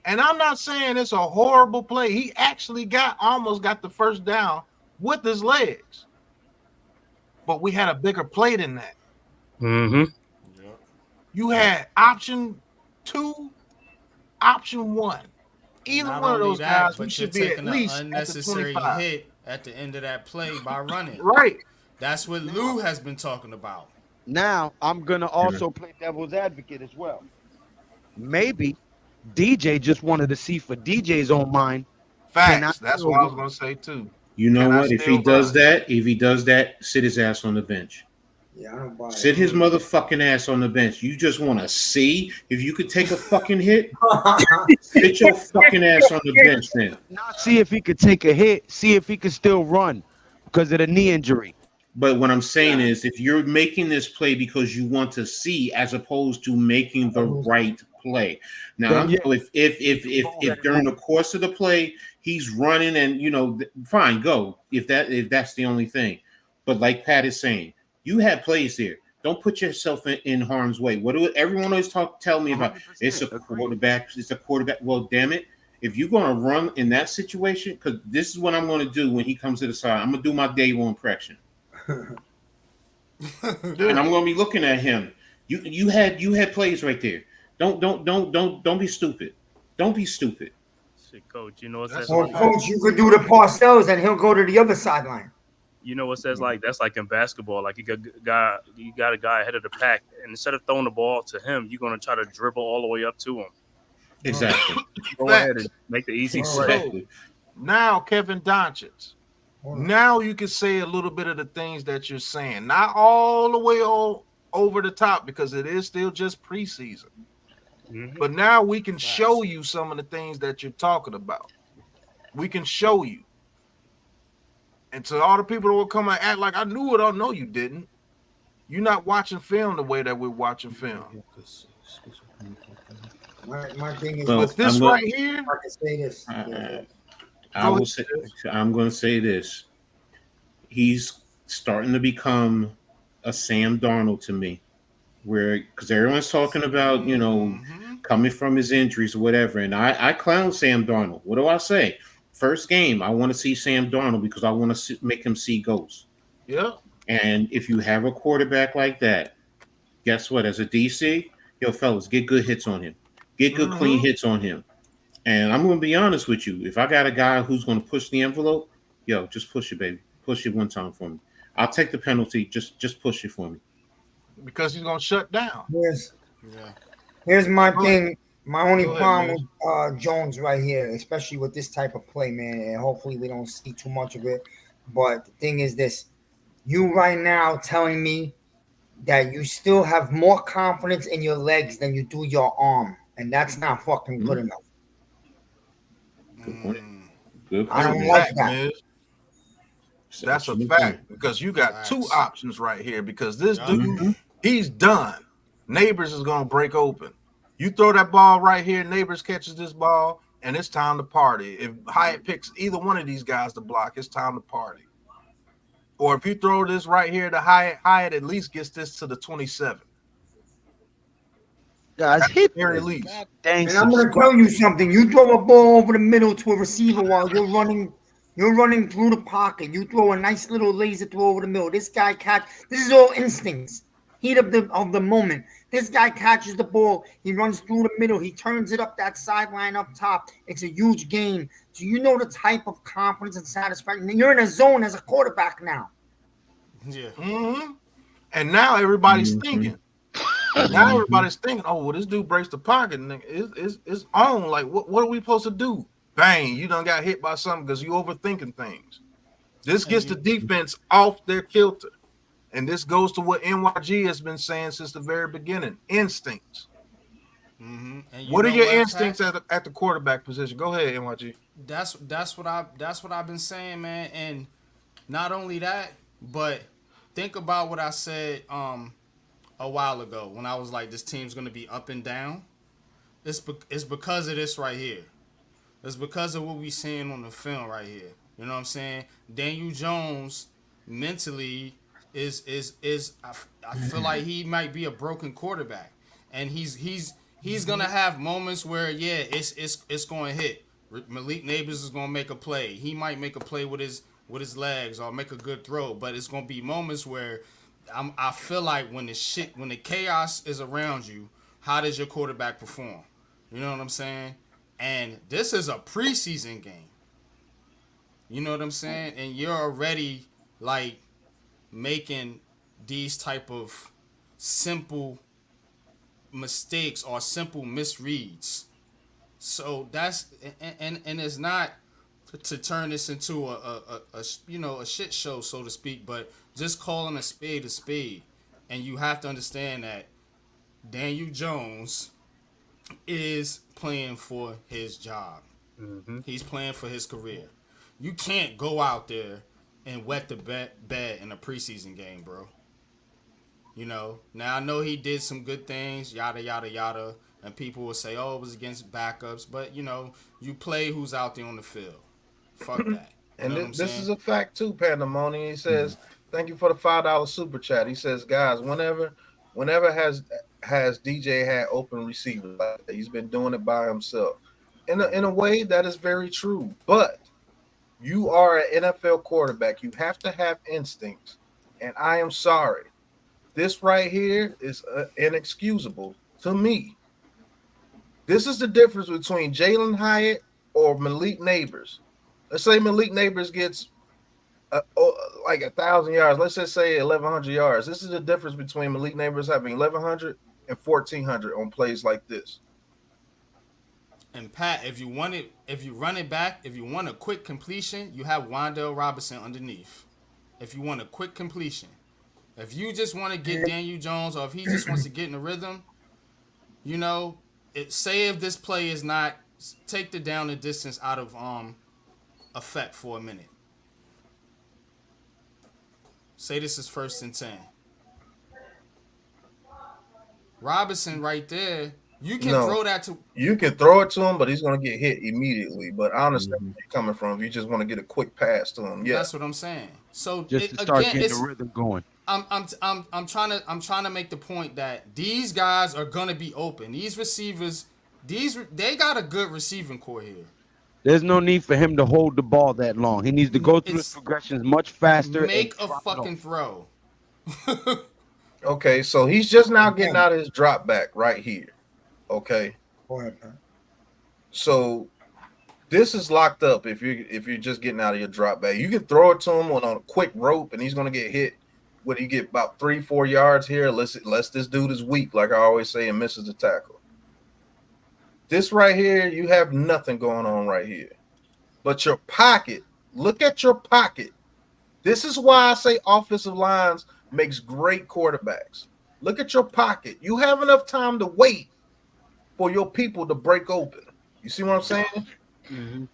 and I'm not saying it's a horrible play. He actually almost got the first down with his legs. But we had a bigger play than that. Mm-hmm. You had option 2, option 1. Either Not one of only those that, guys, we but should you're be at taking least an at the unnecessary 25. hit at the end of that play by running. Right. That's what Lou has been talking about. Now, I'm going to also play devil's advocate as well. Maybe DJ just wanted to see for DJ's own mind. Facts. That's what I was going to say too. You know Can I what? If still he does run? that, sit his ass on the bench. Yeah, I don't buy Sit his motherfucking ass on the bench. You just want to see if you could take a fucking hit? it. Sit your fucking ass on the bench then. Not see if he could take a hit, see if he could still run because of the knee injury. But what I'm saying is, if you're making this play because you want to see, as opposed to making the right play. Now, Then, yeah. if during the course of the play he's running and fine, go if that's the only thing. But like Pat is saying, you had plays there. Don't put yourself in harm's way. What do everyone always tell me about? It's a quarterback. It's a quarterback. Well, damn it. If you're going to run in that situation, because this is what I'm going to do when he comes to the side. I'm going to do my Dave impression. And I'm going to be looking at him. You had plays right there. Don't be stupid. Don't be stupid. Shit, coach, you know what that's Or like? coach, you could do the Parcells and he'll go to the other sideline. You know what says like that's like in basketball. Like you got a guy ahead of the pack, and instead of throwing the ball to him, you're gonna try to dribble all the way up to him. Exactly. Go ahead and make the easy play. So, now, Kevin Doncic. Now you can say a little bit of the things that you're saying. Not all the way over the top because it is still just preseason. Mm-hmm. But now we can show you some of the things that you're talking about. We can show you. And to all the people that will come and act like I knew it, I know you didn't. You're not watching film the way that we're watching film. My thing is, But this right here, I can say this. I'm going to say this. He's starting to become a Sam Darnold to me, because everyone's talking about coming from his injuries or whatever, and I clown Sam Darnold. What do I say? First game, I want to see Sam Darnold because I want to make him see ghosts. Yeah. And if you have a quarterback like that, guess what? As a DC, fellas, get good hits on him. Get good, clean hits on him. And I'm going to be honest with you. If I got a guy who's going to push the envelope, just push it, baby. Push it one time for me. I'll take the penalty. Just push it for me. Because he's going to shut down. Here's my thing. My only problem with Jones right here, especially with this type of play, man, and hopefully we don't see too much of it. But the thing is this. You right now telling me that you still have more confidence in your legs than you do your arm. And that's not fucking good enough. Good point. Good I That's don't a point. like fact, that. Miz. That's a Excellent point. fact because you got two Facts. options right here. Because this Yup. dude, he's done. Neighbors is gonna break open. You throw that ball right here, Neighbors catches this ball, and it's time to party. If Hyatt picks either one of these guys to block, it's time to party. Or if you throw this right here to Hyatt, Hyatt at least gets this to the 27. Guys, hit Very the least. goddamn And I'm gonna subscribe. tell you something. You throw a ball over the middle to a receiver while you're running through the pocket. You throw a nice little laser throw over the middle. This guy catch. This is all instincts. Heat of the moment. This guy catches the ball. He runs through the middle. He turns it up that sideline up top. It's a huge gain. So you know the type of confidence and satisfaction. You're in a zone as a quarterback now. Yeah. Mm-hmm. And now everybody's Mhm. thinking. Now everybody's thinking, oh, well, this dude breaks the pocket and it's on. Like, what are we supposed to do? Bang, you done got hit by something because you overthinking things. This gets the defense off their kilter. And this goes to what NYG has been saying since the very beginning. Instincts. Mm-hmm. And What are know your Pat? instincts at the quarterback position? Go ahead, NYG. That's what I've been saying, man. And not only that, but think about what I said a while ago when I was like, this team's gonna be up and down. It's because of this right here. It's because of what we seeing on the film right here. You know what I'm saying? Daniel Jones mentally is I feel like he might be a broken quarterback, and he's gonna have moments where it's gonna hit. Malik Neighbors is gonna make a play. He might make a play with his legs or make a good throw, but it's gonna be moments where I feel like when the chaos is around you, how does your quarterback perform? You know what I'm saying? And this is a preseason game. You know what I'm saying? And you're already like making these type of simple mistakes or simple misreads. So that's and it's not to turn this into a shit show, so to speak, but just calling a spade, and you have to understand that Daniel Jones is playing for his job. Mm-hmm. He's playing for his career. You can't go out there and wet the bed in a preseason game, bro. You know, now I know he did some good things, yada, yada, yada, and people will say, oh, it was against backups, but, you know, you play who's out there on the field. Fuck that. You And know what I'm this saying? is a fact too, Pandemonium. He says, thank you for the $5 super chat. He says, guys, whenever has DJ had open receivers, he's been doing it by himself. In a way, that is very true. But you are an NFL quarterback. You have to have instincts. And I am sorry. This right here is inexcusable to me. This is the difference between Jalen Hyatt or Malik Neighbors. Let's say Malik Neighbors gets like 1,000 yards. Let's just say 1,100 yards. This is the difference between Malik Neighbors having 1,100 and 1,400 on plays like this. And Pat, if you run it back, if you want a quick completion, you have Wan'Dale Robinson underneath. If you want a quick completion. If you just want to get Daniel Jones, or if he just wants to get in the rhythm, you know, say if this play is not, take the down the distance out of effect for a minute. Say this is 1st and 10. Robinson right there, you can throw that to. You can throw it to him, but he's going to get hit immediately. But I understand where you're coming from. If you just want to get a quick pass to him, yeah, That's what I'm saying. So Just to start getting the rhythm going. I'm trying to make the point that these guys are gonna be open. These receivers, they got a good receiving core here. There's no need for him to hold the ball that long. He needs to go through his progressions much faster. Make a fucking throw. Okay, so he's just now getting out of his drop back right here. Okay, so this is locked up. If you're just getting out of your drop back, you can throw it to him on a quick rope, and he's gonna get hit. When you get about 3-4 yards here, unless this dude is weak, like I always say, and misses the tackle. This right here, you have nothing going on right here. But your pocket, look at your pocket. This is why I say offensive lines makes great quarterbacks. Look at your pocket. You have enough time to wait for your people to break open. You see what I'm saying? Mm-hmm.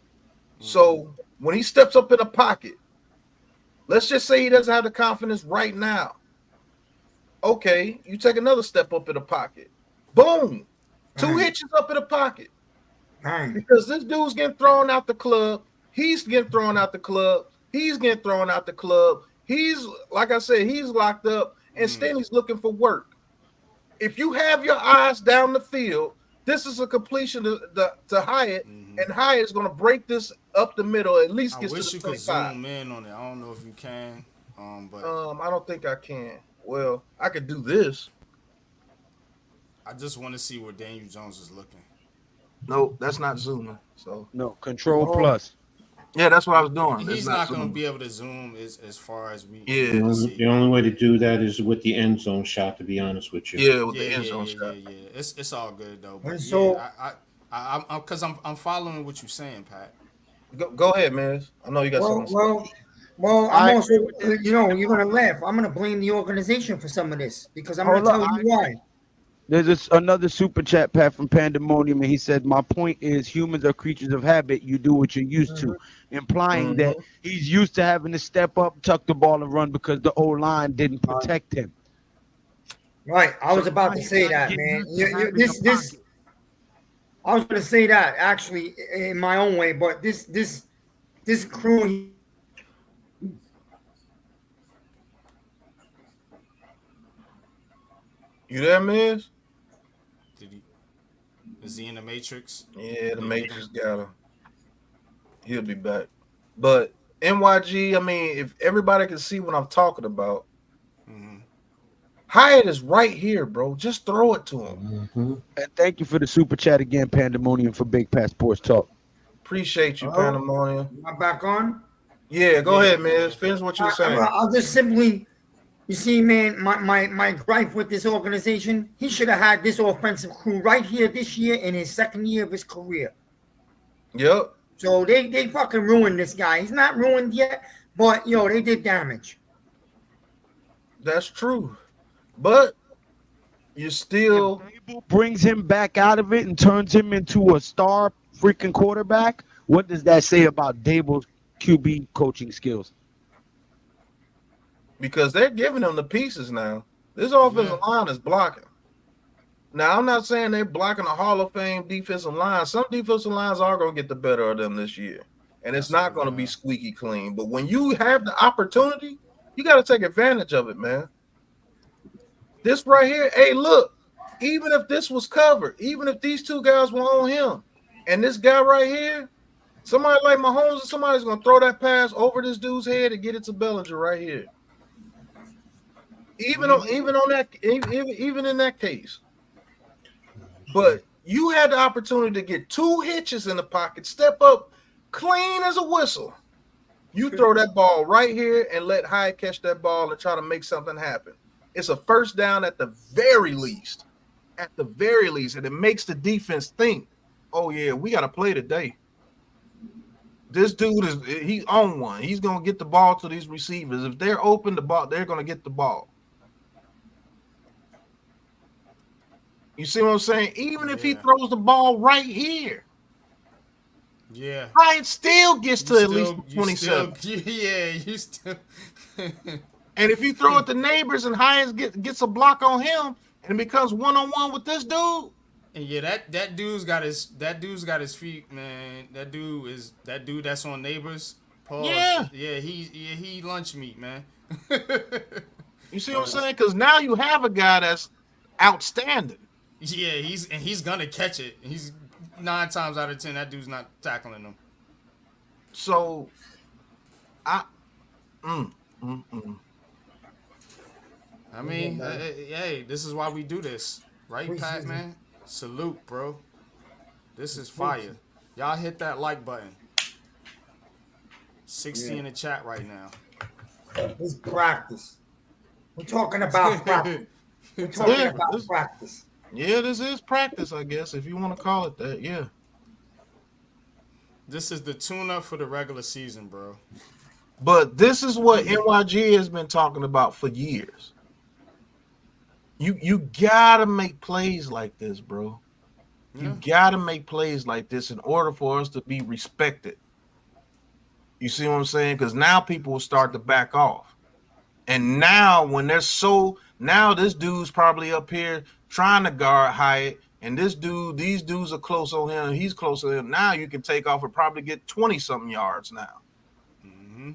So when he steps up in a pocket, let's just say he doesn't have the confidence right now. Okay, you take another step up in the pocket. Boom. Two hitches up in the pocket. Because this dude's getting thrown out the club. He's getting thrown out the club. He's getting thrown out the club. He's, like I said, he's locked up, and Stanley's looking for work. If you have your eyes down the field, this is a completion to Hyatt, and Hyatt's going to break this up the middle, at least get to the 25. I wish you could zoom in on it. I don't know if you can, but I don't think I can. Well, I could do this. I just want to see where Daniel Jones is looking. No, that's not zooming. So no, Control Plus. Yeah, that's what I was doing. He's not going to be able to zoom as far as we. Yeah, the only way to do that is with the end zone shot. To be honest with you. Yeah, with the end zone shot. Yeah. It's all good though. But so, I'm following what you're saying, Pat. Go ahead, man. I know you got something. Well, I'm also, you're gonna laugh. I'm gonna blame the organization for some of this because I'm gonna tell you why. There's another super chat, Pat, from Pandemonium, and he said, "My point is, humans are creatures of habit. You do what you're used to," implying that he's used to having to step up, tuck the ball, and run because the O-line didn't protect him. Right, I was about to say that, man. I was going to say that actually in my own way, but this crew. You there, Miz? Is he in the Matrix? Yeah, the Matrix got him. He'll be back. But NYG, I mean, if everybody can see what I'm talking about, Hyatt is right here, bro. Just throw it to him. And thank you for the super chat again, Pandemonium, for Big Pat Sports Talk. Appreciate you, Pandemonium. Am I back on? Yeah, go ahead, man. Finish what you're saying. I'll just simply, you see, man, my gripe with this organization, he should have had this offensive crew right here this year in his second year of his career. Yep. So they fucking ruined this guy. He's not ruined yet, but, they did damage. That's true. But you still brings him back out of it and turns him into a star freaking quarterback. What does that say about Dable's QB coaching skills? Because they're giving him the pieces now. This offensive line is blocking. Now, I'm not saying they're blocking a Hall of Fame defensive line. Some defensive lines are going to get the better of them this year. And it's not going to be squeaky clean. But when you have the opportunity, you got to take advantage of it, man. This right here, hey, look, even if this was covered, even if these two guys were on him, and this guy right here, somebody like Mahomes or somebody's going to throw that pass over this dude's head and get it to Bellinger right here. Even in that case. But you had the opportunity to get two hitches in the pocket, step up clean as a whistle. You throw that ball right here and let Hyatt catch that ball and try to make something happen. It's a first down at the very least. At the very least. And it makes the defense think, oh, yeah, we got to play today. This dude he's on one. He's going to get the ball to these receivers. If they're open, they're going to get the ball. You see what I'm saying? Even if he throws the ball right here. Yeah. Hyatt still gets to at least 27. You still. And if you throw it to neighbors and Hyatt gets a block on him and it becomes one-on-one with this dude. And yeah, that dude's got his feet, man. That dude that's on neighbors. Pause. Yeah, he lunch meat, man. You see what I'm saying? Because now you have a guy that's outstanding. Yeah, he's gonna catch it. He's 9 times out of 10 that dude's not tackling him. So, I mean, hey, this is why we do this, right, Pat, man? Salute, bro. This is fire. Y'all hit that like button. 60 in the chat right now. It's practice. We're talking about practice. We're talking about practice. Yeah, this is practice, I guess, if you want to call it that. Yeah. This is the tune-up for the regular season, bro. But this is what NYG has been talking about for years. You gotta make plays like this, bro. You gotta make plays like this in order for us to be respected. You see what I'm saying? Because now people will start to back off. And now when now this dude's probably up here trying to guard Hyatt, and these dudes are close on him, he's close to him. Now you can take off and probably get 20-something yards now. Mm-hmm.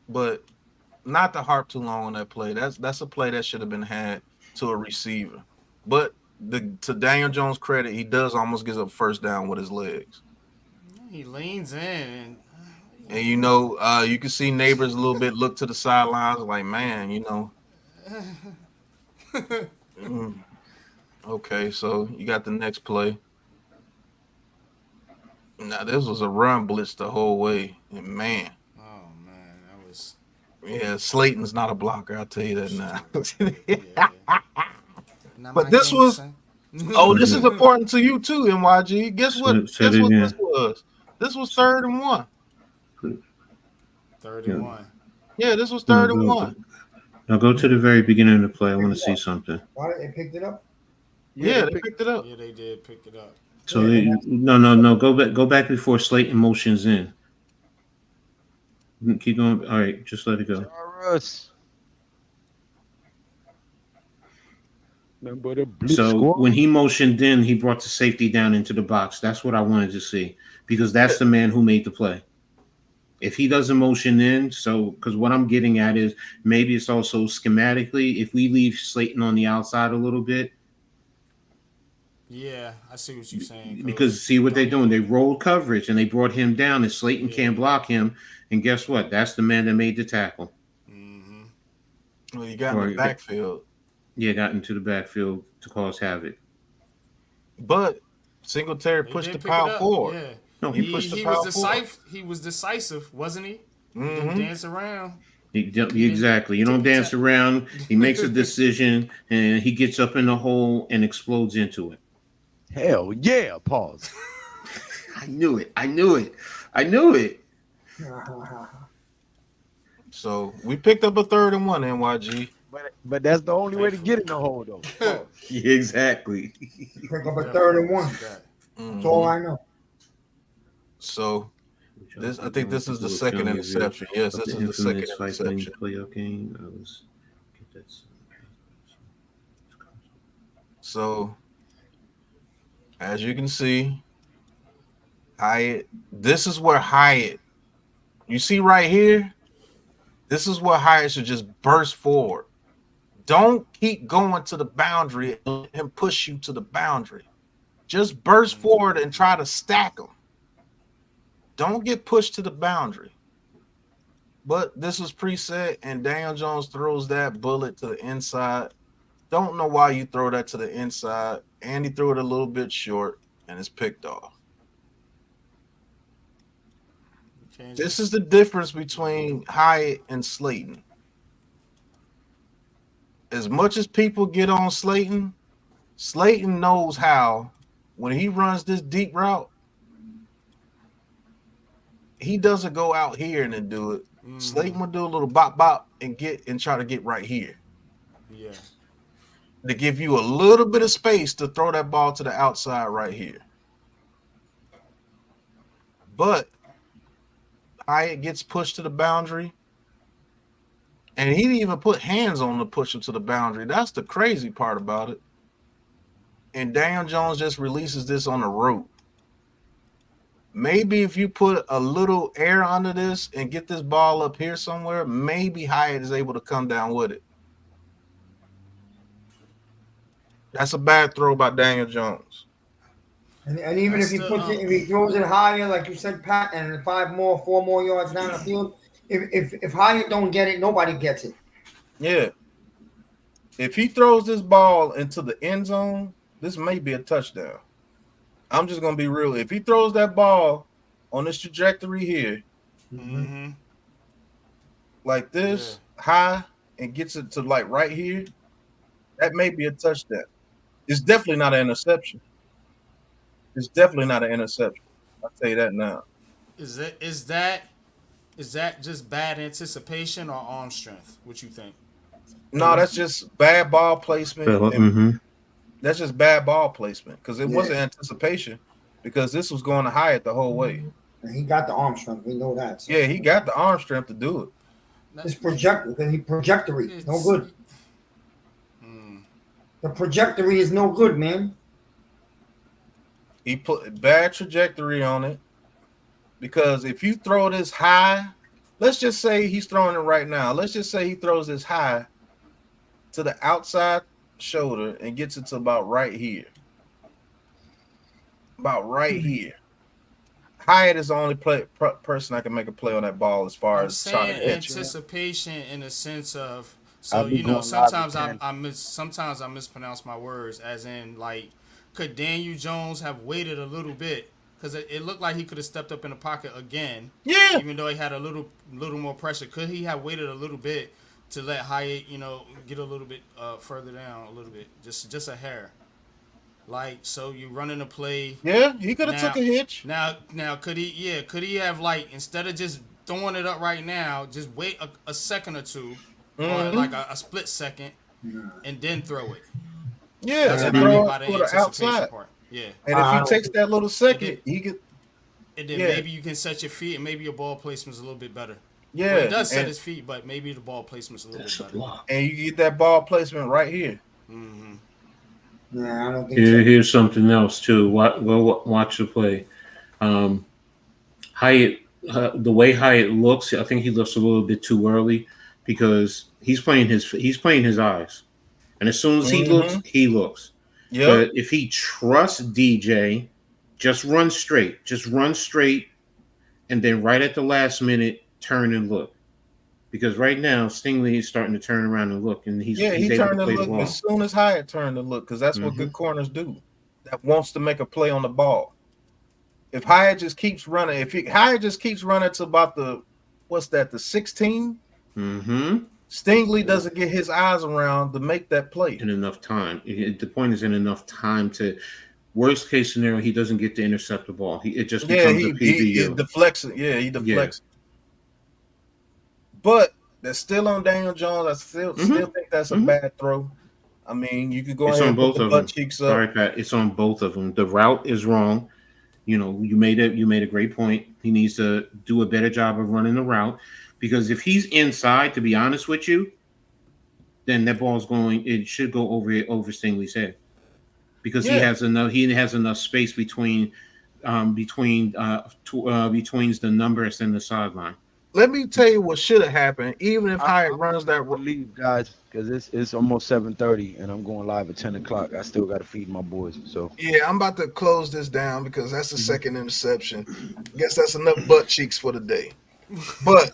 But not to harp too long on that play. That's a play that should have been had to a receiver. But to Daniel Jones' credit, he does almost get a first down with his legs. He leans in. And you can see neighbors a little bit look to the sidelines like, man, Okay, so you got the next play. Now this was a run blitz the whole way, and man. Oh man, that was. Yeah, Slayton's not a blocker. I'll tell you that now. Yeah. But this was. Oh, this is important to you too, NYG. Guess what? Guess what this was? This was 3rd and 1. 3rd and 1. Yeah, this was 3rd and 1. Now go to the very beginning of the play. I want to see something. Why they picked it up? Yeah, they picked it up. Yeah, they did pick it up. So no. Go back before Slayton motions in. Keep going. All right, just let it go. So when he motioned in, he brought the safety down into the box. That's what I wanted to see because that's the man who made the play. If he doesn't motion in, because what I'm getting at is maybe it's also schematically, if we leave Slayton on the outside a little bit. Yeah, I see what you're saying. Coach. Because see what they're doing. They rolled coverage and they brought him down and Slayton can't block him. And guess what? That's the man that made the tackle. Mm-hmm. Well, you got in the backfield. Yeah, got into the backfield to cause havoc. But Singletary pushed the power forward. Yeah. No, he pushed the power forward. He was decisive, wasn't he? Mm-hmm. He didn't dance around. Exactly. You don't dance around. He makes a decision and he gets up in the hole and explodes into it. Hell yeah, pause. I knew it. So we picked up a 3rd and 1, NYG. But that's the only way to get in the hole, though. Yeah, exactly. Pick up a 3rd and 1. That's all I know. So I think this is the second interception. Yes, this is the second interception. So as you can see, this is where Hyatt, you see right here, this is where Hyatt should just burst forward. Don't keep going to the boundary and push you to the boundary. Just burst forward and try to stack them. Don't get pushed to the boundary. But this was preset, and Daniel Jones throws that bullet to the inside. Don't know why you throw that to the inside. And he threw it a little bit short, and it's picked off. This is the difference between Hyatt and Slayton. As much as people get on Slayton, Slayton knows how, when he runs this deep route, he doesn't go out here and then do it. Slayton will do a little bop bop and try to get right here. Yeah. To give you a little bit of space to throw that ball to the outside right here. But Hyatt gets pushed to the boundary. And he didn't even put hands on to push him to the boundary. That's the crazy part about it. And Daniel Jones just releases this on the rope. Maybe if you put a little air under this and get this ball up here somewhere, maybe Hyatt is able to come down with it. That's a bad throw by Daniel Jones. And even if he throws it higher, like you said, Pat, and 4 more yards down the field, if Hyatt don't get it, nobody gets it. Yeah. If he throws this ball into the end zone, this may be a touchdown. I'm just going to be real. If he throws that ball on this trajectory here, like this, high, and gets it to like right here, that may be a touchdown. It's definitely not an interception. I'll tell you that now. Is that just bad anticipation or arm strength? What you think? No, that's just bad ball placement. That's just bad ball placement because it wasn't anticipation. because this was going to Hyatt the whole way. And he got the arm strength. We know that. So. Yeah, he got the arm strength to do it. His trajectory, no good. The trajectory is no good, man. He put bad trajectory on it, because if you throw this high, let's just say he's throwing it right now. Let's just say he throws this high to the outside shoulder and gets it to about right here. About right here. Hyatt is the only person that can make a play on that ball as far as trying to hit you. Anticipation in the sense of, so you know, sometimes I mispronounce my words, as in like, could Daniel Jones have waited a little bit? Because it looked like he could have stepped up in the pocket again. Yeah. Even though he had a little more pressure, could he have waited a little bit to let Hyatt, you know, get a little bit further down a little bit, just a hair? Like, so you running a play. Yeah, he could have took a hitch. Now, could he have, like, instead of just throwing it up right now, just wait a second or two, or like a split second, and then throw it? Yeah, that's and what I mean throw by the it outside. part. Yeah. And if he takes that little second, he could. And then maybe you can set your feet, and maybe your ball placement's a little bit better. Yeah, well, he does set his feet, but maybe the ball placement's a little bit better. And you get that ball placement right here. Mm-hmm. Yeah, I don't think so. Here's something else too. Watch the play. Hyatt, the way Hyatt looks, I think he looks a little bit too early, because he's playing his eyes, and as soon as he looks. Yeah. But if he trusts DJ, just run straight, and then right at the last minute, turn and look. Because right now, Stingley is starting to turn around and look, and he's he able turned to to play look the ball. as soon as Hyatt turned to look, because that's what good corners do. That wants to make a play on the ball. If Hyatt just keeps running, Hyatt just keeps running to about the 16? Stingley doesn't get his eyes around to make that play in enough time. The point is, in enough time to. Worst case scenario, he doesn't get to intercept the ball. It just becomes a PBU. He deflects it. Yeah, he deflects it. But that's still on Daniel Jones. I still think that's a bad throw. I mean, you could go ahead and put the butt cheeks up. Sorry, Pat. It's on both of them. The route is wrong. You know, you made a great point. He needs to do a better job of running the route, because if he's inside, to be honest with you, then that ball's going. It should go over Stingley's head, because he has enough space between the numbers and the sideline. Let me tell you what should have happened. Even if Hyatt runs that, leave, guys, because it's almost 7:30 and I'm going live at 10 o'clock. I still got to feed my boys. So yeah, I'm about to close this down because that's the second interception. I guess that's enough butt cheeks for the day. But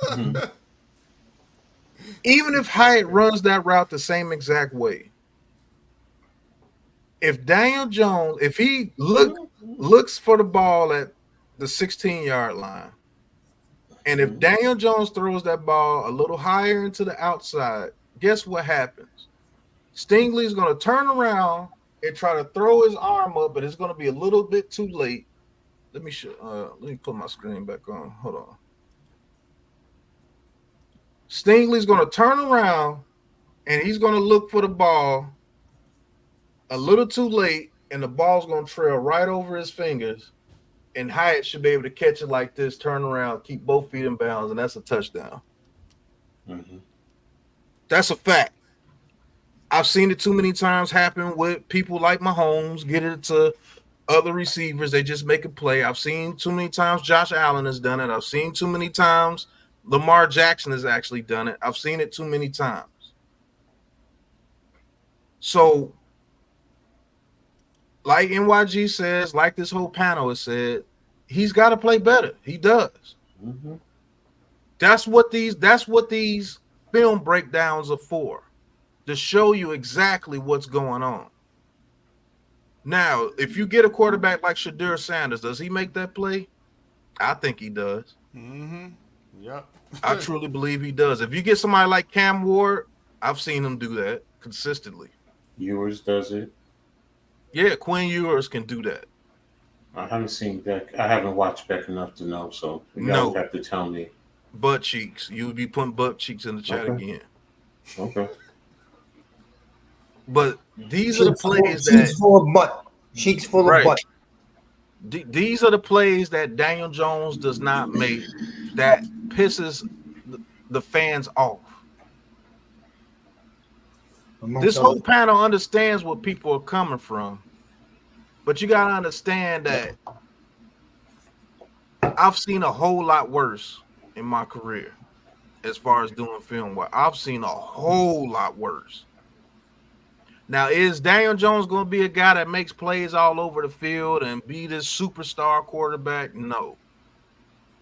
even if Hyatt runs that route the same exact way, if Daniel Jones, if he looks for the ball at the 16-yard line, and if Daniel Jones throws that ball a little higher into the outside, guess what happens? Stingley's going to turn around and try to throw his arm up, but it's going to be a little bit too late. Let me put my screen back on. Hold on. Stingley's going to turn around, and he's going to look for the ball a little too late, and the ball's going to trail right over his fingers. And Hyatt should be able to catch it like this, turn around, keep both feet in bounds, and that's a touchdown. That's a fact. I've seen it too many times happen with people like Mahomes, get it to other receivers. They just make a play. I've seen too many times Josh Allen has done it. I've seen too many times Lamar Jackson has actually done it. I've seen it too many times. So, like NYG says, like this whole panel has said, he's got to play better. He does. That's what these film breakdowns are for, to show you exactly what's going on. Now, if you get a quarterback like Shadur Sanders, does he make that play? I think he does. Yep. I truly believe he does. If you get somebody like Cam Ward, I've seen him do that consistently. Ewers does it. Yeah, Quinn Ewers can do that. I haven't seen Beck. I haven't watched Beck enough to know, so you guys have to tell me. Butt cheeks. You would be putting butt cheeks in the chat again. Okay. But these are the plays that cheeks full of butt. Cheeks full of butt. These are the plays that Daniel Jones does not make that pisses the fans off. This whole panel understands what people are coming from, but you gotta understand that I've seen a whole lot worse in my career as far as doing film work. I've seen a whole lot worse. Now, is Daniel Jones going to be a guy that makes plays all over the field and be this superstar quarterback? No.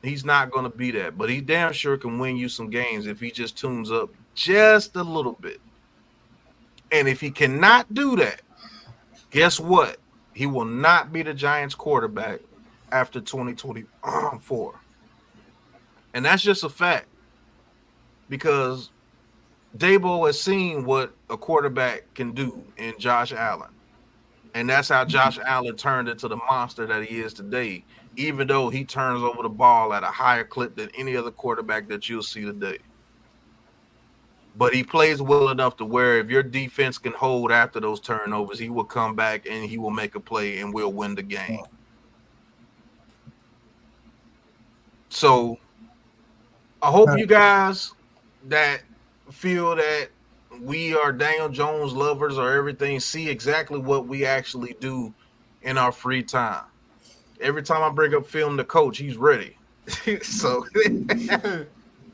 He's not going to be that, but he damn sure can win you some games if he just tunes up just a little bit. And if he cannot do that, guess what? He will not be the Giants quarterback after 2024. And that's just a fact, because Dabo has seen what a quarterback can do in Josh Allen. And that's how Josh Allen turned into the monster that he is today, even though he turns over the ball at a higher clip than any other quarterback that you'll see today. But he plays well enough to where if your defense can hold after those turnovers, he will come back and he will make a play and we'll win the game. So I hope you guys that feel that we are Daniel Jones lovers or everything see exactly what we actually do in our free time. Every time I bring up film to coach, he's ready. So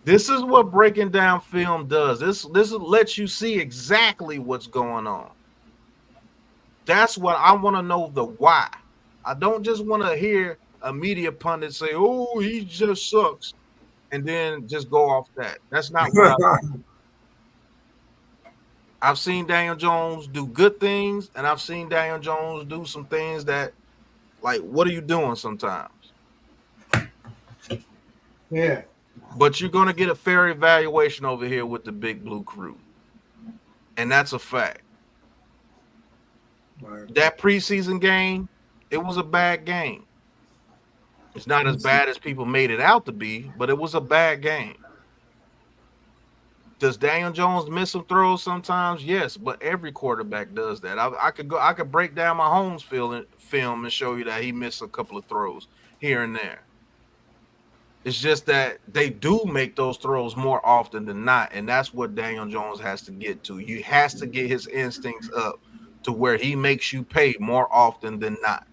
this is what breaking down film does. This lets you see exactly what's going on. That's what I want to know, the why. I don't just want to hear a media pundit say, "Oh, he just sucks," and then just go off that. That's not what I've seen Daniel Jones do good things, and I've seen Daniel Jones do some things that, like, what are you doing sometimes? Yeah. But you're going to get a fair evaluation over here with the Big Blue Crew. And that's a fact. Right. That preseason game, it was a bad game. It's not as bad as people made it out to be, but it was a bad game. Does Daniel Jones miss some throws sometimes? Yes, but every quarterback does that. I could break down my Holmes film and show you that he missed a couple of throws here and there. It's just that they do make those throws more often than not, and that's what Daniel Jones has to get to. He has to get his instincts up to where he makes you pay more often than not.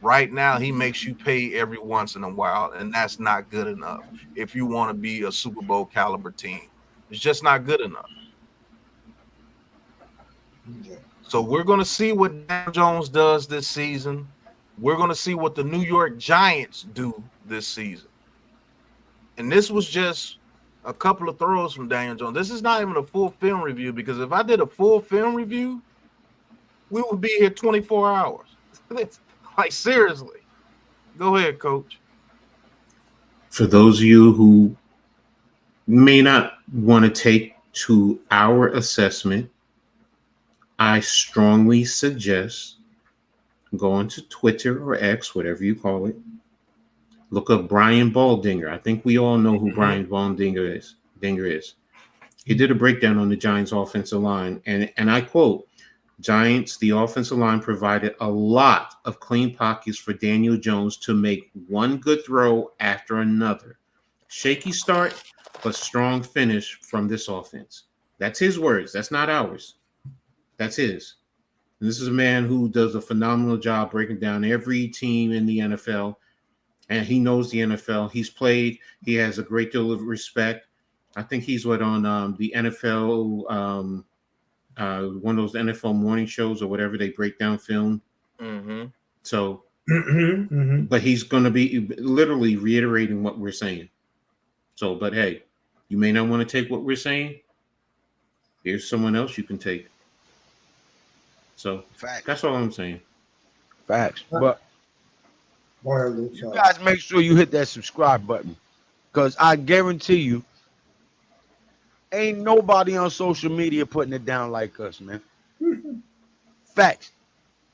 Right now, he makes you pay every once in a while, and that's not good enough if you want to be a Super Bowl caliber team. It's just not good enough. So we're going to see what Daniel Jones does this season. We're going to see what the New York Giants do this season. And this was just a couple of throws from Daniel Jones. This is not even a full film review, because if I did a full film review, we would be here 24 hours. Like, seriously. Go ahead, Coach. For those of you who may not want to take to our assessment, I strongly suggest going to Twitter or X, whatever you call it. Look up Brian Baldinger. I think we all know who Brian Baldinger is. He did a breakdown on the Giants' offensive line, and I quote, "Giants, the offensive line provided a lot of clean pockets for Daniel Jones to make one good throw after another. Shaky start, but strong finish from this offense." That's his words. That's not ours. That's his. And this is a man who does a phenomenal job breaking down every team in the NFL, and he knows the NFL. He's played. He has a great deal of respect. I think he's on the NFL, one of those NFL morning shows or whatever, they break down film. Mm-hmm. So, but he's going to be literally reiterating what we're saying. So, but hey, you may not want to take what we're saying. Here's someone else you can take. So, Facts. that's all I'm saying. Facts. But You you guys make sure you hit that subscribe button, because I guarantee you, ain't nobody on social media putting it down like us, man. Facts.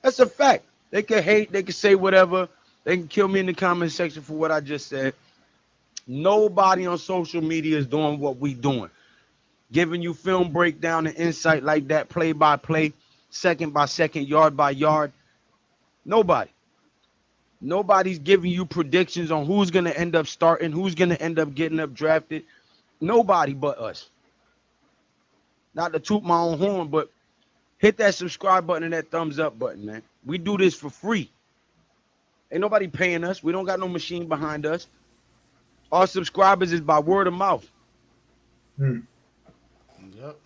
That's a fact. They can hate, they can say whatever, they can kill me in the comment section for what I just said. Nobody on social media is doing what we doing. Giving you film breakdown and insight like that, play by play, second by second, yard by yard. Nobody. Nobody's giving you predictions on who's gonna end up starting, who's gonna end up getting up drafted. Nobody but us. Not to toot my own horn, but hit that subscribe button and that thumbs up button, man. We do this for free. Ain't nobody paying us. We don't got no machine behind us. Our subscribers is by word of mouth. Yep.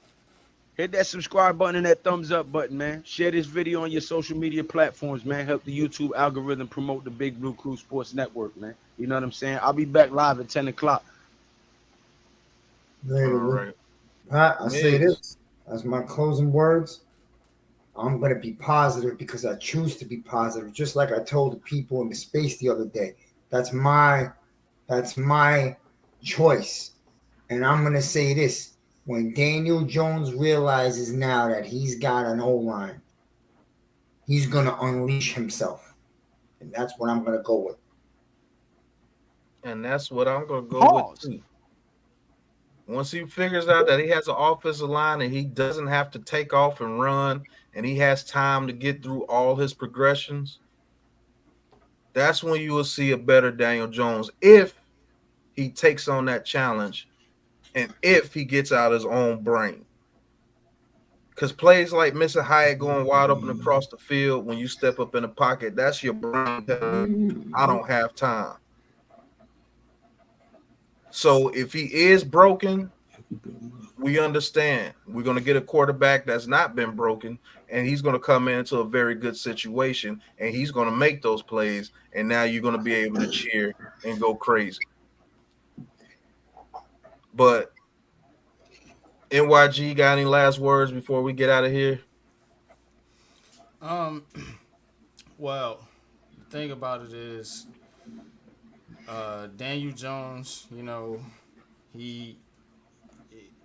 Hit that subscribe button and that thumbs up button, man. Share this video on your social media platforms, man. Help the YouTube algorithm promote the Big Blue Crew Sports Network, man. You know what I'm saying? I'll be back live at 10 o'clock. Later, All right. Pat, I say this as my closing words. I'm going to be positive because I choose to be positive, just like I told the people in the space the other day. That's my choice. And I'm going to say this. When Daniel Jones realizes now that he's got an O-line, he's going to unleash himself. And that's what I'm going to go with. And that's what I'm going to go with too. Once he figures out that he has an offensive line and he doesn't have to take off and run and he has time to get through all his progressions, that's when you will see a better Daniel Jones if he takes on that challenge and if he gets out his own brain. Because plays like missing Hyatt going wide open across the field when you step up in the pocket, that's your brain telling, I don't have time. So if he is broken, we understand. We're going to get a quarterback that's not been broken, and he's going to come into a very good situation, and he's going to make those plays, and now you're going to be able to cheer and go crazy. But NYG, got any last words before we get out of here? Well, the thing about it is, Daniel Jones,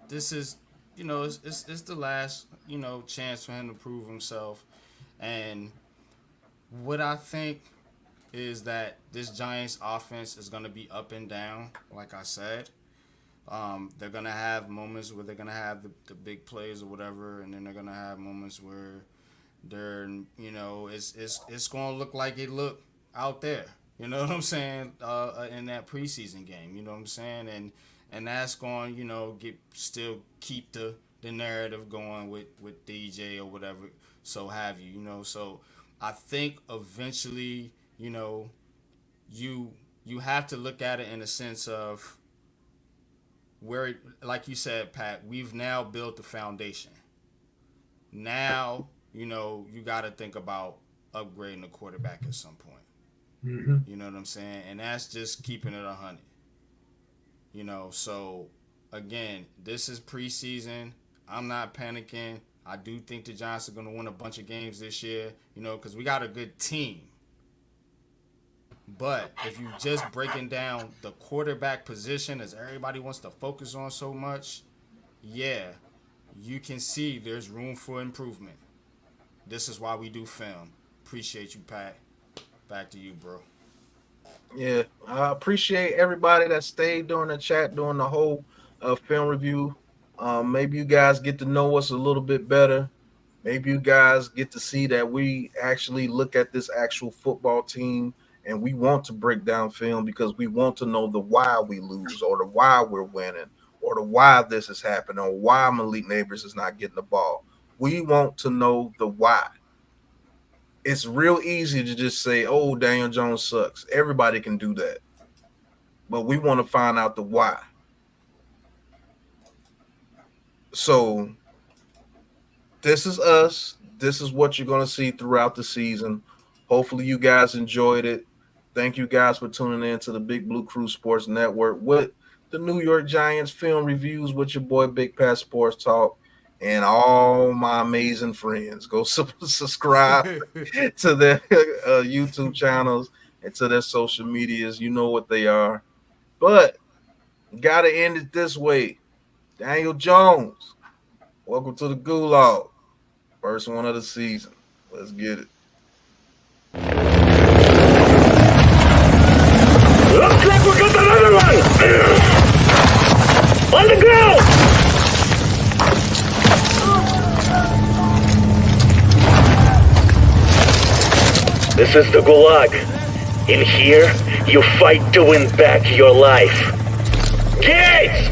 this is, it's the last, chance for him to prove himself. And what I think is that this Giants offense is going to be up and down, like I said. They're going to have moments where they're going to have the big plays or whatever, and then they're going to have moments where they're, it's going to look like it looked out there. You know what I'm saying? In that preseason game, you know what I'm saying? And that's going, still keep the narrative going with DJ or whatever, so have you, So I think eventually, you have to look at it in a sense of where, like you said, Pat, we've now built the foundation. Now, you got to think about upgrading the quarterback at some point. Mm-hmm. You know what I'm saying? And that's just keeping it 100. So again, this is preseason. I'm not panicking. I do think the Giants are going to win a bunch of games this year, because we got a good team. But if you just breaking down the quarterback position, as everybody wants to focus on so much, yeah, you can see there's room for improvement. This is why we do film. Appreciate you, Pat. Back to you, bro. Yeah, I appreciate everybody that stayed during the chat during the whole film review. Maybe you guys get to know us a little bit better. Maybe you guys get to see that we actually look at this actual football team and we want to break down film because we want to know the why we lose or the why we're winning or the why this is happening or why Malik Neighbors is not getting the ball. We want to know the why. It's real easy to just say, oh, Daniel Jones sucks. Everybody can do that. But we want to find out the why. So this is us. This is what you're going to see throughout the season. Hopefully you guys enjoyed it. Thank you guys for tuning in to the Big Blue Crew Sports Network with the New York Giants film reviews with your boy Big Pat Sports Talk. And all my amazing friends, go subscribe to their YouTube channels and to their social medias. You know what they are. But got to end it this way. Daniel Jones, welcome to the Gulag. First one of the season. Let's get it. Looks like we got another one! On the ground! This is the Gulag. In here, you fight to win back your life. Kids!